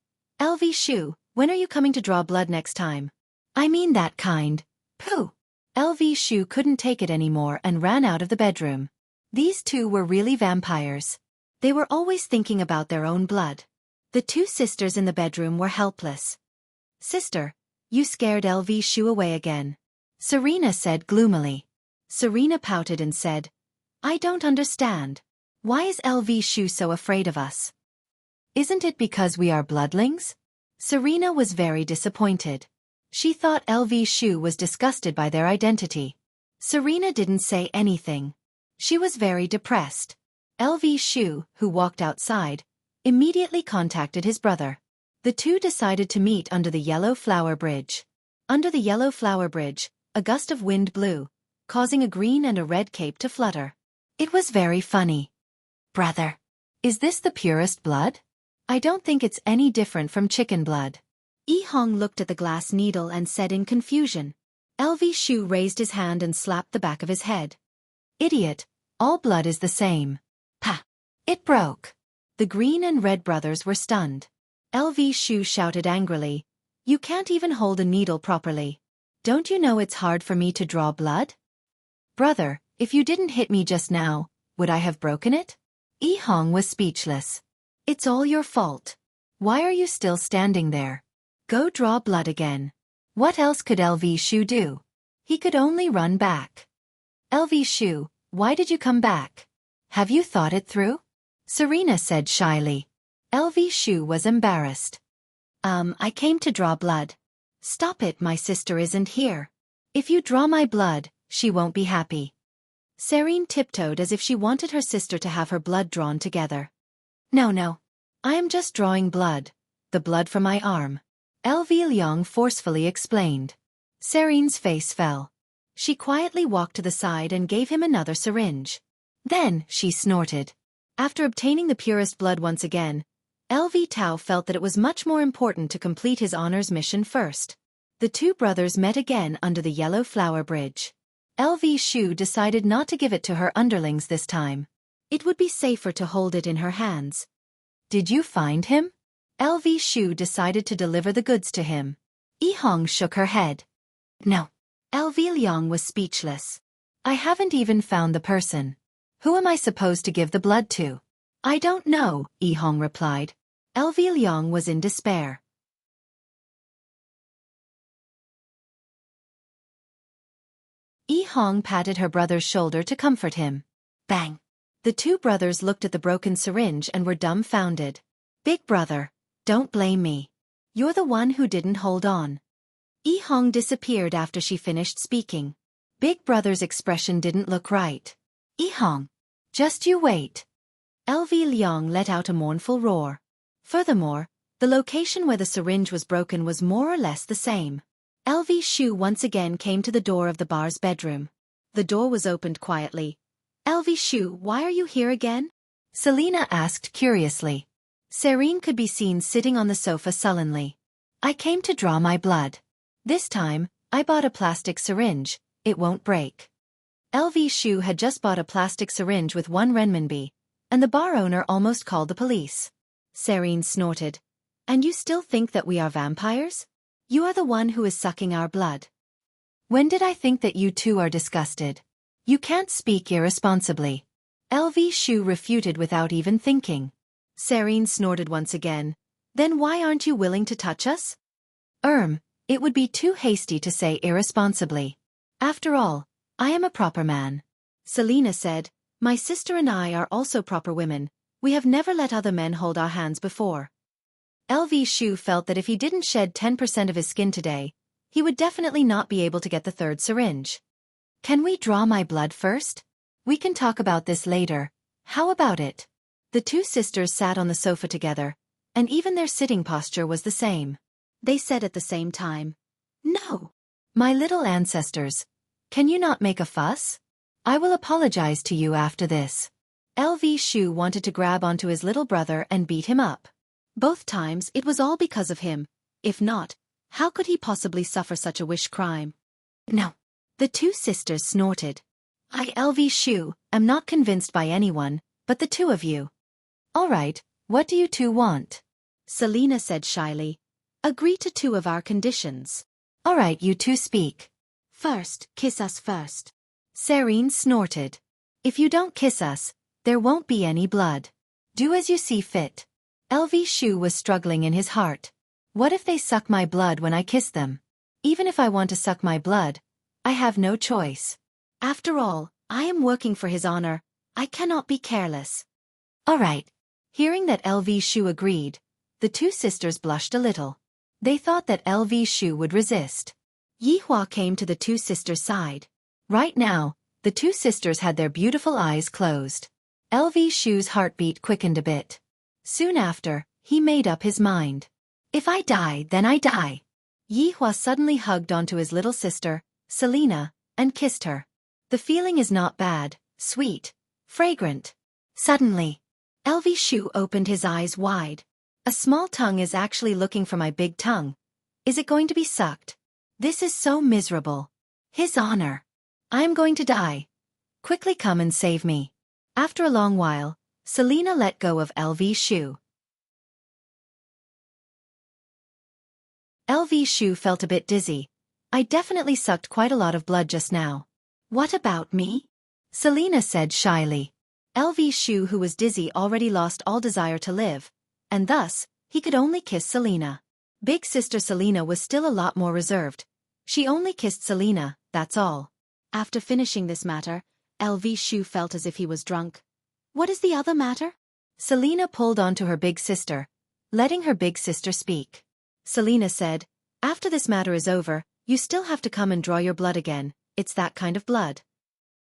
LV Shu, when are you coming to draw blood next time? I mean that kind. Pooh. LV Shu couldn't take it anymore and ran out of the bedroom. These two were really vampires. They were always thinking about their own blood. The two sisters in the bedroom were helpless. Sister, you scared LV Shu away again. Serena said gloomily. Serena pouted and said, I don't understand. Why is LV Shu so afraid of us? Isn't it because we are bloodlings? Serena was very disappointed. She thought LV Shu was disgusted by their identity. Serena didn't say anything. She was very depressed. LV Shu, who walked outside, immediately contacted his brother. The two decided to meet under the Yellow Flower Bridge. Under the Yellow Flower Bridge, a gust of wind blew, causing a green and a red cape to flutter. It was very funny. Brother, is this the purest blood? I don't think it's any different from chicken blood. Yi Hong looked at the glass needle and said in confusion. LV Shu raised his hand and slapped the back of his head. Idiot, all blood is the same. Ha! It broke. The green and red brothers were stunned. LV Shu shouted angrily, you can't even hold a needle properly. Don't you know it's hard for me to draw blood? Brother, if you didn't hit me just now, would I have broken it? Yi Hong was speechless. It's all your fault. Why are you still standing there? Go draw blood again. What else could LV Shu do? He could only run back. LV Shu, why did you come back? Have you thought it through? Serena said shyly. LV Shu was embarrassed. I came to draw blood. Stop it, my sister isn't here. If you draw my blood, she won't be happy. Serene tiptoed as if she wanted her sister to have her blood drawn together. No. I am just drawing blood. The blood from my arm. LV Liang forcefully explained. Serene's face fell. She quietly walked to the side and gave him another syringe. Then, she snorted. After obtaining the purest blood once again, LV Tao felt that it was much more important to complete his honors mission first. The two brothers met again under the Yellow Flower Bridge. LV Shu decided not to give it to her underlings this time. It would be safer to hold it in her hands. Did you find him? LV Shu decided to deliver the goods to him. Yi Hong shook her head. No. LV Liang was speechless. I haven't even found the person. Who am I supposed to give the blood to? I don't know, Yi Hong replied. LV Liang was in despair. Yi Hong patted her brother's shoulder to comfort him. Bang! The two brothers looked at the broken syringe and were dumbfounded. Big brother, don't blame me. You're the one who didn't hold on. Yi Hong disappeared after she finished speaking. Big brother's expression didn't look right. Yi Hong, just you wait. LV Liang let out a mournful roar. Furthermore, the location where the syringe was broken was more or less the same. LV Shu once again came to the door of the bar's bedroom. The door was opened quietly. LV Shu, why are you here again? Selina asked curiously. Serene could be seen sitting on the sofa sullenly. I came to draw my blood. This time, I bought a plastic syringe, it won't break. LV Shu had just bought a plastic syringe with 1 renminbi, and the bar owner almost called the police. Serene snorted. And you still think that we are vampires? You are the one who is sucking our blood. When did I think that you two are disgusted? You can't speak irresponsibly. LV Shu refuted without even thinking. Serene snorted once again. Then why aren't you willing to touch us? It would be too hasty to say irresponsibly. After all, I am a proper man. Selina said, my sister and I are also proper women. We have never let other men hold our hands before. LV Shu felt that if he didn't shed 10% of his skin today, he would definitely not be able to get the 3rd syringe. Can we draw my blood first? We can talk about this later. How about it? The two sisters sat on the sofa together, and even their sitting posture was the same. They said at the same time, No. My little ancestors, can you not make a fuss? I will apologize to you after this. LV Shu wanted to grab onto his little brother and beat him up. Both times it was all because of him. If not, how could he possibly suffer such a wish crime? No. The two sisters snorted. I, LV Shu, am not convinced by anyone, but the two of you. All right, what do you two want? Selina said shyly. Agree to 2 of our conditions. All right, you two speak. First, kiss us first. Serene snorted. If you don't kiss us, there won't be any blood. Do as you see fit. LV Shu was struggling in his heart. What if they suck my blood when I kiss them? Even if I want to suck my blood, I have no choice. After all, I am working for his honor. I cannot be careless. All right. Hearing that LV Shu agreed, the two sisters blushed a little. They thought that LV Shu would resist. Yi Hua came to the two sisters' side. Right now, the two sisters had their beautiful eyes closed. LV Shu's heartbeat quickened a bit. Soon after, he made up his mind. If I die, then I die. Yi Hua suddenly hugged onto his little sister, Selina, and kissed her. The feeling is not bad, sweet, fragrant. Suddenly, LV Shu opened his eyes wide. A small tongue is actually looking for my big tongue. Is it going to be sucked? This is so miserable. His honor. I am going to die. Quickly come and save me. After a long while, Selina let go of LV Shu. LV Shu felt a bit dizzy. I definitely sucked quite a lot of blood just now. What about me? Selina said shyly. LV Shu, who was dizzy, already lost all desire to live, and thus, he could only kiss Selina. Big sister Selina was still a lot more reserved. She only kissed Selina, that's all. After finishing this matter, LV Shu felt as if he was drunk. What is the other matter? Selina pulled onto her big sister, letting her big sister speak. Selina said, after this matter is over, you still have to come and draw your blood again. It's that kind of blood.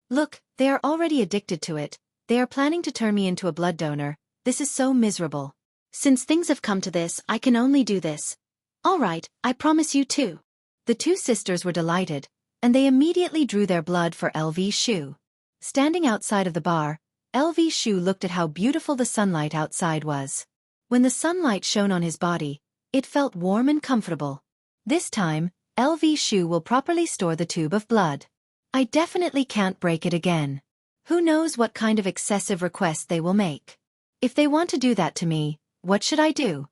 Look, they are already addicted to it. They are planning to turn me into a blood donor. This is so miserable. Since things have come to this, I can only do this. All right, I promise you too. The two sisters were delighted, and they immediately drew their blood for LV Shu. Standing outside of the bar, LV Shu looked at how beautiful the sunlight outside was. When the sunlight shone on his body, it felt warm and comfortable. This time, LV Shu will properly store the tube of blood. I definitely can't break it again. Who knows what kind of excessive request they will make. If they want to do that to me, what should I do?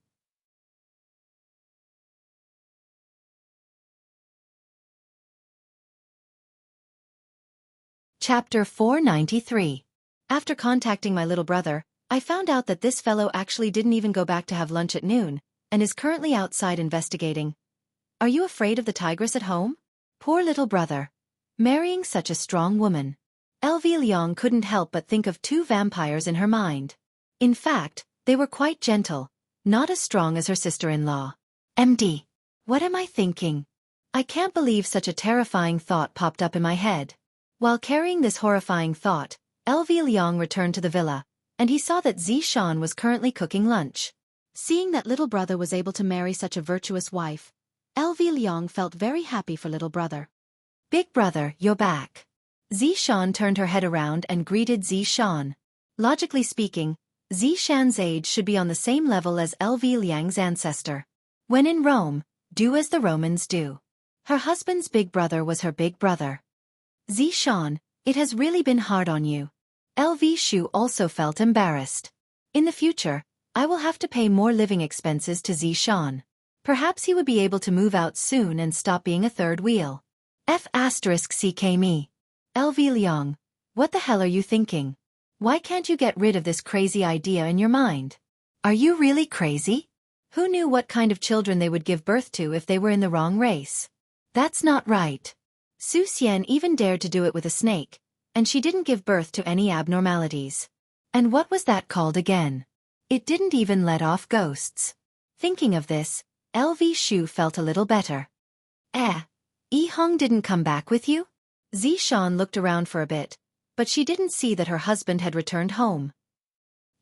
Chapter 493. After contacting my little brother, I found out that this fellow actually didn't even go back to have lunch at noon, and is currently outside investigating. Are you afraid of the tigress at home? Poor little brother. Marrying such a strong woman. LV Liang couldn't help but think of two vampires in her mind. In fact, they were quite gentle, not as strong as her sister-in-law. MD. What am I thinking? I can't believe such a terrifying thought popped up in my head. While carrying this horrifying thought, LV Liang returned to the villa, and he saw that Xiaofan was currently cooking lunch. Seeing that little brother was able to marry such a virtuous wife, LV Liang felt very happy for little brother. Big brother, you're back. Xiaofan turned her head around and greeted Xiaofan. Logically speaking, Xiaofan's age should be on the same level as LV Liang's ancestor. When in Rome, do as the Romans do. Her husband's big brother was her big brother. Xiaofan, it has really been hard on you. LV Shu also felt embarrassed. In the future, I will have to pay more living expenses to Xiaofan. Perhaps he would be able to move out soon and stop being a third wheel. F***ck me. LV Liang, what the hell are you thinking? Why can't you get rid of this crazy idea in your mind? Are you really crazy? Who knew what kind of children they would give birth to if they were in the wrong race? That's not right. Su Xian even dared to do it with a snake, and she didn't give birth to any abnormalities. And what was that called again? It didn't even let off ghosts. Thinking of this, LV Shu felt a little better. Yi Hong didn't come back with you? Xiaofan looked around for a bit, but she didn't see that her husband had returned home.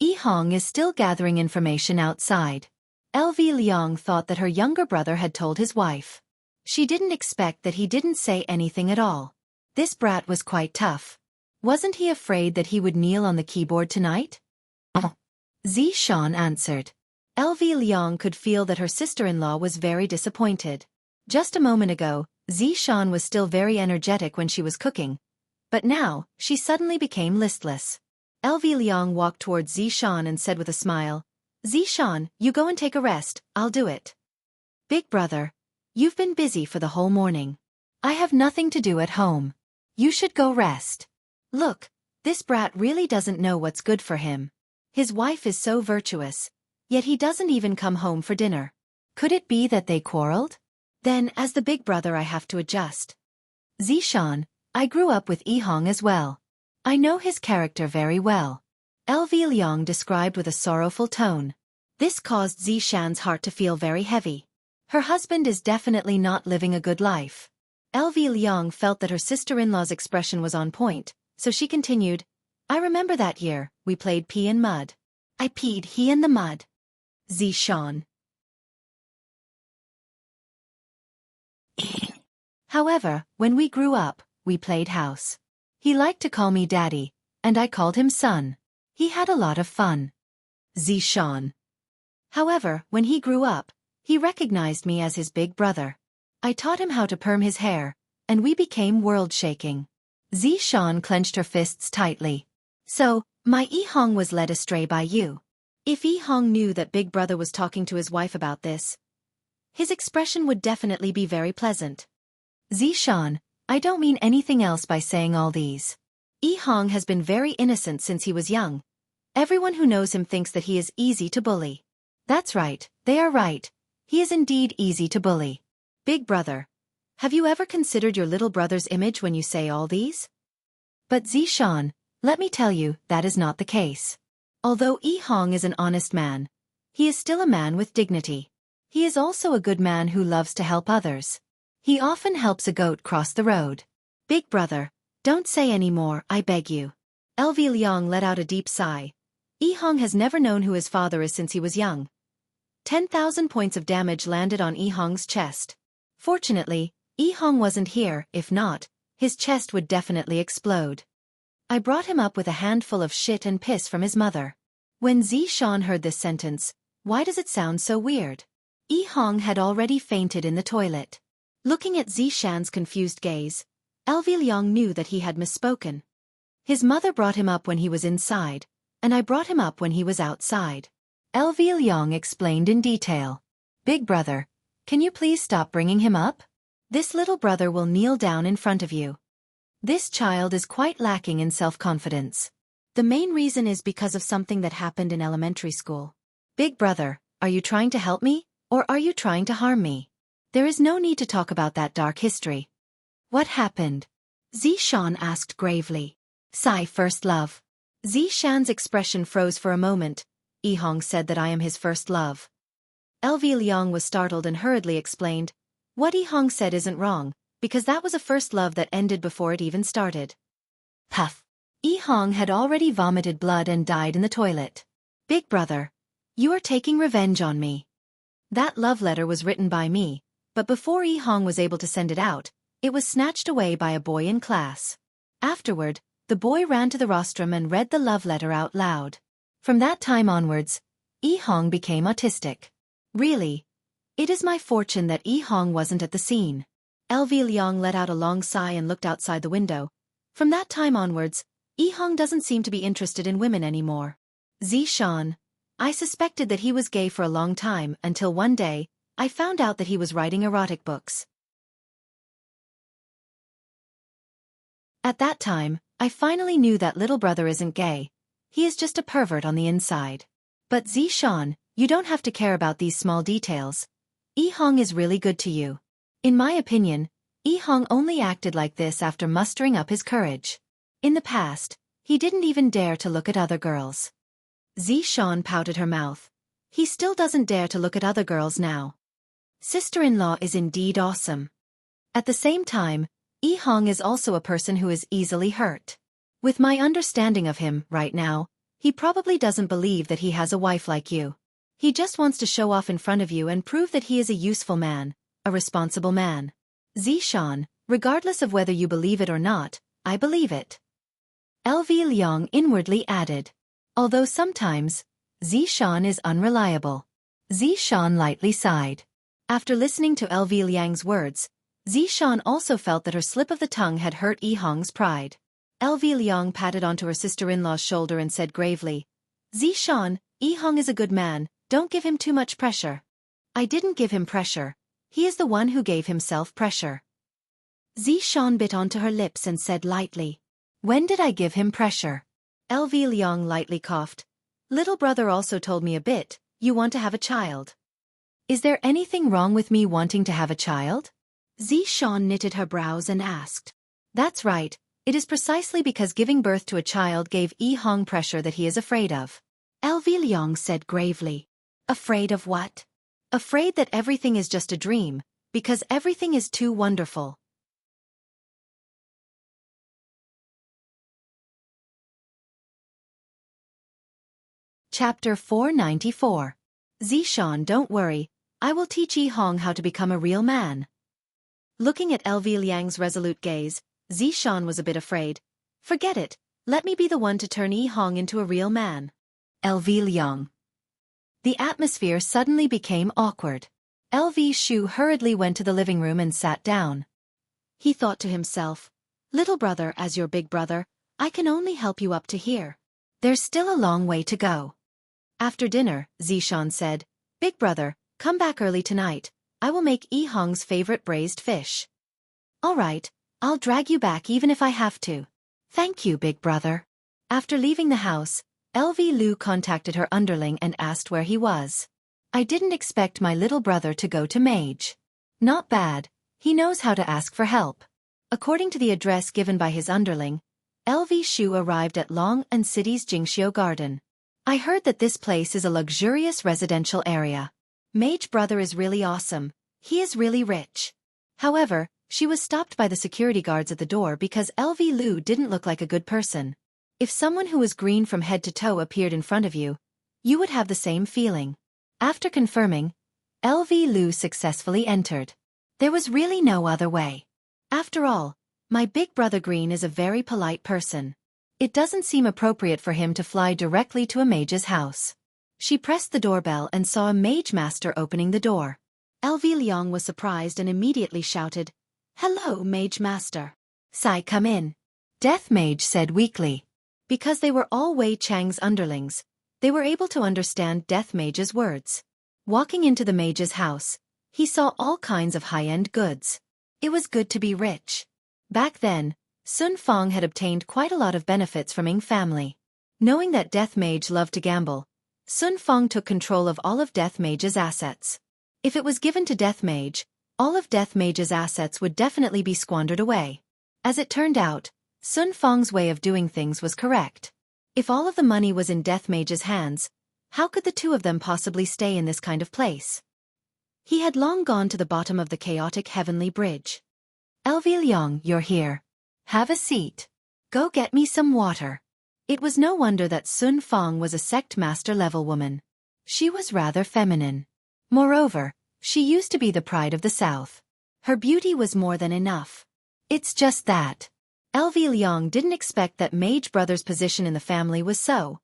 Yi Hong is still gathering information outside. LV Liang thought that her younger brother had told his wife. She didn't expect that he didn't say anything at all. This brat was quite tough. Wasn't he afraid that he would kneel on the keyboard tonight? Xiaofan answered. LV Liang could feel that her sister-in-law was very disappointed. Just a moment ago, Xiaofan was still very energetic when she was cooking, but now, she suddenly became listless. LV Liang walked towards Xiaofan and said with a smile, Xiaofan, you go and take a rest, I'll do it. Big brother, you've been busy for the whole morning. I have nothing to do at home. You should go rest. Look, this brat really doesn't know what's good for him. His wife is so virtuous, yet he doesn't even come home for dinner. Could it be that they quarreled? Then, as the big brother, I have to adjust. Xiaofan, I grew up with Yi Hong as well. I know his character very well. LV Liang described with a sorrowful tone. This caused Xiaofan's heart to feel very heavy. Her husband is definitely not living a good life. LV Liang felt that her sister-in-law's expression was on point, so she continued, I remember that year, we played pea in mud. I peed he in the mud. Xiaofan. However, when we grew up, we played house. He liked to call me daddy, and I called him son. He had a lot of fun. Xiaofan. However, when he grew up, he recognized me as his big brother. I taught him how to perm his hair, and we became world-shaking. Xiaofan clenched her fists tightly. So, my Yi Hong was led astray by you. If Yi Hong knew that big brother was talking to his wife about this, his expression would definitely be very pleasant. Xiaofan, I don't mean anything else by saying all these. Yi Hong has been very innocent since he was young. Everyone who knows him thinks that he is easy to bully. That's right, they are right. He is indeed easy to bully. Big brother, have you ever considered your little brother's image when you say all these? But Xiaofan, let me tell you, that is not the case. Although Yi Hong is an honest man, he is still a man with dignity. He is also a good man who loves to help others. He often helps a goat cross the road. Big brother, don't say any more, I beg you. LV Liang let out a deep sigh. Yi Hong has never known who his father is since he was young. 10,000 points of damage landed on Yi Hong's chest. Fortunately, Yi Hong wasn't here, if not, his chest would definitely explode. I brought him up with a handful of shit and piss from his mother. When Xiaofan heard this sentence, why does it sound so weird? Yi Hong had already fainted in the toilet. Looking at Xiaofan's confused gaze, LV Liang knew that he had misspoken. His mother brought him up when he was inside, and I brought him up when he was outside. LV Liang explained in detail. Big brother, can you please stop bringing him up? This little brother will kneel down in front of you. This child is quite lacking in self-confidence. The main reason is because of something that happened in elementary school. Big brother, are you trying to help me, or are you trying to harm me? There is no need to talk about that dark history. What happened? Xiaofan asked gravely. Sigh first love. Zishan's expression froze for a moment. Yihong said that I am his first love. LV Liang was startled and hurriedly explained, what Yihong said isn't wrong, because that was a first love that ended before it even started. Puff. Yihong had already vomited blood and died in the toilet. Big brother, you are taking revenge on me. That love letter was written by me, but before Yihong was able to send it out, it was snatched away by a boy in class. Afterward, the boy ran to the rostrum and read the love letter out loud. From that time onwards, Yihong became autistic. Really? It is my fortune that Yihong wasn't at the scene. LV Liang let out a long sigh and looked outside the window. From that time onwards, Yihong doesn't seem to be interested in women anymore. Zishan. I suspected that he was gay for a long time until one day, I found out that he was writing erotic books. At that time, I finally knew that little brother isn't gay. He is just a pervert on the inside. But Zishan, you don't have to care about these small details. Yihong is really good to you. In my opinion, Yihong only acted like this after mustering up his courage. In the past, he didn't even dare to look at other girls. Zishan pouted her mouth. He still doesn't dare to look at other girls now. Sister-in-law is indeed awesome. At the same time, Yihong is also a person who is easily hurt. With my understanding of him right now, he probably doesn't believe that he has a wife like you. He just wants to show off in front of you and prove that he is a useful man, a responsible man. Zishan, regardless of whether you believe it or not, I believe it. LV Liang inwardly added. Although sometimes, Zishan is unreliable. Zishan lightly sighed. After listening to LV Liang's words, Zishan also felt that her slip of the tongue had hurt Yihong's pride. LV Liang patted onto her sister-in-law's shoulder and said gravely, Zishan, Yihong is a good man, don't give him too much pressure. I didn't give him pressure. He is the one who gave himself pressure. Zishan bit onto her lips and said lightly, when did I give him pressure? LV Liang lightly coughed. Little brother also told me a bit, you want to have a child. Is there anything wrong with me wanting to have a child? Zishan knitted her brows and asked. That's right, it is precisely because giving birth to a child gave Yihong pressure that he is afraid of. LV Liang said gravely. Afraid of what? Afraid that everything is just a dream, because everything is too wonderful. Chapter 494. Zishan, don't worry, I will teach Yihong how to become a real man. Looking at LV Liang's resolute gaze, Zishan was a bit afraid. Forget it, let me be the one to turn Yihong into a real man. LV Liang. The atmosphere suddenly became awkward. LV Shu hurriedly went to the living room and sat down. He thought to himself, little brother, as your big brother, I can only help you up to here. There's still a long way to go. After dinner, Zishan said, Big brother, come back early tonight. I will make Yihong's favorite braised fish. All right, I'll drag you back even if I have to. Thank you, big brother. After leaving the house, LV Lu contacted her underling and asked where he was. I didn't expect my little brother to go to Mage. Not bad, he knows how to ask for help. According to the address given by his underling, LV Shu arrived at Long and City's Jingxiu Garden. I heard that this place is a luxurious residential area. Mage brother is really awesome. He is really rich. However, she was stopped by the security guards at the door because LV Lu didn't look like a good person. If someone who was green from head to toe appeared in front of you, you would have the same feeling. After confirming, LV Lu successfully entered. There was really no other way. After all, my big brother Green is a very polite person. It doesn't seem appropriate for him to fly directly to a mage's house. She pressed the doorbell and saw a mage master opening the door. LV Liang was surprised and immediately shouted, Hello, mage master. Sai, come in. Death Mage said weakly. Because they were all Wei Chang's underlings, they were able to understand Death Mage's words. Walking into the mage's house, he saw all kinds of high-end goods. It was good to be rich. Back then, Sun Fong had obtained quite a lot of benefits from Ying family. Knowing that Death Mage loved to gamble, Sun Fong took control of all of Death Mage's assets. If it was given to Death Mage, all of Death Mage's assets would definitely be squandered away. As it turned out, Sun Fang's way of doing things was correct. If all of the money was in Death Mage's hands, how could the two of them possibly stay in this kind of place? He had long gone to the bottom of the chaotic heavenly bridge. "Elvi Liang, you're here. Have a seat. Go get me some water." It was no wonder that Sun Fang was a sect master-level woman. She was rather feminine. Moreover, she used to be the pride of the South. Her beauty was more than enough. It's just that Elvi Liang didn't expect that Mage Brother's position in the family was so.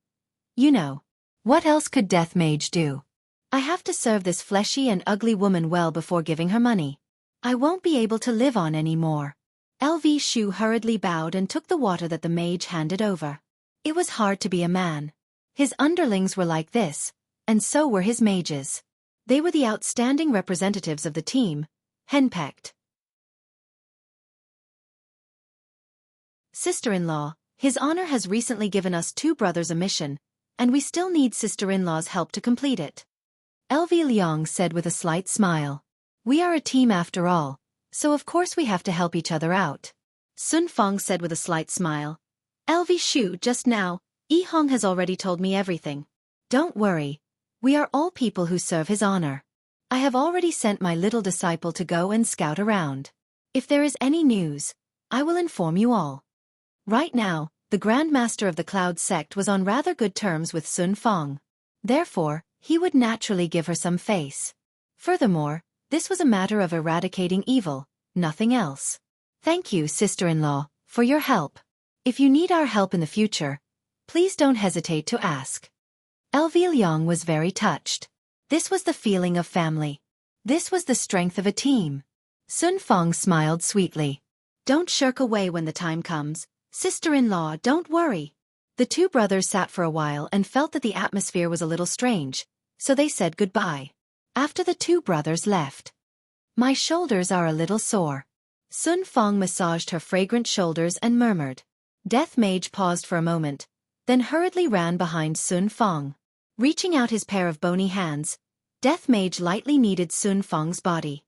You know. What else could Death Mage do? I have to serve this fleshy and ugly woman well before giving her money. I won't be able to live on anymore. LV Shu hurriedly bowed and took the water that the mage handed over. It was hard to be a man. His underlings were like this, and so were his mages. They were the outstanding representatives of the team, henpecked. Sister-in-law, His Honor has recently given us 2 brothers a mission, and we still need sister-in-law's help to complete it. LV Liang said with a slight smile. We are a team after all, so of course we have to help each other out. Sun Fang said with a slight smile. LV Shu, just now, Yi Hong has already told me everything. Don't worry. We are all people who serve His Honor. I have already sent my little disciple to go and scout around. If there is any news, I will inform you all. Right now, the Grand Master of the Cloud sect was on rather good terms with Sun Fang. Therefore, he would naturally give her some face. Furthermore, this was a matter of eradicating evil, nothing else. Thank you, sister-in-law, for your help. If you need our help in the future, please don't hesitate to ask. LV Liang was very touched. This was the feeling of family. This was the strength of a team. Sun Fang smiled sweetly. Don't shirk away when the time comes. Sister-in-law, don't worry. The 2 brothers sat for a while and felt that the atmosphere was a little strange, so they said goodbye. After the 2 brothers left. My shoulders are a little sore. Sun Fang massaged her fragrant shoulders and murmured. Death Mage paused for a moment, then hurriedly ran behind Sun Fang. Reaching out his pair of bony hands, Death Mage lightly kneaded Sun Fang's body.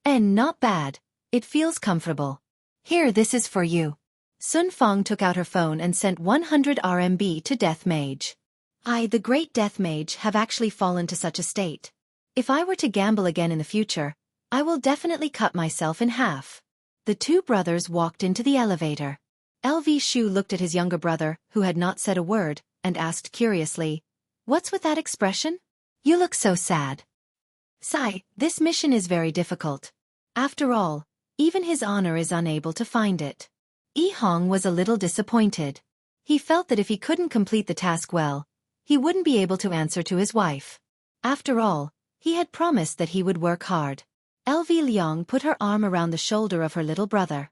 And not bad. It feels comfortable. Here, this is for you. Sun Fang took out her phone and sent 100 RMB to Death Mage. I, the great Death Mage, have actually fallen to such a state. If I were to gamble again in the future, I will definitely cut myself in half. The 2 brothers walked into the elevator. LV Shu looked at his younger brother, who had not said a word, and asked curiously, What's with that expression? You look so sad. Sigh, this mission is very difficult. After all, even His Honor is unable to find it. Yi Hong was a little disappointed. He felt that if he couldn't complete the task well, he wouldn't be able to answer to his wife. After all, he had promised that he would work hard. LV Liang put her arm around the shoulder of her little brother.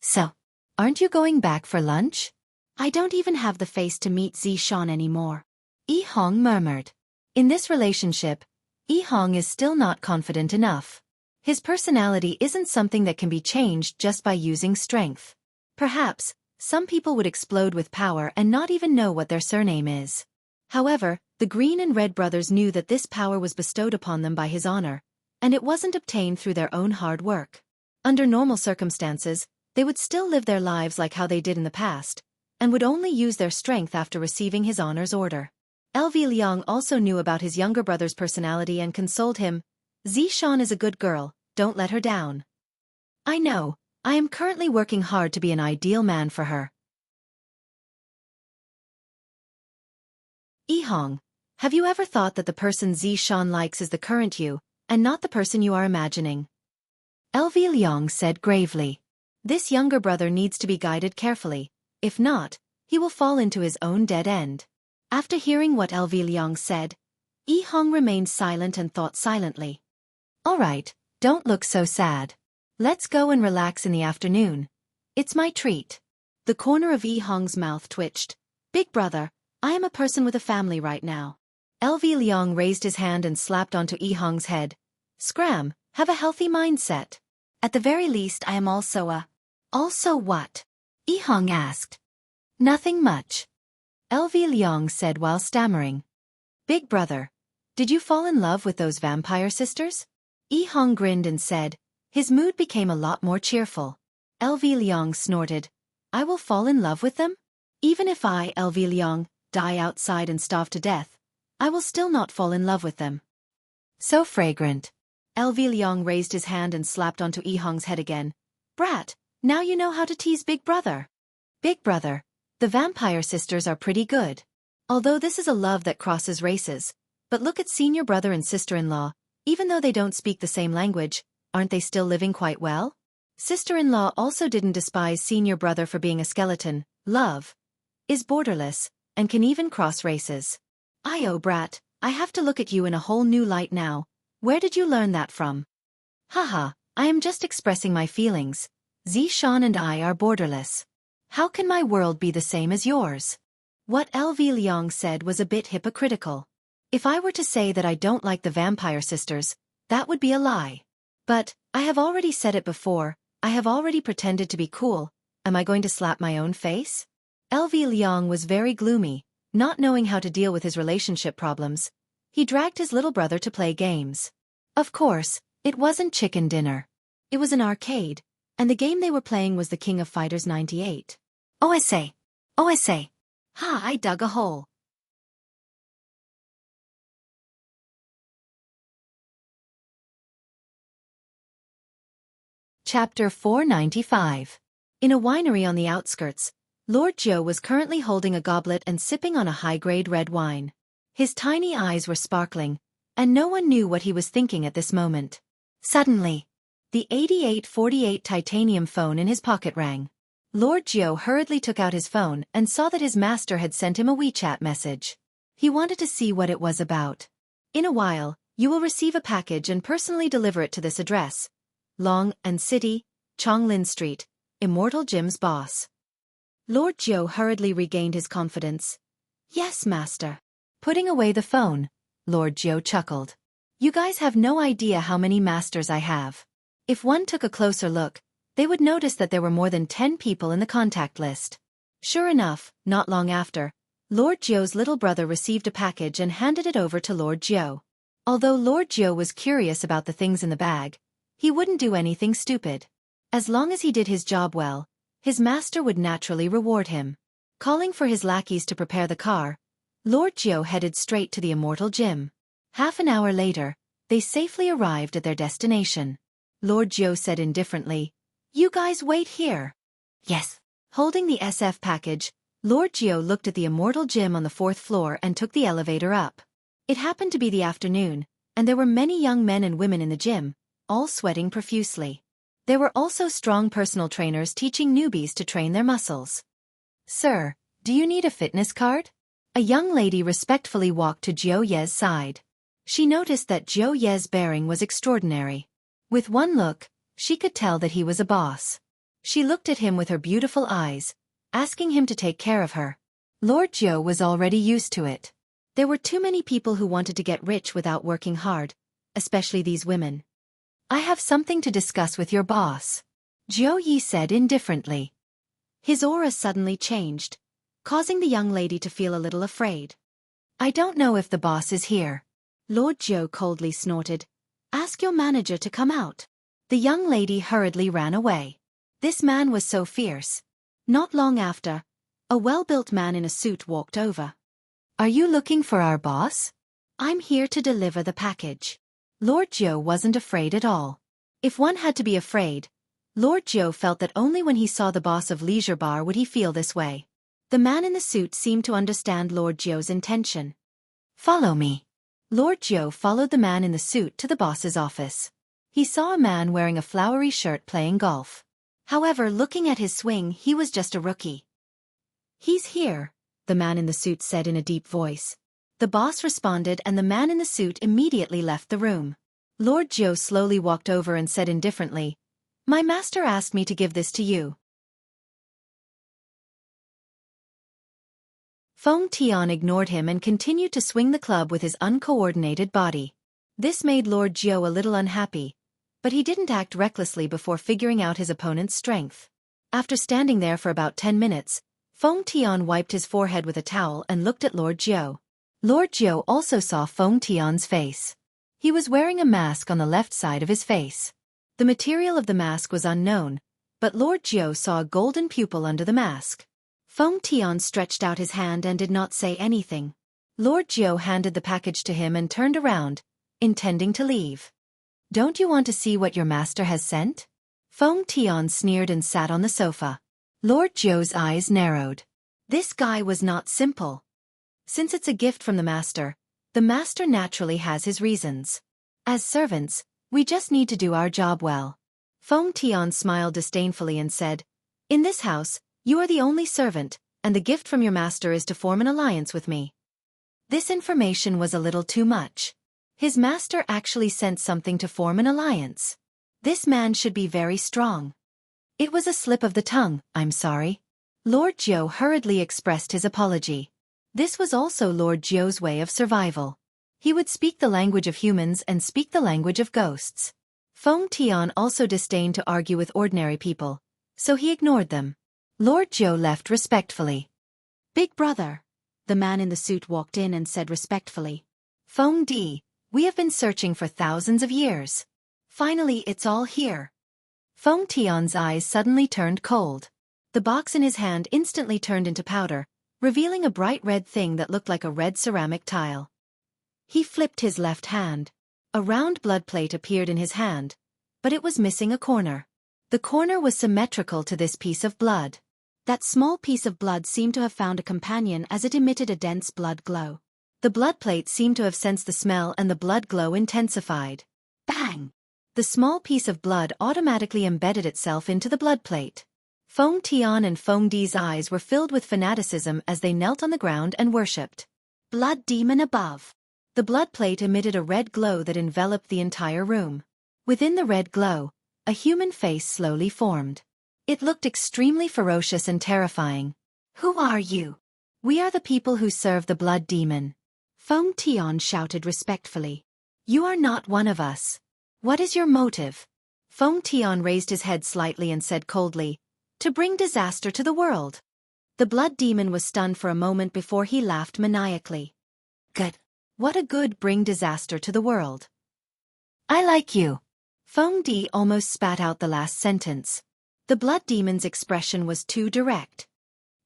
So, aren't you going back for lunch? I don't even have the face to meet Zishan anymore. Yi Hong murmured. In this relationship, Yi Hong is still not confident enough. His personality isn't something that can be changed just by using strength. Perhaps, some people would explode with power and not even know what their surname is. However, the Green and Red brothers knew that this power was bestowed upon them by His Honor, and it wasn't obtained through their own hard work. Under normal circumstances, they would still live their lives like how they did in the past, and would only use their strength after receiving His Honor's order. LV Liang also knew about his younger brother's personality and consoled him. Zishan is a good girl, don't let her down. I know, I am currently working hard to be an ideal man for her. Yi Hong, have you ever thought that the person Zishan likes is the current you, and not the person you are imagining? LV Liang said gravely. This younger brother needs to be guided carefully. If not, he will fall into his own dead end. After hearing what LV Liang said, Yi Hong remained silent and thought silently. All right, don't look so sad. Let's go and relax in the afternoon. It's my treat. The corner of Yi Hong's mouth twitched. Big brother, I am a person with a family right now. LV Liang raised his hand and slapped onto Yi Hong's head. Scram, have a healthy mindset. At the very least I am also a... Also what? Yi Hong asked. Nothing much. LV Liang said while stammering. Big brother, did you fall in love with those vampire sisters? Yi Hong grinned and said. His mood became a lot more cheerful. LV Liang snorted. I will fall in love with them? Even if I, LV Liang, die outside and starve to death, I will still not fall in love with them. So fragrant. LV Liang raised his hand and slapped onto Yihong's head again. Brat, now you know how to tease Big Brother. Big Brother, the vampire sisters are pretty good. Although this is a love that crosses races, but look at senior brother and sister-in-law, even though they don't speak the same language, aren't they still living quite well? Sister-in-law also didn't despise senior brother for being a skeleton. Love is borderless, and can even cross races. Oh brat, I have to look at you in a whole new light now. Where did you learn that from? Haha, I am just expressing my feelings. Zishan and I are borderless. How can my world be the same as yours? What LV Liang said was a bit hypocritical. If I were to say that I don't like the vampire sisters, that would be a lie. But, I have already said it before, I have already pretended to be cool, am I going to slap my own face? LV Liang was very gloomy, not knowing how to deal with his relationship problems. He dragged his little brother to play games. Of course, it wasn't chicken dinner. It was an arcade, and the game they were playing was the King of Fighters 98. OSA. OSA. Ha, I dug a hole. Chapter 495. In a winery on the outskirts, Lord Jiu was currently holding a goblet and sipping on a high-grade red wine. His tiny eyes were sparkling, and no one knew what he was thinking at this moment. Suddenly, the 8848 titanium phone in his pocket rang. Lord Jiu hurriedly took out his phone and saw that his master had sent him a WeChat message. He wanted to see what it was about. In a while, you will receive a package and personally deliver it to this address. Long and City, Chonglin Street, Immortal Jim's boss. Lord Jiu hurriedly regained his confidence. Yes, master. Putting away the phone, Lord Jiu chuckled. You guys have no idea how many masters I have. If one took a closer look, they would notice that there were more than 10 people in the contact list. Sure enough, not long after, Lord Jiu's little brother received a package and handed it over to Lord Jiu. Although Lord Jiu was curious about the things in the bag, he wouldn't do anything stupid. As long as he did his job well, his master would naturally reward him. Calling for his lackeys to prepare the car, Lord Jiu headed straight to the Immortal Gym. Half an hour later, they safely arrived at their destination. Lord Jiu said indifferently, "You guys wait here." Yes. Holding the SF package, Lord Jiu looked at the Immortal Gym on the 4th floor and took the elevator up. It happened to be the afternoon, and there were many young men and women in the gym, all sweating profusely. There were also strong personal trainers teaching newbies to train their muscles. "Sir, do you need a fitness card?" A young lady respectfully walked to Jiu Ye's side. She noticed that Jiu Ye's bearing was extraordinary. With one look, she could tell that he was a boss. She looked at him with her beautiful eyes, asking him to take care of her. Lord Jiu was already used to it. There were too many people who wanted to get rich without working hard, especially these women. "I have something to discuss with your boss," Jiu Yi said indifferently. His aura suddenly changed, causing the young lady to feel a little afraid. "I don't know if the boss is here." Lord Jiu coldly snorted. "Ask your manager to come out." The young lady hurriedly ran away. This man was so fierce. Not long after, a well-built man in a suit walked over. "Are you looking for our boss?" "I'm here to deliver the package." Lord Jiu wasn't afraid at all. If one had to be afraid, Lord Jiu felt that only when he saw the boss of Leisure Bar would he feel this way. The man in the suit seemed to understand Lord Jiu's intention. "Follow me." Lord Jiu followed the man in the suit to the boss's office. He saw a man wearing a flowery shirt playing golf. However, looking at his swing, he was just a rookie. "He's here," the man in the suit said in a deep voice. The boss responded and the man in the suit immediately left the room. Lord Jiu slowly walked over and said indifferently, "My master asked me to give this to you." Feng Tian ignored him and continued to swing the club with his uncoordinated body. This made Lord Jiu a little unhappy, but he didn't act recklessly before figuring out his opponent's strength. After standing there for about 10 minutes, Feng Tian wiped his forehead with a towel and looked at Lord Jiu. Lord Jiu also saw Feng Tian's face. He was wearing a mask on the left side of his face. The material of the mask was unknown, but Lord Jiu saw a golden pupil under the mask. Feng Tian stretched out his hand and did not say anything. Lord Jiu handed the package to him and turned around, intending to leave. Don't you want to see what your master has sent? Feng Tian sneered and sat on the sofa. Lord Jiu's eyes narrowed. This guy was not simple. Since it's a gift from the master naturally has his reasons. As servants, we just need to do our job well. Feng Tian smiled disdainfully and said, In this house, you are the only servant, and the gift from your master is to form an alliance with me. This information was a little too much. His master actually sent something to form an alliance. This man should be very strong. It was a slip of the tongue, I'm sorry. Lord Jiu hurriedly expressed his apology. This was also Lord Jiu's way of survival. He would speak the language of humans and speak the language of ghosts. Feng Tian also disdained to argue with ordinary people, so he ignored them. Lord Jiu left respectfully. Big brother. The man in the suit walked in and said respectfully. Feng Di, we have been searching for thousands of years. Finally it's all here. Feng Tian's eyes suddenly turned cold. The box in his hand instantly turned into powder, revealing a bright red thing that looked like a red ceramic tile. He flipped his left hand. A round blood plate appeared in his hand, but it was missing a corner. The corner was symmetrical to this piece of blood. That small piece of blood seemed to have found a companion as it emitted a dense blood glow. The blood plate seemed to have sensed the smell and the blood glow intensified. Bang! The small piece of blood automatically embedded itself into the blood plate. Feng Tian and Feng Di's eyes were filled with fanaticism as they knelt on the ground and worshipped. Blood demon above. The blood plate emitted a red glow that enveloped the entire room. Within the red glow, a human face slowly formed. It looked extremely ferocious and terrifying. Who are you? We are the people who serve the blood demon. Feng Tian shouted respectfully. You are not one of us. What is your motive? Feng Tian raised his head slightly and said coldly, To bring disaster to the world. The blood demon was stunned for a moment before he laughed maniacally. Good. What a good bring disaster to the world. I like you. Feng Di almost spat out the last sentence. The blood demon's expression was too direct.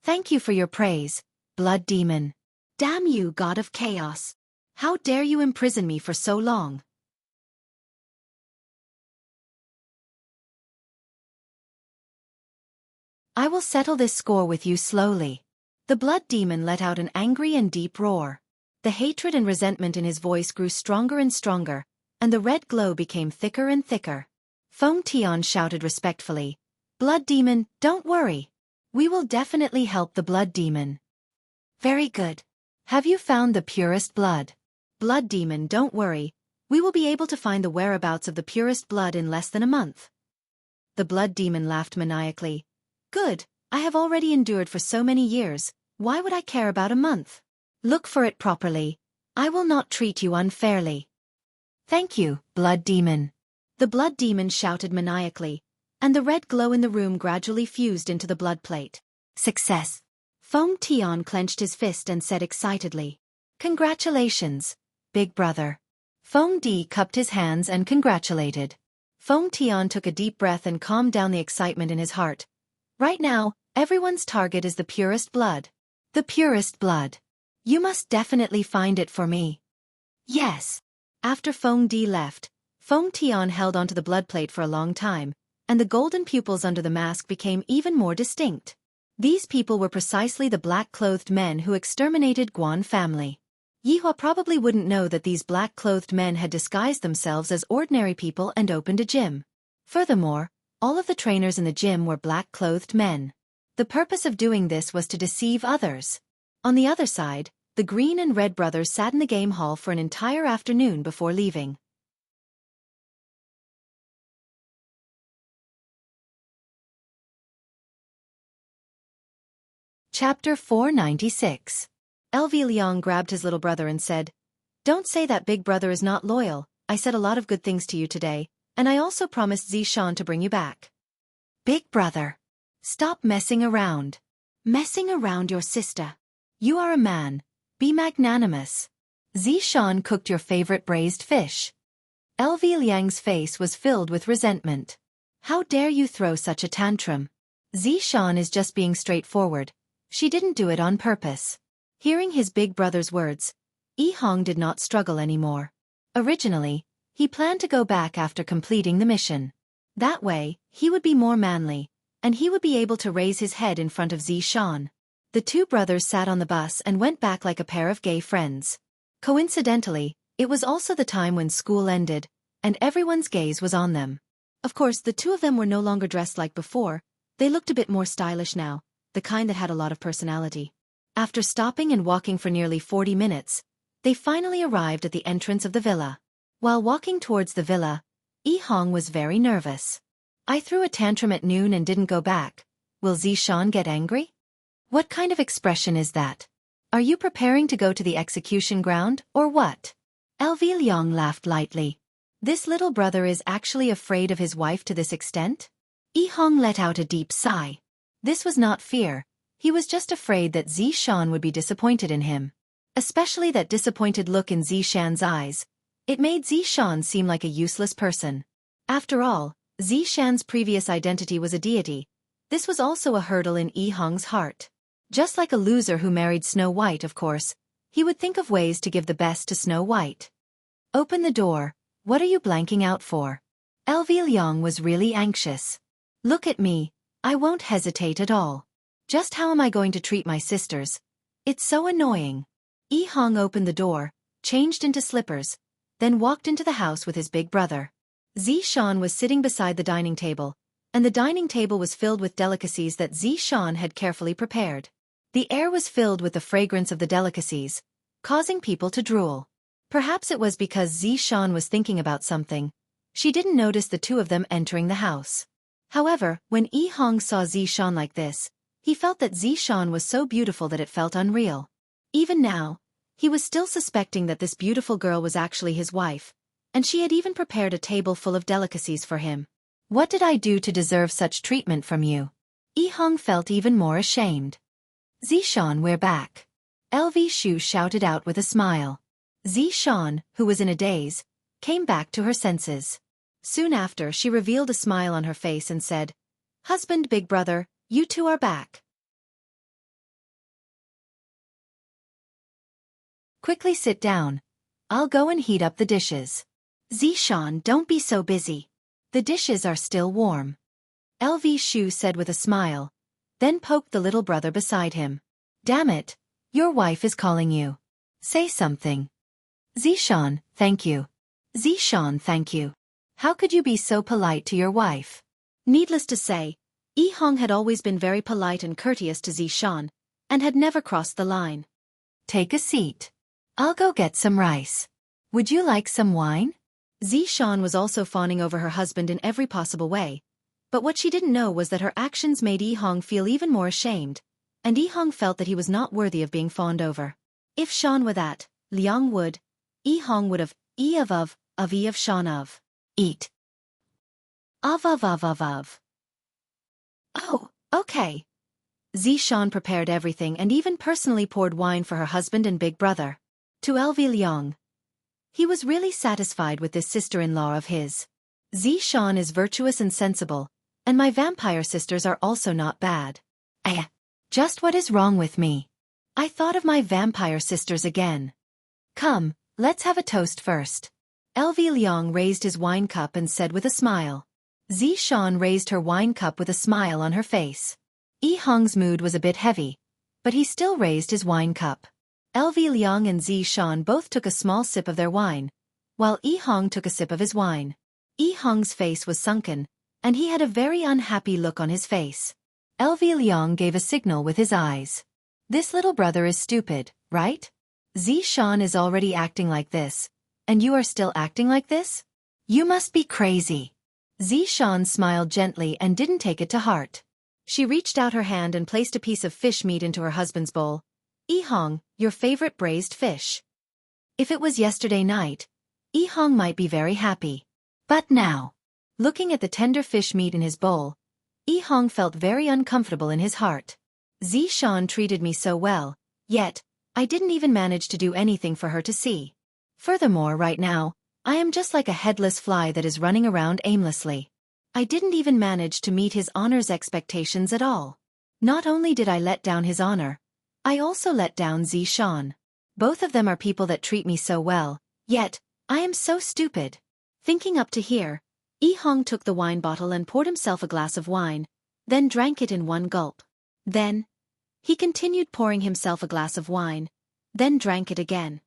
Thank you for your praise, blood demon. Damn you, god of chaos. How dare you imprison me for so long? I will settle this score with you slowly. The blood demon let out an angry and deep roar. The hatred and resentment in his voice grew stronger and stronger, and the red glow became thicker and thicker. Feng Tian shouted respectfully, Blood demon, don't worry. We will definitely help the blood demon. Very good. Have you found the purest blood? Blood demon, don't worry. We will be able to find the whereabouts of the purest blood in less than a month. The blood demon laughed maniacally. Good, I have already endured for so many years, why would I care about a month? Look for it properly. I will not treat you unfairly. Thank you, blood demon. The blood demon shouted maniacally, and the red glow in the room gradually fused into the blood plate. Success. Feng Tian clenched his fist and said excitedly. Congratulations, big brother. Feng Di cupped his hands and congratulated. Feng Tian took a deep breath and calmed down the excitement in his heart. Right now, everyone's target is the purest blood. The purest blood. You must definitely find it for me. Yes. After Feng Di left, Feng Tian held onto the blood plate for a long time, and the golden pupils under the mask became even more distinct. These people were precisely the black-clothed men who exterminated Guan family. Yihua probably wouldn't know that these black-clothed men had disguised themselves as ordinary people and opened a gym. Furthermore, all of the trainers in the gym were black-clothed men. The purpose of doing this was to deceive others. On the other side, the green and red brothers sat in the game hall for an entire afternoon before leaving. Chapter 496. LV Liang grabbed his little brother and said, Don't say that big brother is not loyal. I said a lot of good things to you today, and I also promised Zishan to bring you back. Big brother. Stop messing around. Messing around your sister. You are a man. Be magnanimous. Zishan cooked your favorite braised fish. LV Liang's face was filled with resentment. How dare you throw such a tantrum? Zishan is just being straightforward. She didn't do it on purpose. Hearing his big brother's words, Yihong did not struggle anymore. Originally, he planned to go back after completing the mission. That way, he would be more manly, and he would be able to raise his head in front of Zishan. The two brothers sat on the bus and went back like a pair of gay friends. Coincidentally, it was also the time when school ended, and everyone's gaze was on them. Of course, the two of them were no longer dressed like before. They looked a bit more stylish now, the kind that had a lot of personality. After stopping and walking for nearly 40 minutes, they finally arrived at the entrance of the villa. While walking towards the villa, Yihong was very nervous. I threw a tantrum at noon and didn't go back. Will Zishan get angry? What kind of expression is that? Are you preparing to go to the execution ground, or what? LV Liang laughed lightly. This little brother is actually afraid of his wife to this extent? Yihong let out a deep sigh. This was not fear. He was just afraid that Zishan would be disappointed in him. Especially that disappointed look in Zishan's eyes. It made Zishan seem like a useless person. After all, Zishan's previous identity was a deity. This was also a hurdle in Yihong's heart. Just like a loser who married Snow White, of course, he would think of ways to give the best to Snow White. Open the door. What are you blanking out for? LV Liang was really anxious. Look at me. I won't hesitate at all. Just how am I going to treat my sisters? It's so annoying. Yihong opened the door, changed into slippers, then walked into the house with his big brother. Zishan was sitting beside the dining table, and the dining table was filled with delicacies that Zishan had carefully prepared. The air was filled with the fragrance of the delicacies, causing people to drool. Perhaps it was because Zishan was thinking about something. She didn't notice the two of them entering the house. However, when Yihong saw Zishan like this, he felt that Zishan was so beautiful that it felt unreal. Even now, he was still suspecting that this beautiful girl was actually his wife, and she had even prepared a table full of delicacies for him. What did I do to deserve such treatment from you? Yihong felt even more ashamed. Zishan, we're back. LV Shu shouted out with a smile. Zishan, who was in a daze, came back to her senses. Soon after, she revealed a smile on her face and said, "Husband, big brother, you two are back. Quickly sit down. I'll go and heat up the dishes." "Zishan, don't be so busy. The dishes are still warm," LV Shu said with a smile, then poked the little brother beside him. "Damn it, your wife is calling you. Say something." "Zishan, thank you. Zishan, thank you. How could you be so polite to your wife?" Needless to say, Yihong had always been very polite and courteous to Zishan, and had never crossed the line. "Take a seat. I'll go get some rice. Would you like some wine?" Zishan was also fawning over her husband in every possible way, but what she didn't know was that her actions made Yihong feel even more ashamed, and Yihong felt that he was not worthy of being fawned over. If Shan were that, Liang would, Yihong would have, of Shan of. Eat. Of. Oh, okay. Zishan prepared everything and even personally poured wine for her husband and big brother. To LV Liang. He was really satisfied with this sister-in-law of his. Zishan is virtuous and sensible, and my vampire sisters are also not bad. Just what is wrong with me? I thought of my vampire sisters again. Come, let's have a toast first. LV Liang raised his wine cup and said with a smile. Zishan raised her wine cup with a smile on her face. Yihong's mood was a bit heavy, but he still raised his wine cup. LV Liang and Zishan both took a small sip of their wine, while Yihong took a sip of his wine. Yihong's face was sunken, and he had a very unhappy look on his face. LV Liang gave a signal with his eyes. This little brother is stupid, right? Zishan is already acting like this, and you are still acting like this? You must be crazy. Zishan smiled gently and didn't take it to heart. She reached out her hand and placed a piece of fish meat into her husband's bowl. Yihong, your favorite braised fish. If it was yesterday night, Yihong might be very happy. But now, looking at the tender fish meat in his bowl, Yihong felt very uncomfortable in his heart. Zishan treated me so well, yet, I didn't even manage to do anything for her to see. Furthermore, right now, I am just like a headless fly that is running around aimlessly. I didn't even manage to meet his honor's expectations at all. Not only did I let down his honor, I also let down Xiaofan. Both of them are people that treat me so well, yet, I am so stupid. Thinking up to here, Yihong took the wine bottle and poured himself a glass of wine, then drank it in one gulp. Then, he continued pouring himself a glass of wine, then drank it again.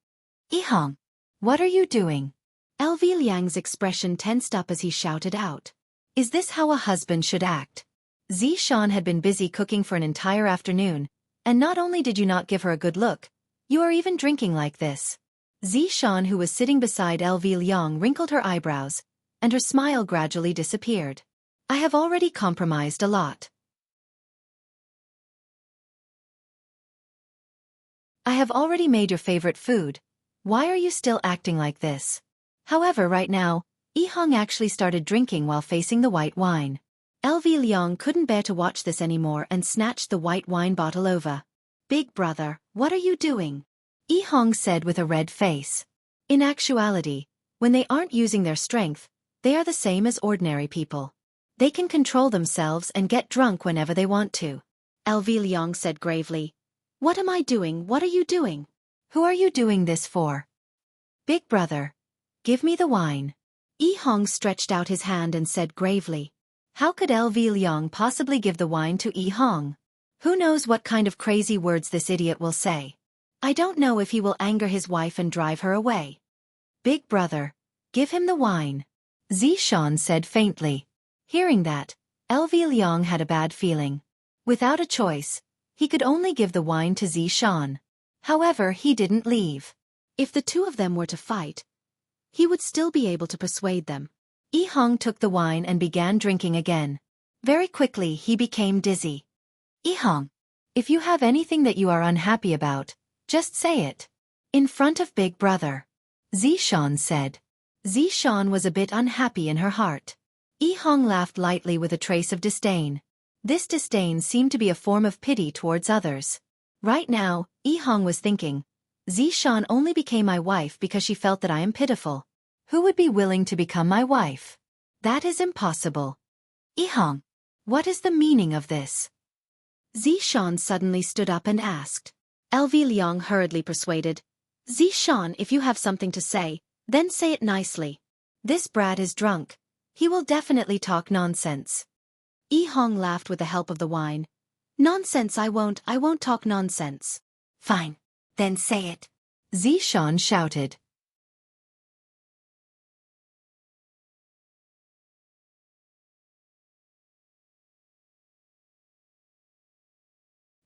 Yihong, what are you doing? LV Liang's expression tensed up as he shouted out. Is this how a husband should act? Xiaofan had been busy cooking for an entire afternoon, and not only did you not give her a good look, you are even drinking like this. Xiaofan, who was sitting beside LV Liang, wrinkled her eyebrows, and her smile gradually disappeared. I have already compromised a lot. I have already made your favorite food. Why are you still acting like this? However, right now, Yihong actually started drinking while facing the white wine. LV Liang couldn't bear to watch this anymore and snatched the white wine bottle over. Big brother, what are you doing? Yihong said with a red face. In actuality, when they aren't using their strength, they are the same as ordinary people. They can control themselves and get drunk whenever they want to. LV Liang said gravely. What am I doing? What are you doing? Who are you doing this for? Big brother, give me the wine. Yihong stretched out his hand and said gravely. How could LV Liang possibly give the wine to Yihong? Who knows what kind of crazy words this idiot will say? I don't know if he will anger his wife and drive her away. Big brother, give him the wine. Xiaofan said faintly. Hearing that, LV Liang had a bad feeling. Without a choice, he could only give the wine to Xiaofan. However, he didn't leave. If the two of them were to fight, he would still be able to persuade them. Yihong took the wine and began drinking again. Very quickly he became dizzy. Yihong, if you have anything that you are unhappy about, just say it. In front of Big Brother. Xiaofan said. Xiaofan was a bit unhappy in her heart. Yihong laughed lightly with a trace of disdain. This disdain seemed to be a form of pity towards others. Right now, Yihong was thinking, Xiaofan only became my wife because she felt that I am pitiful. Who would be willing to become my wife? That is impossible. Yihong, what is the meaning of this? Xiaofan suddenly stood up and asked. LV Liang hurriedly persuaded. Xiaofan, if you have something to say, then say it nicely. This brat is drunk. He will definitely talk nonsense. Yihong laughed with the help of the wine. Nonsense, I won't talk nonsense. Fine, then say it. Xiaofan shouted.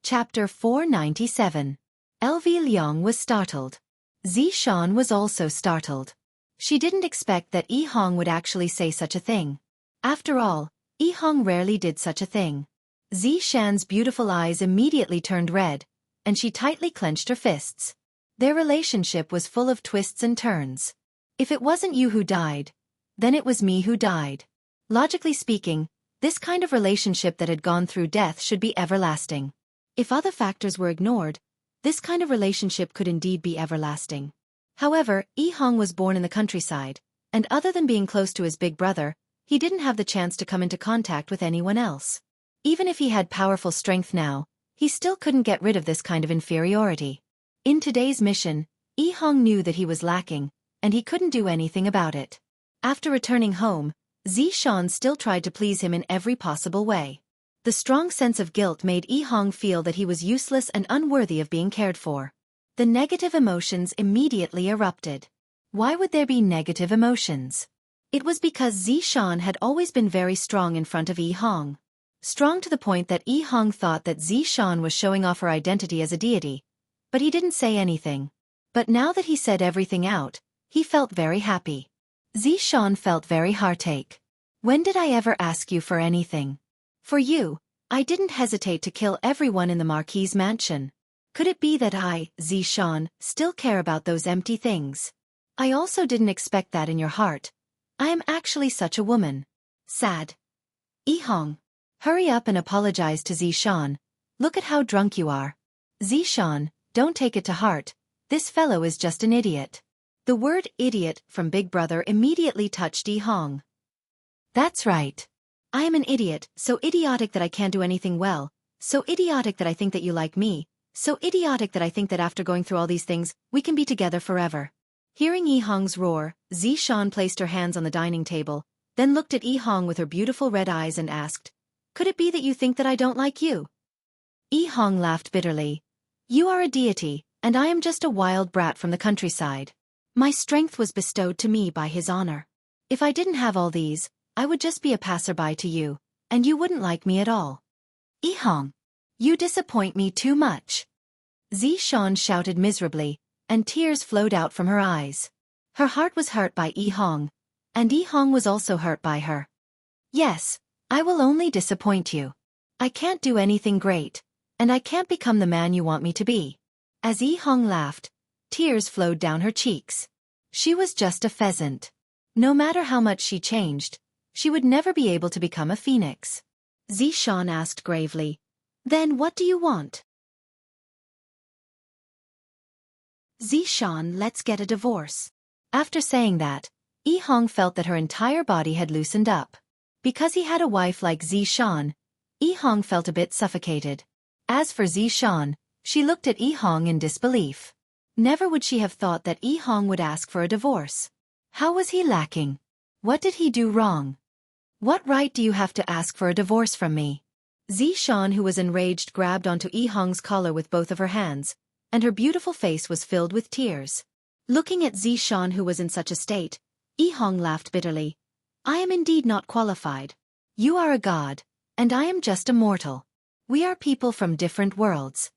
Chapter 497. LV Liang was startled. Xiaofan was also startled. She didn't expect that Yihong would actually say such a thing. After all, Yihong rarely did such a thing. Xiaofan's beautiful eyes immediately turned red, and she tightly clenched her fists. Their relationship was full of twists and turns. If it wasn't you who died, then it was me who died. Logically speaking, this kind of relationship that had gone through death should be everlasting. If other factors were ignored, this kind of relationship could indeed be everlasting. However, Yihong was born in the countryside, and other than being close to his big brother, he didn't have the chance to come into contact with anyone else. Even if he had powerful strength now, he still couldn't get rid of this kind of inferiority. In today's mission, Yihong knew that he was lacking, and he couldn't do anything about it. After returning home, Xiaofan still tried to please him in every possible way. The strong sense of guilt made Yihong feel that he was useless and unworthy of being cared for. The negative emotions immediately erupted. Why would there be negative emotions? It was because Xiaofan had always been very strong in front of Yihong. Strong to the point that Yihong thought that Xiaofan was showing off her identity as a deity. But he didn't say anything. But now that he said everything out, he felt very happy. Xiaofan felt very heartache. When did I ever ask you for anything? For you, I didn't hesitate to kill everyone in the Marquis's mansion. Could it be that I, Xiaofan, still care about those empty things? I also didn't expect that in your heart. I am actually such a woman. Sad. Yihong, hurry up and apologize to Xiaofan. Look at how drunk you are. Xiaofan, don't take it to heart. This fellow is just an idiot. The word idiot from Big Brother immediately touched Yihong. That's right. I am an idiot, so idiotic that I can't do anything well, so idiotic that I think that you like me, so idiotic that I think that after going through all these things, we can be together forever. Hearing Yi Hong's roar, Zishan placed her hands on the dining table, then looked at Yi Hong with her beautiful red eyes and asked, "Could it be that you think that I don't like you?" Yi Hong laughed bitterly. "You are a deity, and I am just a wild brat from the countryside. My strength was bestowed to me by his honor. If I didn't have all these, I would just be a passerby to you, and you wouldn't like me at all. Yi Hong, you disappoint me too much." Zishan shouted miserably, and tears flowed out from her eyes. Her heart was hurt by Yi Hong, and Yi Hong was also hurt by her. "Yes, I will only disappoint you. I can't do anything great, and I can't become the man you want me to be." As Yi Hong laughed, tears flowed down her cheeks. She was just a pheasant. No matter how much she changed, she would never be able to become a phoenix. Zishan asked gravely, "Then what do you want?" "Zishan, let's get a divorce." After saying that, Yi Hong felt that her entire body had loosened up. Because he had a wife like Zishan, Yi Hong felt a bit suffocated. As for Zishan, she looked at Yi Hong in disbelief. Never would she have thought that Yi Hong would ask for a divorce. How was he lacking? What did he do wrong? "What right do you have to ask for a divorce from me?" Zishan, who was enraged, grabbed onto Yi Hong's collar with both of her hands, and her beautiful face was filled with tears. Looking at Zishan, who was in such a state, Yi Hong laughed bitterly. "I am indeed not qualified. You are a god, and I am just a mortal. We are people from different worlds."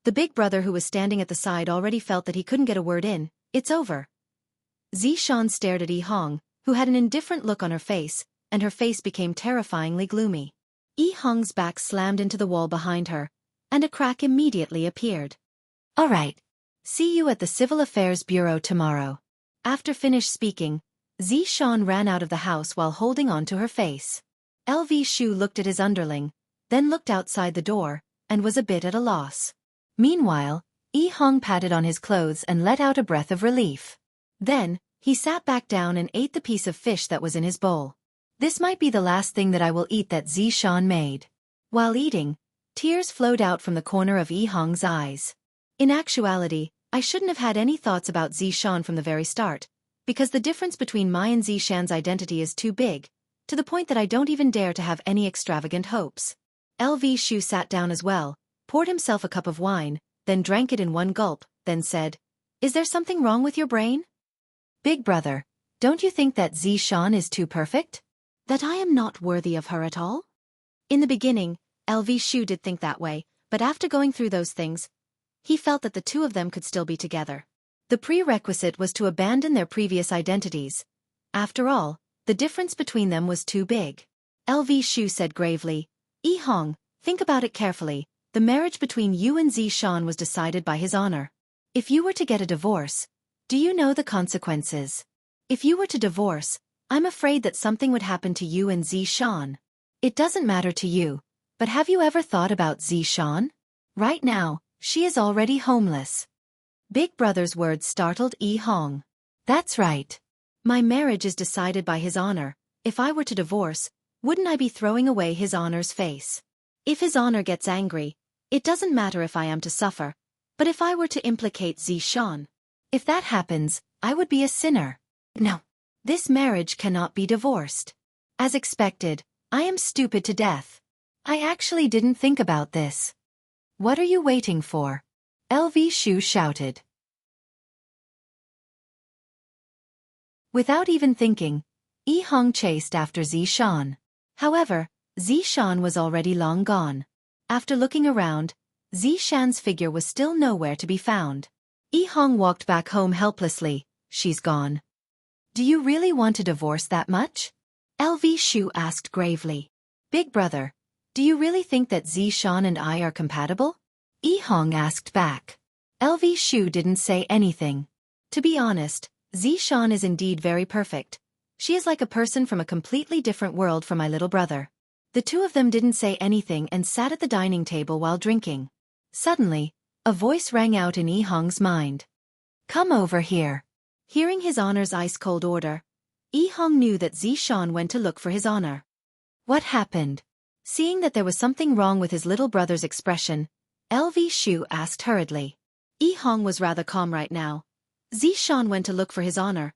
The big brother, who was standing at the side, already felt that he couldn't get a word in. "It's over." Zishan stared at Yi Hong, who had an indifferent look on her face, and her face became terrifyingly gloomy. Yi Hong's back slammed into the wall behind her, and a crack immediately appeared. "All right. See you at the Civil Affairs Bureau tomorrow." After finished speaking, Zishan ran out of the house while holding on to her face. LV Shu looked at his underling, then looked outside the door, and was a bit at a loss. Meanwhile, Yi Hong patted on his clothes and let out a breath of relief. Then, he sat back down and ate the piece of fish that was in his bowl. "This might be the last thing that I will eat that Zishan made." While eating, tears flowed out from the corner of Yi Hong's eyes. "In actuality, I shouldn't have had any thoughts about Zishan from the very start, because the difference between my and Zishan's identity is too big, to the point that I don't even dare to have any extravagant hopes." LV Shu sat down as well, poured himself a cup of wine, then drank it in one gulp, then said, "Is there something wrong with your brain? Big brother, don't you think that Zishan is too perfect? That I am not worthy of her at all?" In the beginning, LV Shu did think that way, but after going through those things, he felt that the two of them could still be together. The prerequisite was to abandon their previous identities. After all, the difference between them was too big. LV Shu said gravely, "Yi Hong, think about it carefully. The marriage between you and Zishan was decided by his honor. If you were to get a divorce, do you know the consequences? If you were to divorce, I'm afraid that something would happen to you and Zishan. It doesn't matter to you, but have you ever thought about Zishan? Right now, she is already homeless." Big brother's words startled Yi Hong. "That's right. My marriage is decided by his honor. If I were to divorce, wouldn't I be throwing away his honor's face? If his honor gets angry, it doesn't matter if I am to suffer. But if I were to implicate Zishan, if that happens, I would be a sinner. No. This marriage cannot be divorced. As expected, I am stupid to death. I actually didn't think about this." "What are you waiting for?" LV Shu shouted. Without even thinking, Yi Hong chased after Zishan. However, Zishan was already long gone. After looking around, Zishan's figure was still nowhere to be found. Yi Hong walked back home helplessly. "She's gone." "Do you really want a divorce that much?" LV Shu asked gravely. "Big brother, do you really think that Zishan and I are compatible?" Yi Hong asked back. LV Shu didn't say anything. To be honest, Zishan is indeed very perfect. She is like a person from a completely different world from my little brother. The two of them didn't say anything and sat at the dining table while drinking. Suddenly, a voice rang out in Yi Hong's mind. "Come over here." Hearing his honor's ice-cold order, Yi Hong knew that Zishan went to look for his honor. What happened? Seeing that there was something wrong with his little brother's expression, LV Shu asked hurriedly. Yi Hong was rather calm right now. Zishan went to look for his honor.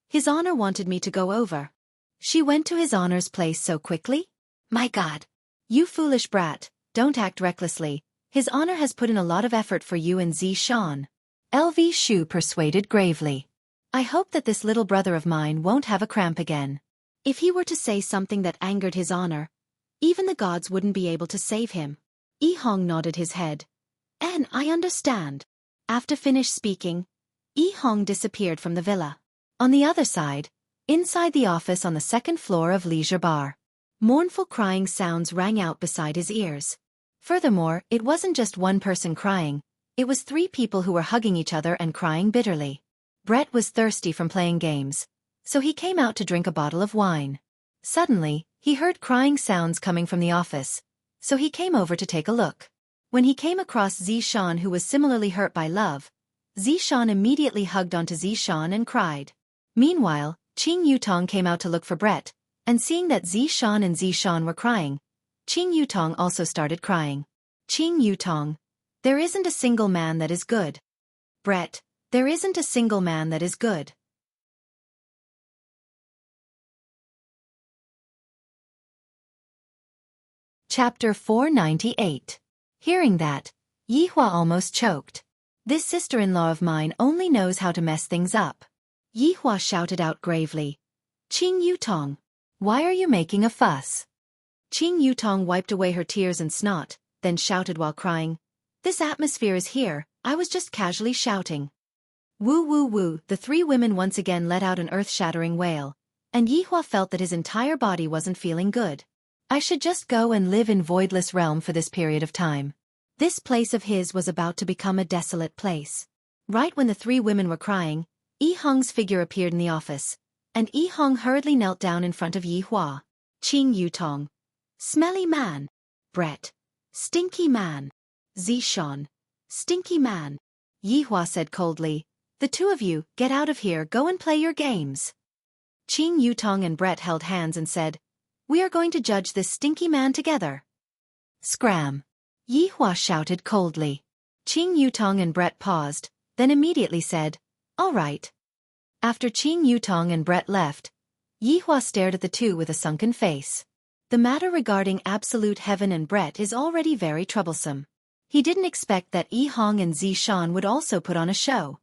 His honor wanted me to go over. She went to his honor's place so quickly? My God. You foolish brat, don't act recklessly. His honor has put in a lot of effort for you and Zishan. LV Shu persuaded gravely. I hope that this little brother of mine won't have a cramp again. If he were to say something that angered his honor, even the gods wouldn't be able to save him. Yi Hong nodded his head. And I understand. After finished speaking, Yi Hong disappeared from the villa. On the other side, inside the office on the second floor of Leisure Bar, mournful crying sounds rang out beside his ears. Furthermore, it wasn't just one person crying, it was 3 people who were hugging each other and crying bitterly. Brett was thirsty from playing games, so he came out to drink a bottle of wine. Suddenly, he heard crying sounds coming from the office, so he came over to take a look. When he came across Zishan, who was similarly hurt by love, Zishan immediately hugged onto Zishan and cried. Meanwhile, Qing Yutong came out to look for Brett, and seeing that Zishan and Zishan were crying, Qing Yutong also started crying. Qing Yutong, there isn't a single man that is good. Brett, there isn't a single man that is good. Chapter 498. Hearing that, Yihua almost choked. This sister-in-law of mine only knows how to mess things up. Yihua shouted out gravely. Qing Yutong, why are you making a fuss? Qing Yutong wiped away her tears and snot, then shouted while crying. This atmosphere is here, I was just casually shouting. Woo woo woo, the 3 women once again let out an earth-shattering wail, and Yihua felt that his entire body wasn't feeling good. I should just go and live in Voidless Realm for this period of time. This place of his was about to become a desolate place. Right when the 3 women were crying, Yi Hong's figure appeared in the office, and Yi Hong hurriedly knelt down in front of Yihua. Qing Yutong. Smelly man. Brett. Stinky man. Zishan. Stinky man. Yihua said coldly. The 2 of you, get out of here, go and play your games. Qing Yutong and Brett held hands and said, we are going to judge this stinky man together. Scram. Yihua shouted coldly. Qing Yutong and Brett paused, then immediately said, all right. After Qing Yutong and Brett left, Yihua stared at the 2 with a sunken face. The matter regarding absolute heaven and Brett is already very troublesome. He didn't expect that Yi Hong and Zishan would also put on a show.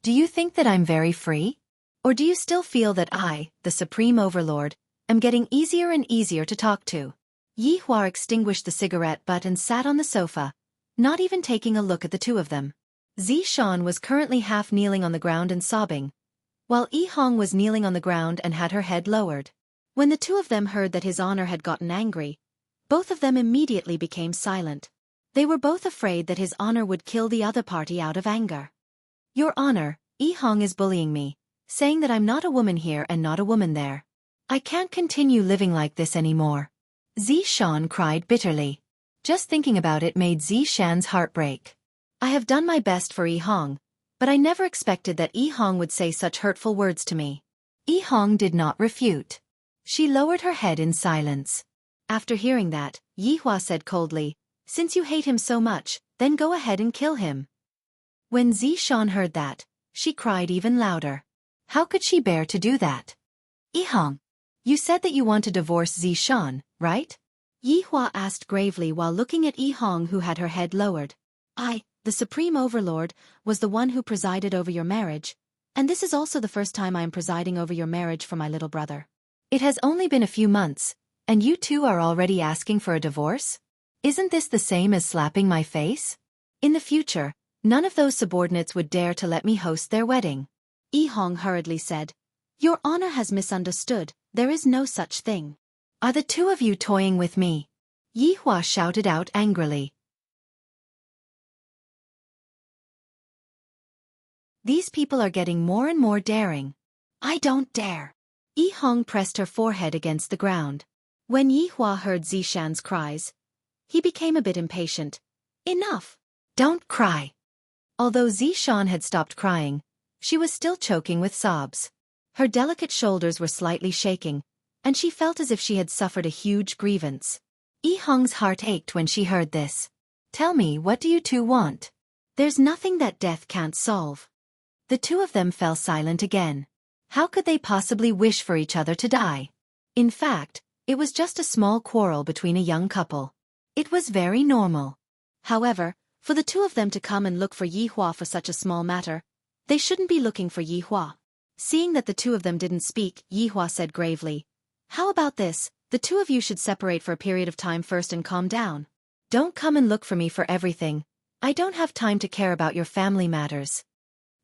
Do you think that I'm very free? Or do you still feel that I, the Supreme Overlord, am getting easier and easier to talk to? Yihua extinguished the cigarette butt and sat on the sofa, not even taking a look at the 2 of them. Zishan was currently half kneeling on the ground and sobbing, while Yi Hong was kneeling on the ground and had her head lowered. When the 2 of them heard that his honor had gotten angry, both of them immediately became silent. They were both afraid that his honor would kill the other party out of anger. Your honor, Yi Hong is bullying me, saying that I'm not a woman here and not a woman there. I can't continue living like this anymore. Zishan cried bitterly. Just thinking about it made Zishan's heart break. I have done my best for Yi Hong, but I never expected that Yi Hong would say such hurtful words to me. Yi Hong did not refute. She lowered her head in silence. After hearing that, Yihua said coldly, since you hate him so much, then go ahead and kill him. When Zishan heard that, she cried even louder. How could she bear to do that? Yi Hong, you said that you want to divorce Zishan, right? Yihua asked gravely while looking at Yi Hong, who had her head lowered. I, the Supreme Overlord, was the one who presided over your marriage, and this is also the first time I am presiding over your marriage for my little brother. It has only been a few months, and you 2 are already asking for a divorce? Isn't this the same as slapping my face? In the future, none of those subordinates would dare to let me host their wedding. Yi Hong hurriedly said, Your honor has misunderstood, there is no such thing. Are the 2 of you toying with me? Yihua shouted out angrily. These people are getting more and more daring. I don't dare. Yi Hong pressed her forehead against the ground. When Yihua heard Zishan's cries, he became a bit impatient. Enough! Don't cry! Although Zishan had stopped crying, she was still choking with sobs. Her delicate shoulders were slightly shaking, and she felt as if she had suffered a huge grievance. Yi Hong's heart ached when she heard this. Tell me, what do you two want? There's nothing that death can't solve. The two of them fell silent again. How could they possibly wish for each other to die? In fact, it was just a small quarrel between a young couple. It was very normal. However, for the two of them to come and look for Yi Hua for such a small matter, they shouldn't be looking for Yi Hua. Seeing that the two of them didn't speak, Yi Hua said gravely, "How about this? The two of you should separate for a period of time first and calm down. Don't come and look for me for everything. I don't have time to care about your family matters."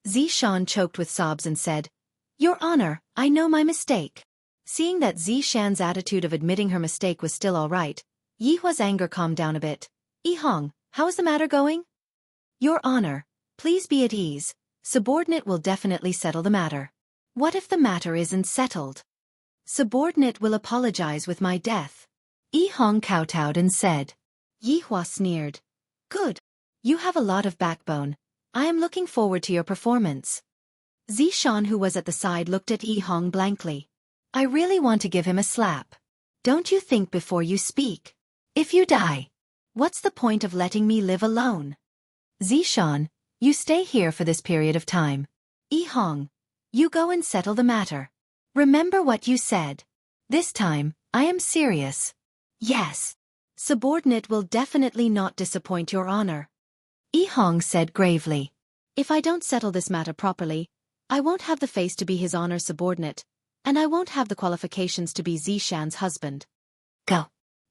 Zishan choked with sobs and said, "Your Honor, I know my mistake." Seeing that Zishan's attitude of admitting her mistake was still all right, Yi Hua's anger calmed down a bit. "Yi Hong, how is the matter going?" "Your Honor, please be at ease. Subordinate will definitely settle the matter." "What if the matter isn't settled?" "Subordinate will apologize with my death." Yi Hong kowtowed and said. Yi Hua sneered. "Good. You have a lot of backbone. I am looking forward to your performance." Zishan, who was at the side, looked at Yi Hong blankly. "I really want to give him a slap. Don't you think before you speak? If you die, what's the point of letting me live alone?" "Zishan, you stay here for this period of time. Yi Hong, you go and settle the matter. Remember what you said. This time, I am serious." "Yes. Subordinate will definitely not disappoint your honor," Yi Hong said gravely. "If I don't settle this matter properly, I won't have the face to be his honor's subordinate, and I won't have the qualifications to be Zishan's husband." "Go."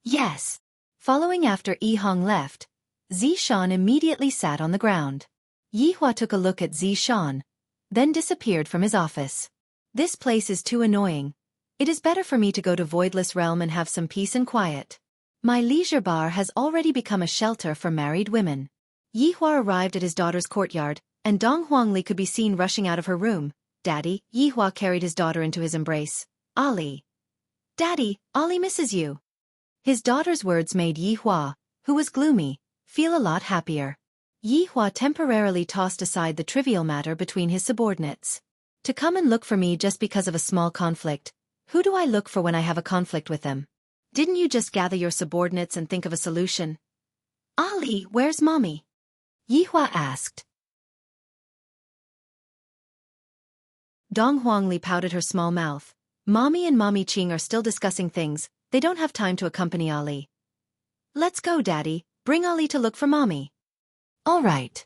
"Yes." Following after Yi Hong left, Zishan immediately sat on the ground. Yi Hua took a look at Zishan, then disappeared from his office. "This place is too annoying. It is better for me to go to Voidless Realm and have some peace and quiet. My leisure bar has already become a shelter for married women." Yi Hua arrived at his daughter's courtyard, and Dong Huangli could be seen rushing out of her room. "Daddy," Yi Hua carried his daughter into his embrace. "Ali." "Daddy, Ali misses you." His daughter's words made Yi Hua, who was gloomy, feel a lot happier. Yi Hua temporarily tossed aside the trivial matter between his subordinates. "To come and look for me just because of a small conflict. Who do I look for when I have a conflict with them? Didn't you just gather your subordinates and think of a solution?" "Ali, where's mommy?" Yi Hua asked. Dong Huangli pouted her small mouth. "Mommy and Mommy Ching are still discussing things. They don't have time to accompany Ali." "Let's go, Daddy. Bring Ali to look for Mommy." "All right."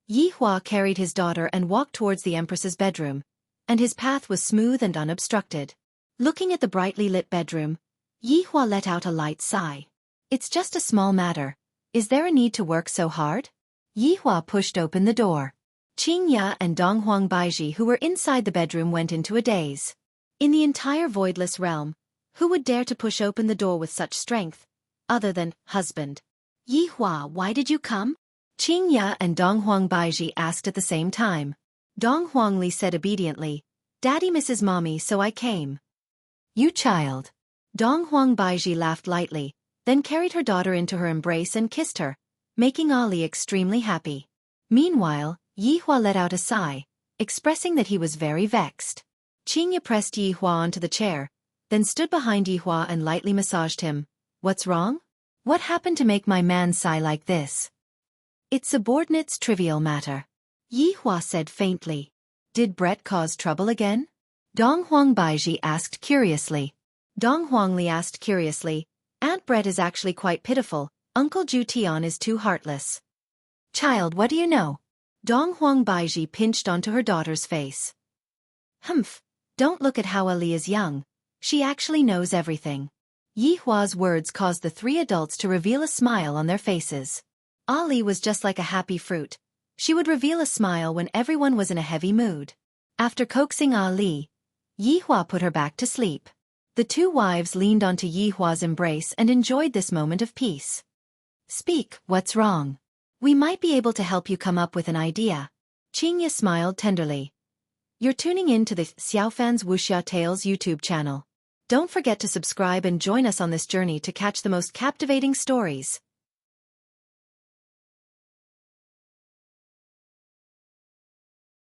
Yi Hua carried his daughter and walked towards the Empress's bedroom, and his path was smooth and unobstructed. Looking at the brightly lit bedroom, Yi Hua let out a light sigh. "It's just a small matter. Is there a need to work so hard?" Yi Hua pushed open the door. Qing Ya and Dong Huang Baiji, who were inside the bedroom, went into a daze. In the entire Voidless Realm, who would dare to push open the door with such strength, other than husband? "Yi Hua, why did you come?" Qing Ya and Dong Huang Baiji asked at the same time. Dong Huangli said obediently, "Daddy misses Mommy, so I came." "You child." Dong Huang Baiji laughed lightly, then carried her daughter into her embrace and kissed her, making Ali extremely happy. Meanwhile, Yi Hua let out a sigh, expressing that he was very vexed. Qing Ya pressed Yi Hua onto the chair, then stood behind Yi Hua and lightly massaged him. "What's wrong? What happened to make my man sigh like this?" "It's subordinate's trivial matter," Yi Hua said faintly. "Did Brett cause trouble again?" Dong Huang Baiji asked curiously. Dong Huangli asked curiously, "Aunt Brett is actually quite pitiful. Uncle Ju Tian is too heartless." "Child, what do you know?" Dong Huang Baiji pinched onto her daughter's face. "Humph, don't look at how Ali is young. She actually knows everything." Yi Hua's words caused the three adults to reveal a smile on their faces. Ali was just like a happy fruit. She would reveal a smile when everyone was in a heavy mood. After coaxing Ali, Yi Hua put her back to sleep. The two wives leaned onto Yi Hua's embrace and enjoyed this moment of peace. "Speak, what's wrong? We might be able to help you come up with an idea." Qing Ya smiled tenderly. "You're tuning in to the Xiaofan's Wuxia Tales YouTube channel. Don't forget to subscribe and join us on this journey to catch the most captivating stories.